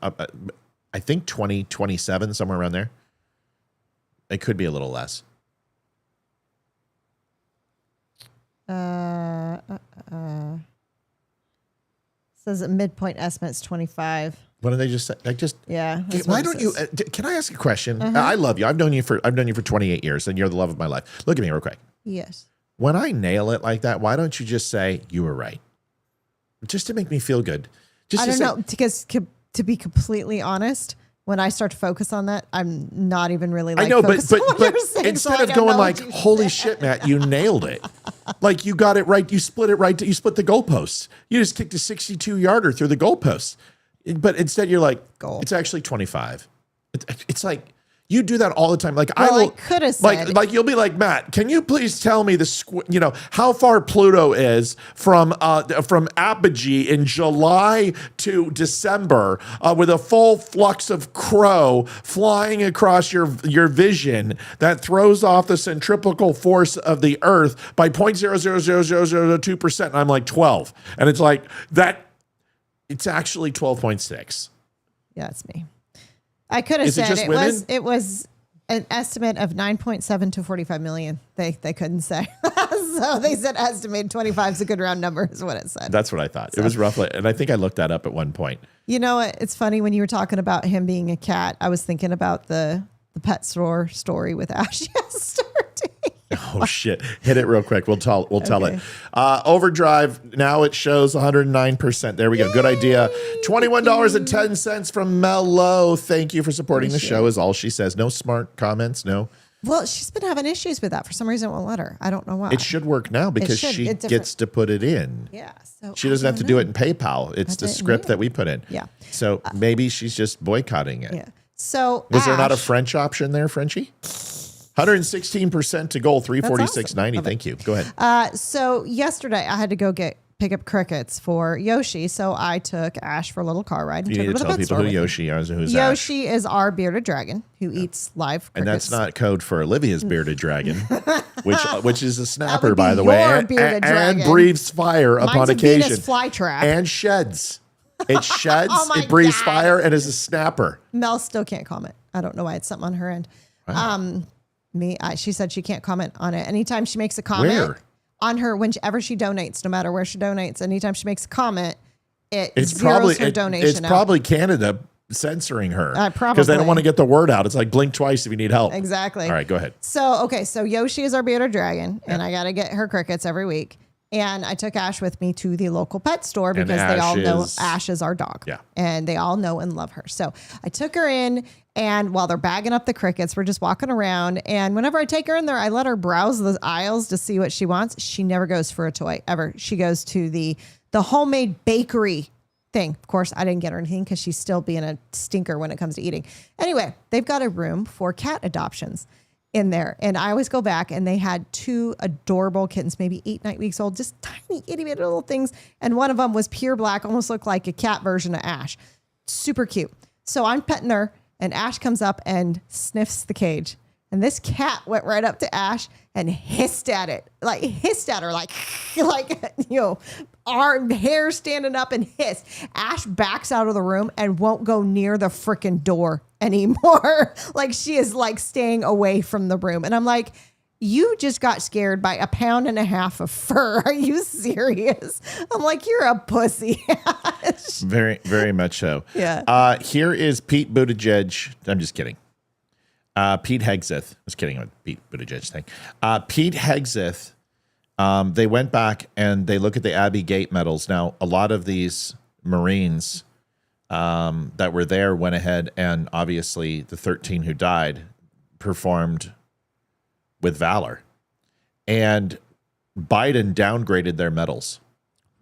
I think 27, somewhere around there. It could be a little less. Says a midpoint estimate's 25. What did they just say? Yeah. Why don't you? Can I ask a question? I love you. I've known you for 28 years, and you're the love of my life. Look at me real quick. Yes. When I nail it like that, why don't you just say you were right? Just to make me feel good. I don't know, because to be completely honest, when I start to focus on that, I'm not even really like, I know, but saying, instead of going like, holy shit, Matt, you nailed it. Like you got it right. You split it right. You split the goalposts. You just kicked a 62-yarder through the goalposts. But instead you're like, it's actually 25. It's like, you do that all the time. Like I could have said, like you'll be like, Matt, can you please tell me how far Pluto is from apogee in July to December with a full flux of crow flying across your vision that throws off the centripetal force of the Earth by 0.00002%. And I'm like 12, and it's like that. It's actually 12.6. Yeah, it's me. I could have said it was an estimate of 9.7 to 45 million. They couldn't say. So they said estimated 25 is a good round number is what it said. That's what I thought. So, it was roughly, and I think I looked that up at one point. You know what? It's funny when you were talking about him being a cat. I was thinking about the pet store story with Ash yesterday. Oh shit! Hit it real quick. We'll tell it. Overdrive now it shows 109%. There we go. Good idea. $21.10 from Mello. Thank you for supporting the show. Is all she says. No smart comments. No. Well, she's been having issues with that for some reason. It won't let her. I don't know why. It should work now because she gets to put it in. Yeah. So she doesn't have to do it in PayPal. It's the script that we put in. Yeah. So maybe she's just boycotting it. Yeah. So was there not a French option there, Frenchie? 116% to goal, 346.90. Awesome. Thank you. Go ahead. So yesterday I had to go pick up crickets for Yoshi. So I took Ash for a little car ride. And you need to tell people who Yoshi is. Who's Yoshi is our bearded dragon who eats live crickets. And that's not code for Olivia's bearded dragon, which is a snapper, by the way, and breathes fire upon occasion. Venus flytrap. And sheds. It sheds, it breathes fire, and is a snapper. Mel still can't comment. I don't know why it's something on her end. Wow. She said she can't comment on it. Anytime she makes a comment on her, whenever she donates, no matter where she donates, anytime she makes a comment, it's zeroes her donation. It's probably Canada censoring her because they don't want to get the word out. It's like blink twice if you need help. Exactly. All right, go ahead. So Yoshi is our bearded dragon, and I got to get her crickets every week. And I took Ash with me to the local pet store because they all know Ash is our dog. Yeah. And they all know and love her. So I took her in, and while they're bagging up the crickets, we're just walking around. And whenever I take her in there, I let her browse the aisles to see what she wants. She never goes for a toy, ever. She goes to the homemade bakery thing. Of course, I didn't get her anything because she's still being a stinker when it comes to eating. Anyway, they've got a room for cat adoptions in there. And I always go back, and they had 2 adorable kittens, maybe 8, 9 weeks old, just tiny, itty bitty little things. And one of them was pure black, almost looked like a cat version of Ash. Super cute. So I'm petting her, and Ash comes up and sniffs the cage. And this cat went right up to Ash and hissed at her, like, our hair standing up and hissed. Ash backs out of the room and won't go near the freaking door anymore. Like, she is like staying away from the room. And I'm like, you just got scared by 1.5 pounds of fur. Are you serious? I'm like, you're a pussy. Very, very much so. Yeah. Here is Pete Buttigieg. I'm just kidding. Pete Hegseth. I was kidding about Pete Buttigieg thing. Pete Hegseth, they went back and they look at the Abbey Gate medals. Now, a lot of these Marines that were there went ahead and obviously the 13 who died performed with valor. And Biden downgraded their medals.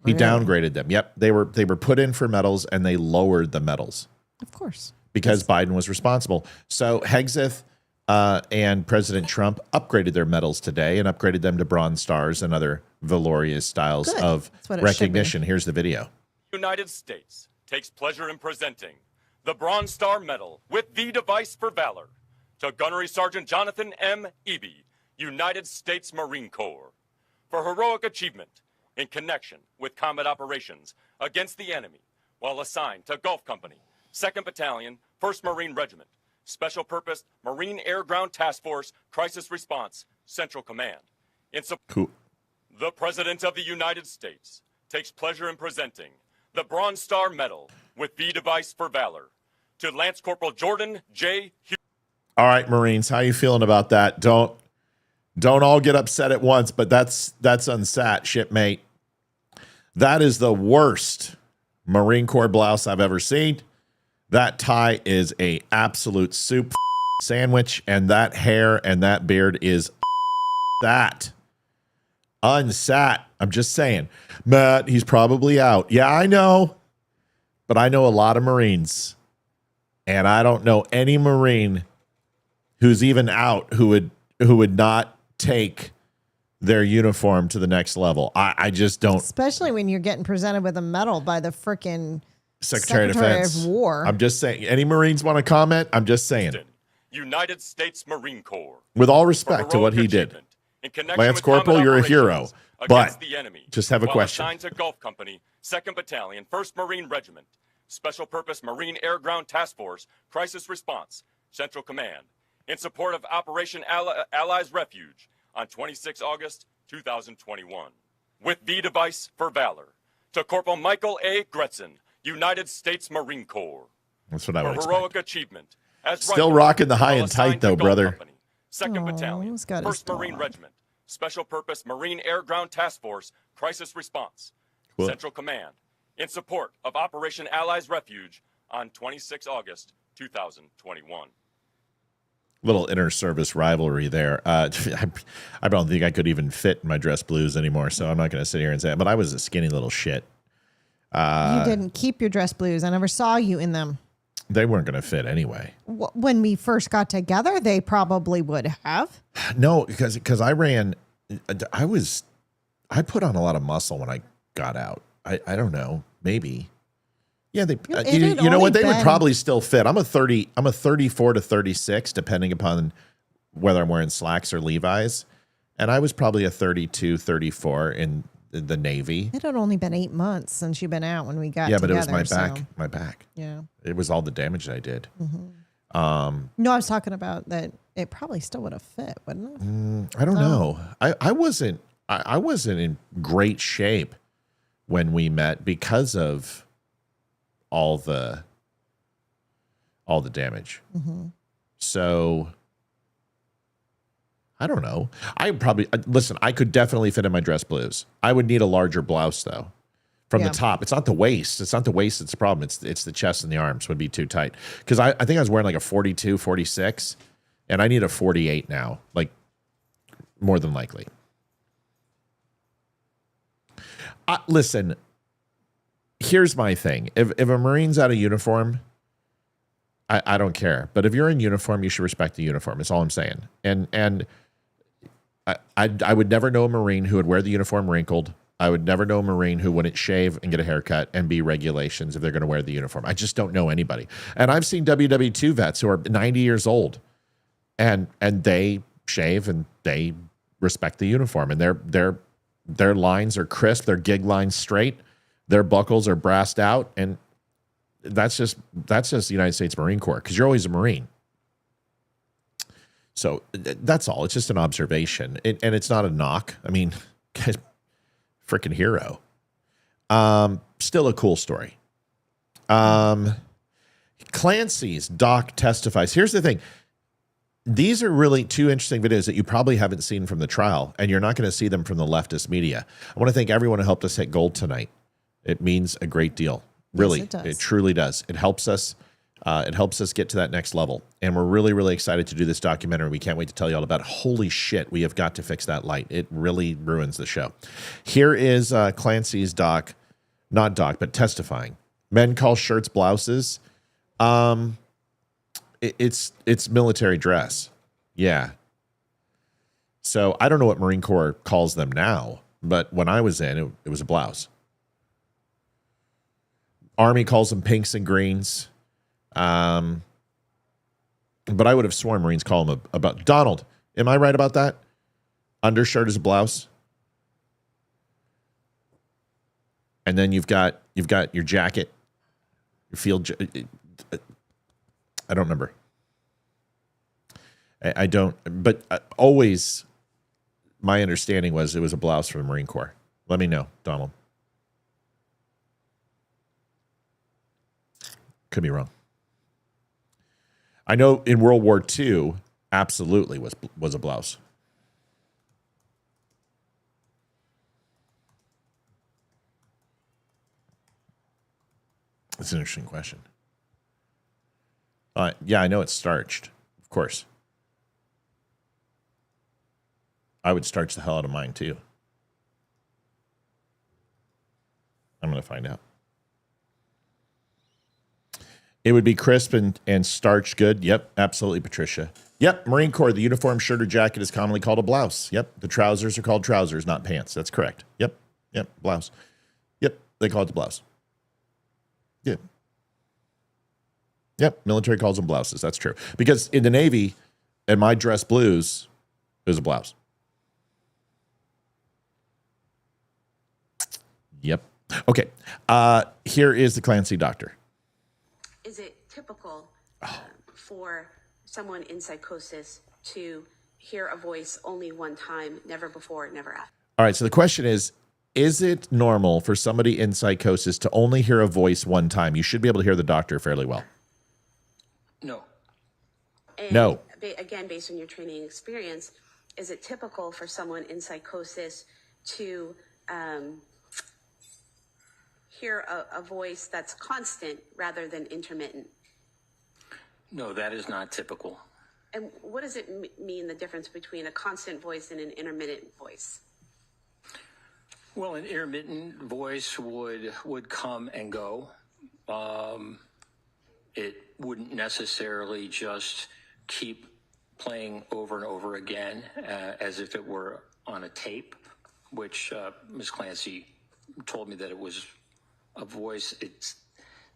He downgraded them. Yep, they were put in for medals and they lowered the medals. Of course. Because Biden was responsible. So Hegseth and President Trump upgraded their medals today and upgraded them to Bronze Stars and other valorous styles of recognition. Here's the video. United States takes pleasure in presenting the Bronze Star Medal with the device for valor to Gunnery Sergeant Jonathan M. Eby, United States Marine Corps, for heroic achievement in connection with combat operations against the enemy while assigned to Gulf Company, 2nd Battalion, 1st Marine Regiment, Special Purpose Marine Air Ground Task Force, Crisis Response, Central Command. Cool. The President of the United States takes pleasure in presenting the Bronze Star Medal with the device for valor to Lance Corporal Jordan J. Hughes. All right, Marines, how you feeling about that? Don't all get upset at once, but that's unsat, shipmate. That is the worst Marine Corps blouse I've ever seen. That tie is a absolute soup sandwich, and that hair and that beard is that. Unsat. I'm just saying. Matt, he's probably out. Yeah, I know. But I know a lot of Marines. And I don't know any Marine who's even out who would not take their uniform to the next level. I just don't. Especially when you're getting presented with a medal by the frickin' Secretary of Defense. of War. I'm just saying. Any Marines want to comment? I'm just saying. United States Marine Corps. With all respect to what he did. Lance Corporal, you're a hero. But the enemy, just have a question. Assigned to Gulf Company, 2nd Battalion, 1st Marine Regiment, Special Purpose Marine Air Ground Task Force, Crisis Response, Central Command, in support of Operation Allies Refuge on 26 August 2021. With the device for valor to Corporal Michael A. Gretzen, United States Marine Corps. That's what I would for heroic achievement. As Still rocking the high and tight, though, brother. Company, 2nd Battalion, 1st Marine Regiment, Special Purpose Marine Air Ground Task Force, Crisis Response, Central Command, in support of Operation Allies Refuge on 26 August 2021. Little inter-service rivalry there. I don't think I could even fit in my dress blues anymore, so I'm not going to sit here and say it, but I was a skinny little shit. You didn't keep your dress blues. I never saw you in them. They weren't going to fit anyway. When we first got together, they probably would have. No, because I put on a lot of muscle when I got out. I don't know, maybe. Yeah, they. You know what? They would probably still fit. I'm a 34 to 36, depending upon whether I'm wearing slacks or Levi's, and I was probably a 32, 34 in the Navy. It had only been 8 months since you've been out when we got together. Yeah, but it was my back. So. My back. Yeah. It was all the damage I did. Mm-hmm. No, I was talking about that. It probably still would have fit, wouldn't it? I don't know. I wasn't in great shape when we met because of all the damage. Mm-hmm. So I don't know. Listen, I could definitely fit in my dress blues. I would need a larger blouse though. From the top. It's not the waist. It's not the waist that's the problem. It's the chest and the arms would be too tight. Because I think I was wearing like a 42, 46, and I need a 48 now. Like, more than likely. Listen, here's my thing. If a Marine's out of uniform, I don't care. But if you're in uniform, you should respect the uniform. That's all I'm saying. And I would never know a Marine who would wear the uniform wrinkled. I would never know a Marine who wouldn't shave and get a haircut and be regulations if they're going to wear the uniform. I just don't know anybody. And I've seen WW2 vets who are 90 years old and they shave and they respect the uniform, and their lines are crisp, their gig lines straight, their buckles are brassed out, and that's just the United States Marine Corps, because you're always a Marine. So that's all. It's just an observation, and it's not a knock. I mean, guys, freaking hero. Still a cool story. Clancy's doc testifies. Here's the thing. These are really two interesting videos that you probably haven't seen from the trial, and you're not going to see them from the leftist media. I want to thank everyone who helped us hit gold tonight. It means a great deal. Really, Yes, it does. it truly does. It helps us. It helps us get to that next level. And we're really, really excited to do this documentary. We can't wait to tell you all about it. Holy shit, we have got to fix that light. It really ruins the show. Here is Clancy's not but testifying. Men call shirts blouses. It's military dress. Yeah. So I don't know what Marine Corps calls them now, but when I was in, it was a blouse. Army calls them pinks and greens. But I would have sworn Marines call them about Donald. Am I right about that? Undershirt is a blouse. And then you've got your jacket, your field. I don't remember. I don't. But always, my understanding was it was a blouse for the Marine Corps. Let me know, Donald. Could be wrong. I know in World War II, absolutely was a blouse. That's an interesting question. Yeah, I know it's starched, of course. I would starch the hell out of mine too. I'm going to find out. It would be crisp and starched good. Yep, absolutely, Patricia. Yep, Marine Corps, the uniform shirt or jacket is commonly called a blouse. Yep, the trousers are called trousers, not pants. That's correct. Yep, blouse. Yep, they call it the blouse. Yep, military calls them blouses. That's true. Because in the Navy, and my dress blues, it was a blouse. Yep. Okay, here is the Clancy doctor. Is it typical for someone in psychosis to hear a voice only one time, never before, never after? All right, so the question is it normal for somebody in psychosis to only hear a voice one time? You should be able to hear the doctor fairly well. No. And no. Again, based on your training experience, is it typical for someone in psychosis to hear a voice that's constant rather than intermittent? No, that is not typical. And what does it mean, the difference between a constant voice and an intermittent voice? Well, an intermittent voice would come and go. It wouldn't necessarily just keep playing over and over again as if it were on a tape, which Ms. Clancy told me that it was a voice. It's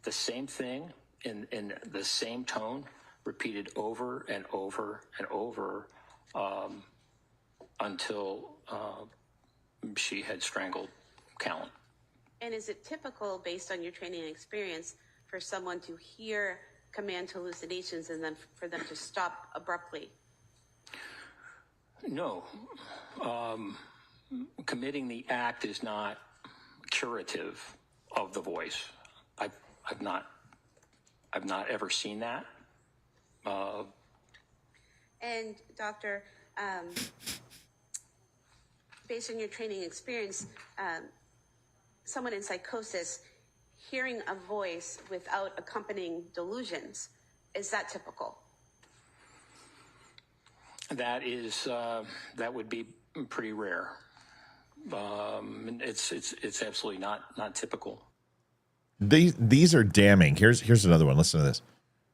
the same thing in the same tone, repeated over and over and over until she had strangled Callan. And is it typical, based on your training and experience, for someone to hear command hallucinations and then for them to stop abruptly? No. Committing the act is not curative of the voice. I've not ever seen that. And doctor, based on your training experience, someone in psychosis hearing a voice without accompanying delusions, is that typical? That would be pretty rare. It's absolutely not typical. These are damning. Here's another one. Listen to this.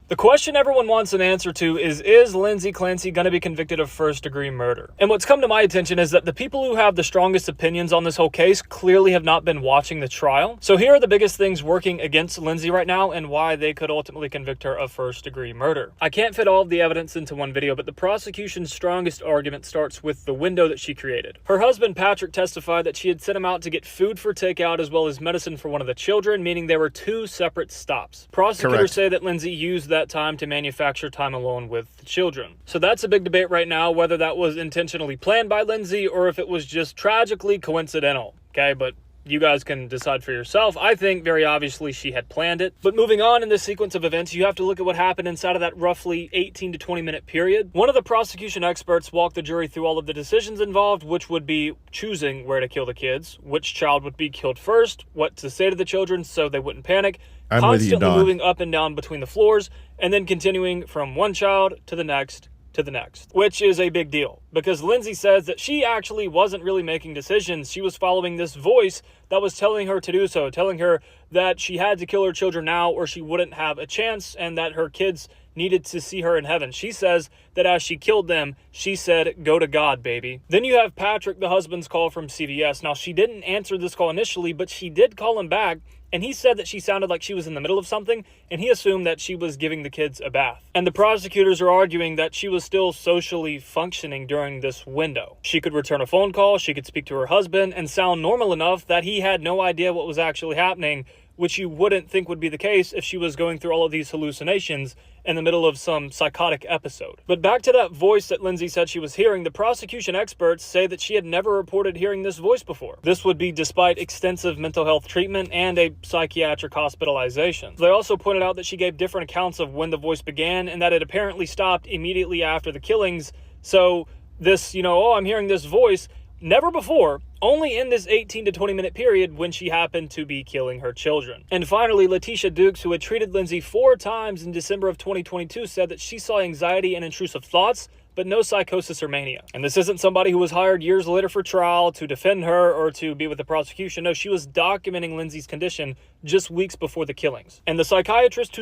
The question everyone wants an answer to is Lindsay Clancy going to be convicted of first-degree murder? And what's come to my attention is that the people who have the strongest opinions on this whole case clearly have not been watching the trial. So here are the biggest things working against Lindsay right now and why they could ultimately convict her of first-degree murder. I can't fit all of the evidence into one video, but the prosecution's strongest argument starts with the window that she created. Her husband, Patrick, testified that she had sent him out to get food for takeout as well as medicine for one of the children, meaning there were two separate stops. Prosecutors Correct. say that Lindsay used that time to manufacture time alone with the children. So that's a big debate right now, whether that was intentionally planned by Lindsay or if it was just tragically coincidental. Okay, but You guys can decide for yourself. I think very obviously she had planned it. But moving on in this sequence of events, you have to look at what happened inside of that roughly 18 to 20 minute period. One of the prosecution experts walked the jury through all of the decisions involved, which would be choosing where to kill the kids, which child would be killed first, what to say to the children so they wouldn't panic, constantly moving up and down between the floors, and then continuing from one child to the next, which is a big deal because Lindsay says that she actually wasn't really making decisions. She was following this voice that was telling her to do so, telling her that she had to kill her children now or she wouldn't have a chance and that her kids needed to see her in heaven. She says that as she killed them, she said, "Go to God, baby." Then you have Patrick, the husband's call from CVS. Now, she didn't answer this call initially, but she did call him back, and he said that she sounded like she was in the middle of something, and he assumed that she was giving the kids a bath. And the prosecutors are arguing that she was still socially functioning during this window. She could return a phone call, she could speak to her husband, and sound normal enough that he had no idea what was actually happening, which you wouldn't think would be the case if she was going through all of these hallucinations in the middle of some psychotic episode. But back to that voice that Lindsay said she was hearing, the prosecution experts say that she had never reported hearing this voice before. This would be despite extensive mental health treatment and a psychiatric hospitalization. They also pointed out that she gave different accounts of when the voice began and that it apparently stopped immediately after the killings. So this, oh, I'm hearing this voice, never before, only in this 18 to 20 minute period when she happened to be killing her children. And finally, Letitia Dukes, who had treated Lindsay 4 times in December of 2022, said that she saw anxiety and intrusive thoughts, but no psychosis or mania. And this isn't somebody who was hired years later for trial to defend her or to be with the prosecution. No, she was documenting Lindsay's condition just weeks before the killings. And the psychiatrist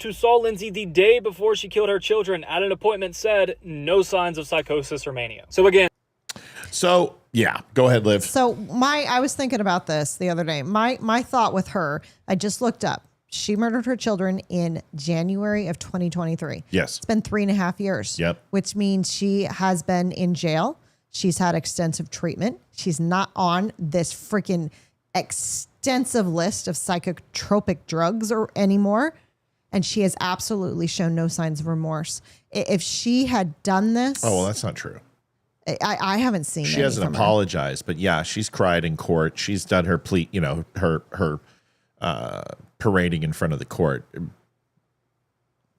who saw Lindsay the day before she killed her children at an appointment said no signs of psychosis or mania. So yeah, go ahead, Liv. So I was thinking about this the other day. My thought with her, I just looked up. She murdered her children in January of 2023. Yes. It's been 3.5 years. Yep. Which means she has been in jail. She's had extensive treatment. She's not on this freaking extensive list of psychotropic drugs or anymore. And she has absolutely shown no signs of remorse. If she had done this. Oh, well, that's not true. I haven't seen. She hasn't apologized, but yeah, she's cried in court. She's done her plea, her parading in front of the court.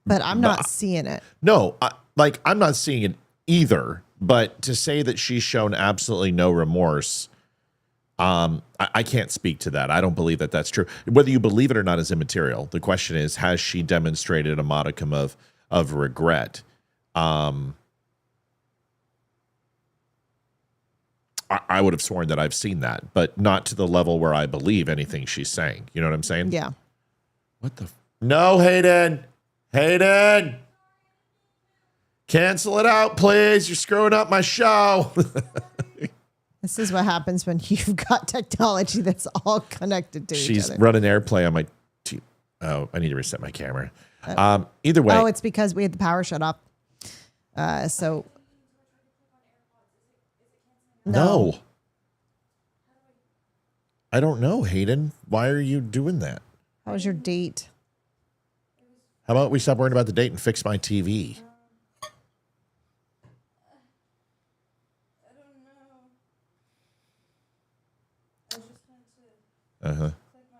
But I'm not seeing it. No, I'm not seeing it either. But to say that she's shown absolutely no remorse, I can't speak to that. I don't believe that that's true. Whether you believe it or not is immaterial. The question is, has she demonstrated a modicum of regret? I would have sworn that I've seen that, but not to the level where I believe anything she's saying. You know what I'm saying? Yeah. What the? No, Hayden. Cancel it out, please. You're screwing up my show. This is what happens when you've got technology that's all connected to each other. She's running AirPlay on my TV. Oh, I need to reset my camera. Either way. Oh, it's because we had the power shut off. So. No. I don't know, Hayden. Why are you doing that? How was your date? How about we stop worrying about the date and fix my TV? Uh-huh. Click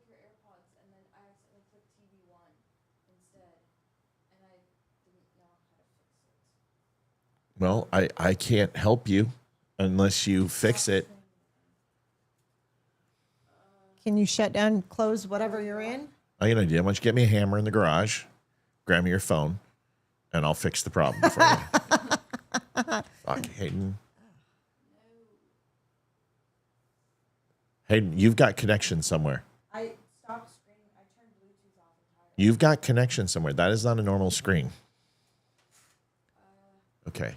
your AirPods, and then I accidentally clicked TV 1 instead, and I didn't know how to fix it. Well, I can't help you unless you fix it. Can you shut down, close whatever you're in? I got an idea. Why don't you get me a hammer in the garage, grab me your phone, and I'll fix the problem for you. Fuck, Hayden. Hayden, you've got connection somewhere. I stopped screening. I turned Bluetooth off entirely. You've got connection somewhere. That is not a normal screen. Okay.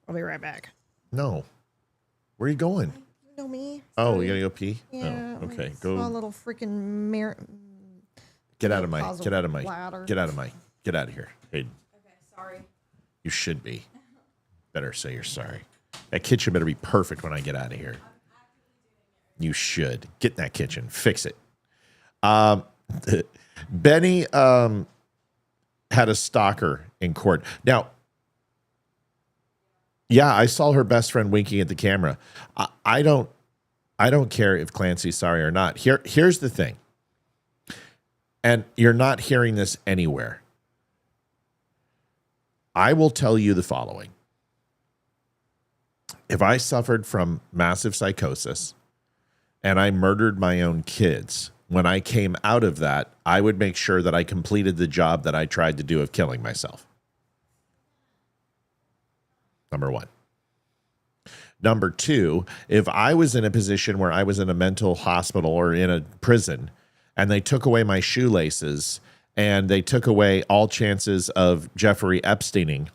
I'll be right back. No. Where are you going? You know me. Oh, you gotta go pee? Yeah. Oh, okay. Small Go. little freaking mirror. Get out of my. Ladder. Get out of here. Hayden. Okay, sorry. You should be. Better say you're sorry. That kitchen better be perfect when I get out of here. You should. Get in that kitchen. Fix it. Benny had a stalker in court. Now, Yeah, I saw her best friend winking at the camera. I don't care if Clancy's sorry or not. Here's the thing. And you're not hearing this anywhere. I will tell you the following. If I suffered from massive psychosis and I murdered my own kids, when I came out of that, I would make sure that I completed the job that I tried to do of killing myself. Number one. Number two, if I was in a position where I was in a mental hospital or in a prison and they took away my shoelaces and they took away all chances of Jeffrey Epsteining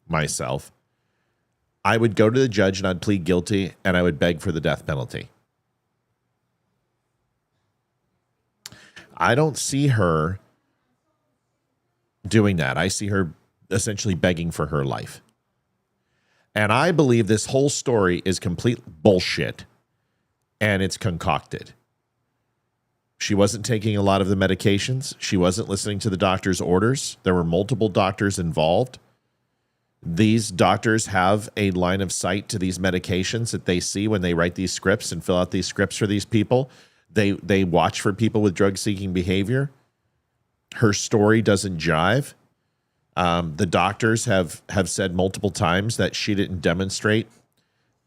myself, I would go to the judge and I'd plead guilty and I would beg for the death penalty. I don't see her doing that. I see her essentially begging for her life. And I believe this whole story is complete bullshit and it's concocted. She wasn't taking a lot of the medications. She wasn't listening to the doctor's orders. There were multiple doctors involved. These doctors have a line of sight to these medications that they see when they write these scripts and fill out these scripts for these people. They watch for people with drug-seeking behavior. Her story doesn't jive. The doctors have said multiple times that she didn't demonstrate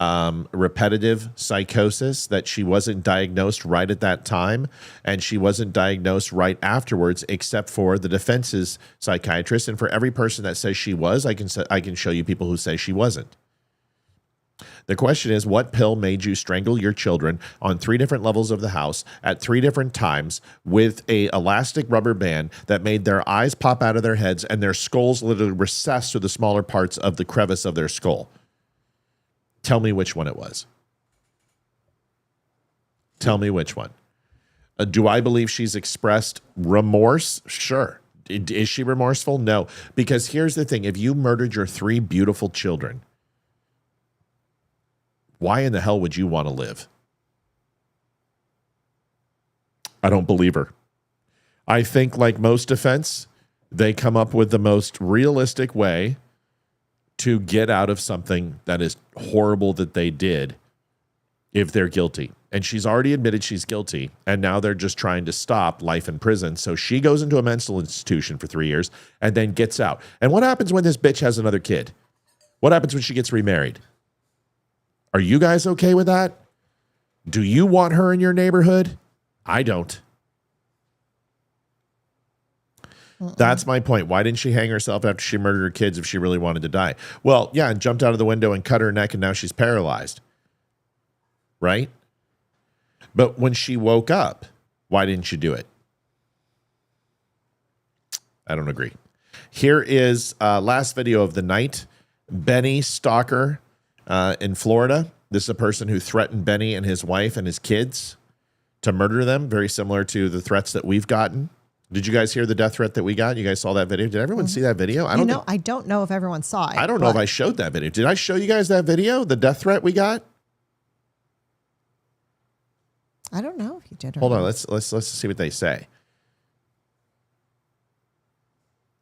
repetitive psychosis, that she wasn't diagnosed right at that time, and she wasn't diagnosed right afterwards, except for the defense's psychiatrist. And for every person that says she was, I can show you people who say she wasn't. The question is, what pill made you strangle your children on 3 different levels of the house at 3 different times with a elastic rubber band that made their eyes pop out of their heads and their skulls literally recess through the smaller parts of the crevice of their skull? Tell me which one it was. Tell me which one. Do I believe she's expressed remorse? Sure. Is she remorseful? No. Because here's the thing. If you murdered your 3 beautiful children, why in the hell would you want to live? I don't believe her. I think, like most defense, they come up with the most realistic way to get out of something that is horrible that they did if they're guilty. And she's already admitted she's guilty, and now they're just trying to stop life in prison. So she goes into a mental institution for 3 years and then gets out. And what happens when this bitch has another kid? What happens when she gets remarried? Are you guys okay with that? Do you want her in your neighborhood? I don't. That's my point. Why didn't she hang herself after she murdered her kids if she really wanted to die? Well, yeah, and jumped out of the window and cut her neck, and now she's paralyzed. Right? But when she woke up, why didn't you do it? I don't agree. Here is last video of the night. Benny Stalker in Florida. This is a person who threatened Benny and his wife and his kids to murder them, very similar to the threats that we've gotten. Did you guys hear the death threat that we got? You guys saw that video? Did everyone see that video? I don't know if everyone saw it. I don't know if I showed that video. Did I show you guys that video? The death threat we got? I don't know if you did. Hold on, let's see what they say.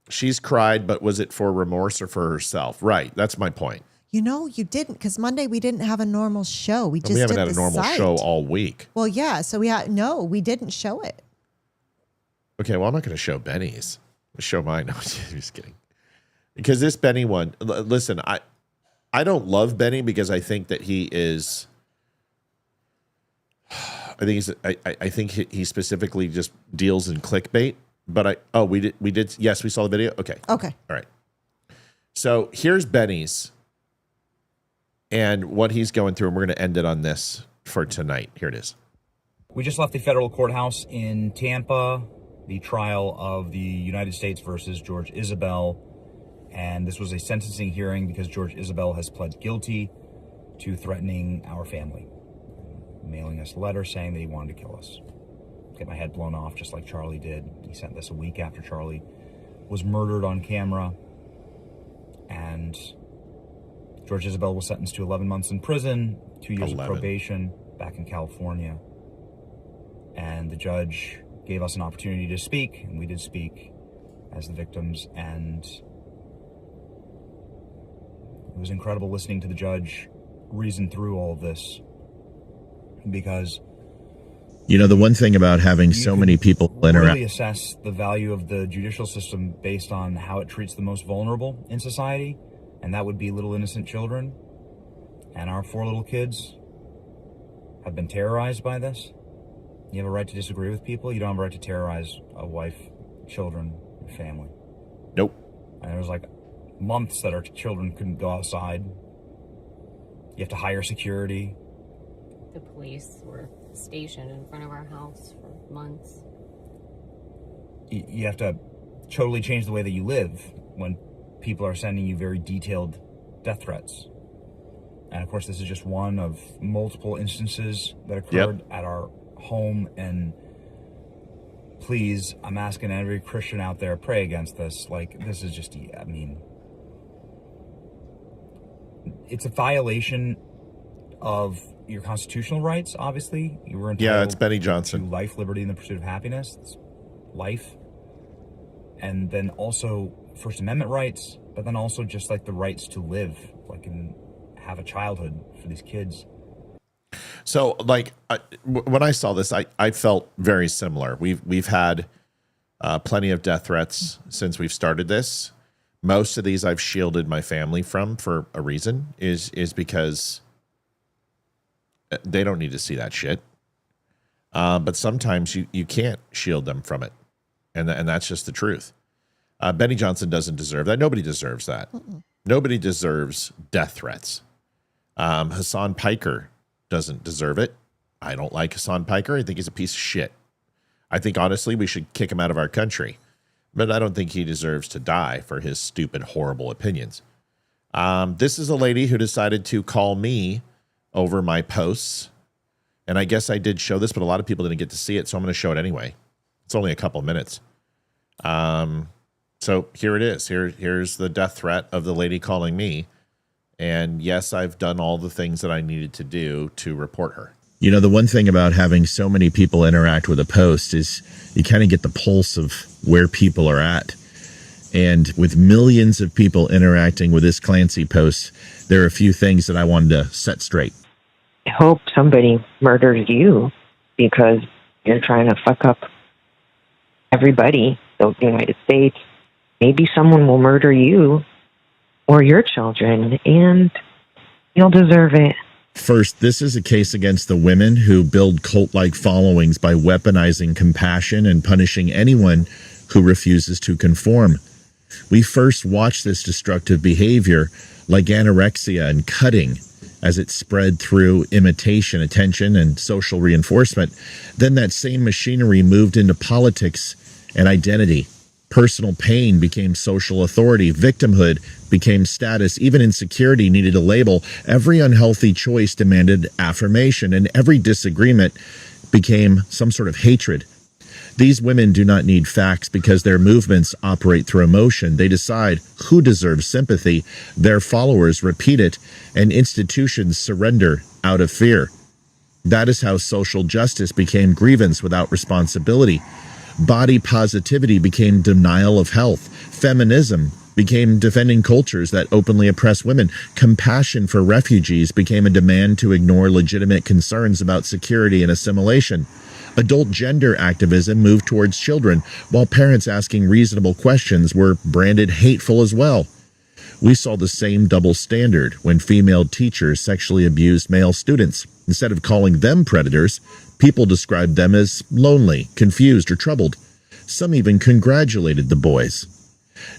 She's cried, but was it for remorse or for herself? Right, that's my point. You know, you didn't, because Monday we didn't have a normal show. We haven't had a normal show all week. Well, yeah, so we didn't show it. Okay, well, I'm not going to show Benny's. I'll show mine. No, just kidding. Because this Benny one, listen, I don't love Benny because I think that he is. I think he specifically just deals in clickbait. But we did. Yes, we saw the video. Okay. Okay. All right. So here's Benny's, and what he's going through, and we're going to end it on this for tonight. Here it is. We just left the federal courthouse in Tampa. The trial of the United States versus George Isabel. And this was a sentencing hearing because George Isabel has pled guilty to threatening our family, mailing us a letter saying that he wanted to kill us, get my head blown off just like Charlie did. He sent this a week after Charlie was murdered on camera. And George Isabel was sentenced to 11 months in prison, 2 years of probation back in California. And the judge gave us an opportunity to speak, and we did speak as the victims, and It was incredible listening to the judge reason through all of this, because the one thing about having so many people really assess the value of the judicial system based on how it treats the most vulnerable in society, and that would be little innocent children. And our 4 little kids have been terrorized by this. You have a right to disagree with people. You don't have a right to terrorize a wife, children, and family. Nope. And there was like months that our children couldn't go outside. You have to hire security. The police were stationed in front of our house for months. You have to totally change the way that you live when people are sending you very detailed death threats. And of course, this is just one of multiple instances that occurred at our home. And please, I'm asking every Christian out there, pray against this. Like, this is just, I mean, it's a violation of your constitutional rights, obviously. You were entitled it's Benny Johnson. to life, liberty, and the pursuit of happiness. It's life. And then also First Amendment rights, but then also just like the rights to live, like, and have a childhood for these kids. So, like, when I saw this, I felt very similar. We've had plenty of death threats since we've started this. Most of these I've shielded my family from for a reason, is because they don't need to see that shit. But sometimes you can't shield them from it, and that's just the truth. Benny Johnson doesn't deserve that. Nobody deserves that. Nobody deserves death threats. Hassan Piker doesn't deserve it. I don't like Hassan Piker. I think he's a piece of shit. I think, honestly, we should kick him out of our country. But I don't think he deserves to die for his stupid, horrible opinions. This is a lady who decided to call me over my posts. And I guess I did show this, but a lot of people didn't get to see it, so I'm going to show it anyway. It's only a couple of minutes. So here it is. Here's the death threat of the lady calling me. And yes, I've done all the things that I needed to do to report her. The one thing about having so many people interact with a post is you kind of get the pulse of where people are at. And with millions of people interacting with this Clancy post, there are a few things that I wanted to set straight. I hope somebody murders you because you're trying to fuck up everybody, the United States. Maybe someone will murder you or your children, and you'll deserve it. First, this is a case against the women who build cult-like followings by weaponizing compassion and punishing anyone who refuses to conform. We first watched this destructive behavior like anorexia and cutting as it spread through imitation, attention, and social reinforcement. Then that same machinery moved into politics and identity. Personal pain became social authority. Victimhood became status. Even insecurity needed a label. Every unhealthy choice demanded affirmation, and every disagreement became some sort of hatred. These women do not need facts because their movements operate through emotion. They decide who deserves sympathy. Their followers repeat it, and institutions surrender out of fear. That is how social justice became grievance without responsibility. Body positivity became denial of health. Feminism became defending cultures that openly oppress women. Compassion for refugees became a demand to ignore legitimate concerns about security and assimilation. Adult gender activism moved towards children, while parents asking reasonable questions were branded hateful as well. We saw the same double standard when female teachers sexually abused male students. Instead of calling them predators, people described them as lonely, confused, or troubled. Some even congratulated the boys.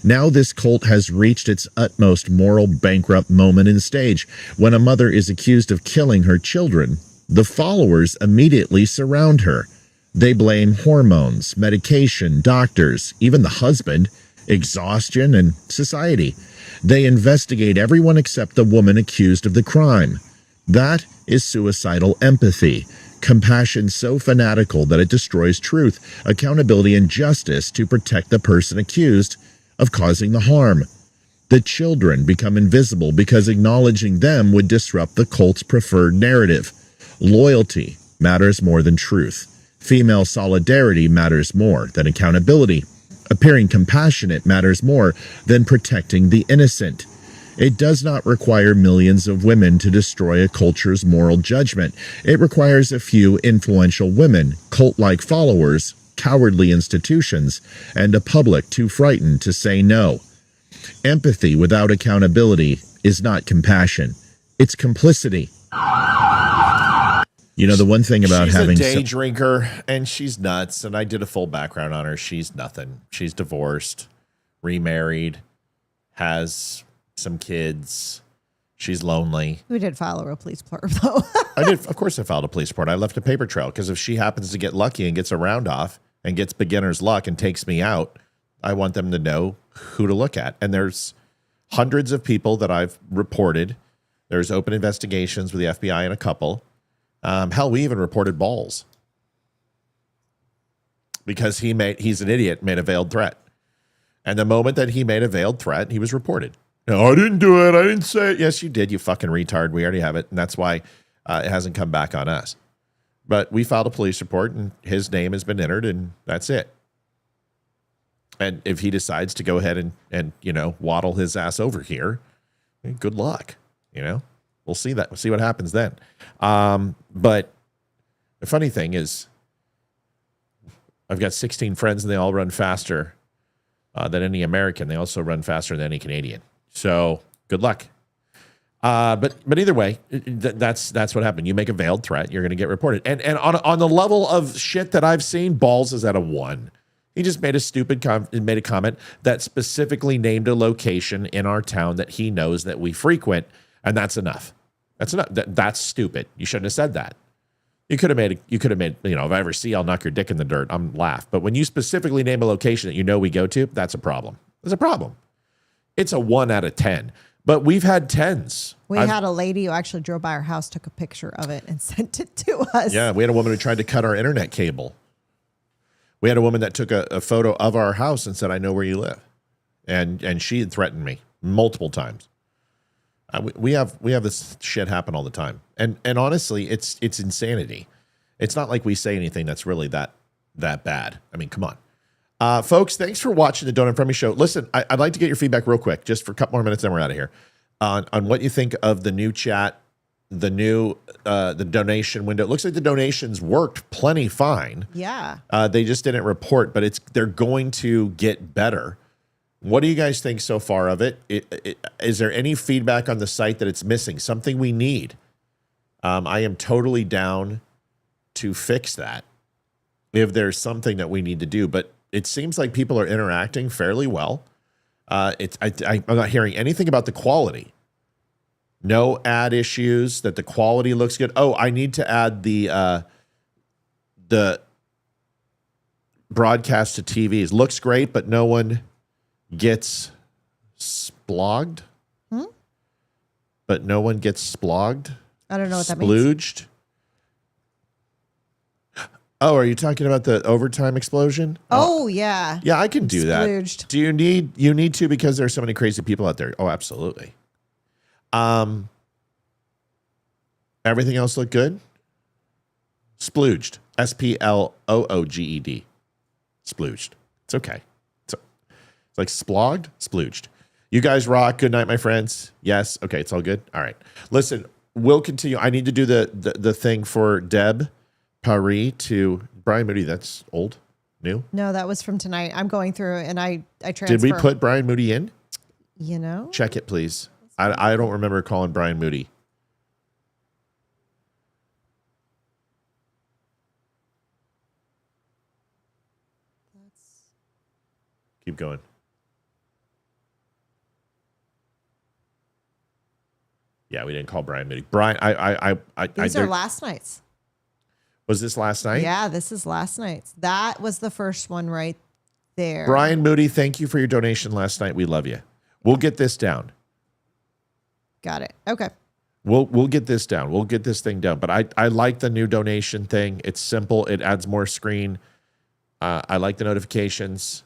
Now this cult has reached its utmost moral bankrupt moment and stage. When a mother is accused of killing her children, the followers immediately surround her. They blame hormones, medication, doctors, even the husband, exhaustion, and society. They investigate everyone except the woman accused of the crime. That is suicidal empathy. Compassion so fanatical that it destroys truth, accountability, and justice to protect the person accused of causing the harm. The children become invisible because acknowledging them would disrupt the cult's preferred narrative. Loyalty matters more than truth. Female solidarity matters more than accountability. Appearing compassionate matters more than protecting the innocent. It does not require millions of women to destroy a culture's moral judgment. It requires a few influential women, cult-like followers, cowardly institutions, and a public too frightened to say no. Empathy without accountability is not compassion. It's complicity. You know, the one thing about having a day drinker, and she's nuts, and I did a full background on her. She's nothing. She's divorced, remarried, has some kids. She's lonely. We did file a police report, though. I did. Of course I filed a police report. I left a paper trail because if she happens to get lucky and gets a round off and gets beginner's luck and takes me out, I want them to know who to look at. And there's hundreds of people that I've reported. There's open investigations with the FBI and a couple. Hell, we even reported Balls because he's an idiot, made a veiled threat. And the moment that he made a veiled threat, he was reported. No, I didn't do it. I didn't say it. Yes, you did, you fucking retard. We already have it. And that's why it hasn't come back on us. But we filed a police report and his name has been entered and that's it. And if he decides to go ahead and you know, waddle his ass over here, good luck, you know. We'll see that. We'll see what happens then. But the funny thing is, I've got 16 friends and they all run faster than any American. They also run faster than any Canadian. So good luck. But either way, that's what happened. You make a veiled threat, you're going to get reported. And on the level of shit that I've seen, Balls is at a 1. He just made a made a comment that specifically named a location in our town that he knows that we frequent. And that's enough. That's enough. That's stupid. You shouldn't have said that. You could have made, you know, if I ever see, I'll knock your dick in the dirt. I'm laugh. But when you specifically name a location that you know we go to, that's a problem. There's a problem. It's a 1 out of 10. But we've had 10s. We had a lady who actually drove by our house, took a picture of it, and sent it to us. Yeah, we had a woman who tried to cut our internet cable. We had a woman that took a photo of our house and said, I know where you live. And she had threatened me multiple times. We have this shit happen all the time, and honestly, it's insanity. It's not like we say anything that's really that bad. I mean, come on, folks. Thanks for watching the Don't Unfriend Me show. Listen, I'd like to get your feedback real quick, just for a couple more minutes, then we're out of here. On what you think of the new chat, the new the donation window. It looks like the donations worked plenty fine. Yeah, they just didn't report, but they're going to get better. What do you guys think so far of it? Is there any feedback on the site that it's missing? Something we need? I am totally down to fix that if there's something that we need to do. But it seems like people are interacting fairly well. I'm not hearing anything about the quality. No ad issues, that the quality looks good. Oh, I need to add the broadcast to TVs. Looks great, but no one gets splogged. But no one gets splogged. I don't know what that means. Splooged. Oh, are you talking about the overtime explosion? Oh, yeah. Yeah, I can do Splooged. that. Do you need to because there's so many crazy people out there? Oh, absolutely. Everything else look good? Splooged. S-P-L-O-O-G-E-D. Splooged. It's okay. It's like splogged, splooged. You guys rock. Good night, my friends. Yes. Okay, it's all good. All right. Listen, we'll continue. I need to do the thing for Deb Paris to Brian Moody. That's old, new. No, that was from tonight. I'm going through and I transfer. Did we put Brian Moody in? You know? Check it, please. I don't remember calling Brian Moody. Keep going. Yeah, we didn't call Brian Moody. Brian, These are last night's. Was this last night? Yeah, this is last night's. That was the first one right there. Brian Moody, thank you for your donation last night. We love you. We'll get this down. Got it. Okay. We'll get this down. We'll get this thing down. But I like the new donation thing. It's simple. It adds more screen. I like the notifications.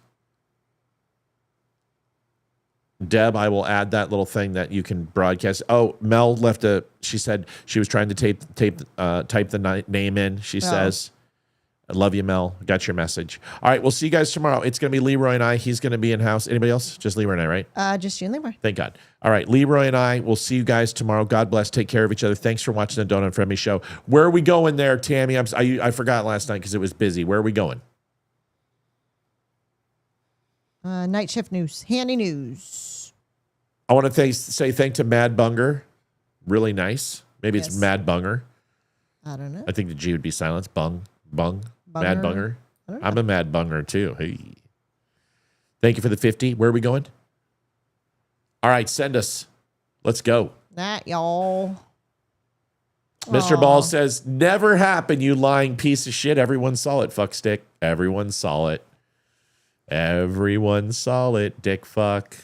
Deb, I will add that little thing that you can broadcast. Oh, Mel she said she was trying to type the name in, she says. I love you, Mel. Got your message. All right, we'll see you guys tomorrow. It's going to be Leroy and I. He's going to be in house. Anybody else? Just Leroy and I, right? Just you and Leroy. Thank God. All right, Leroy and I will see you guys tomorrow. God bless. Take care of each other. Thanks for watching the Don't Unfriend Me show. Where are we going there, Tammy? I forgot last night because it was busy. Where are we going? Night shift news. Handy news. I want to say thank to Mad Bunger. Really nice. Maybe it's Mad Bunger. I don't know. I think the G would be silenced. Bung. Bunger. Mad Bunger. I'm a Mad Bunger too. Hey. Thank you for the 50. Where are we going? All right, send us. Let's go. That y'all. Mr. Ball says, never happened, you lying piece of shit. Everyone saw it, fuck stick. Everyone saw it. Everyone saw it, dick fuck.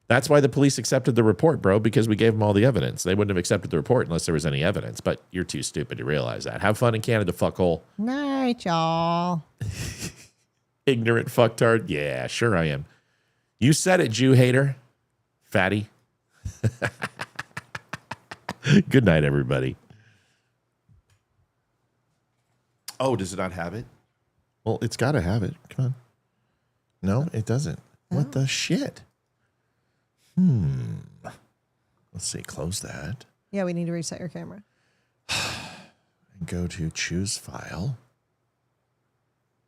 That's why the police accepted the report, bro, because we gave them all the evidence. They wouldn't have accepted the report unless there was any evidence, but you're too stupid to realize that. Have fun in Canada, fuckhole. Night, y'all. Ignorant fucktard. Yeah, sure I am. You said it, Jew hater. Fatty. Good night, everybody. Oh, does it not have it? Well, it's got to have it. Come on. No, it doesn't. What the shit? Let's see. Close that. Yeah, we need to reset your camera. And go to choose file.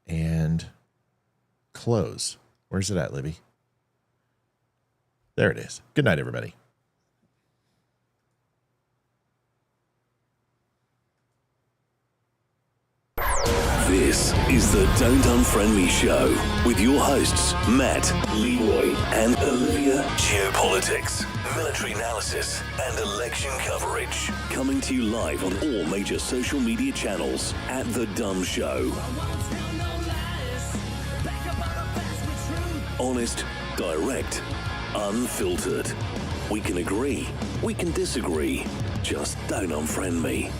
And close. Where's it at, Libby? There it is. Good night, everybody. This is the Don't Unfriend Me show with your hosts, Matt, Leroy, and Olivia. Geopolitics, military analysis, and election coverage. Coming to you live on all major social media channels at The Dumb Show. Honest, direct, unfiltered. We can agree, we can disagree. Just don't unfriend me.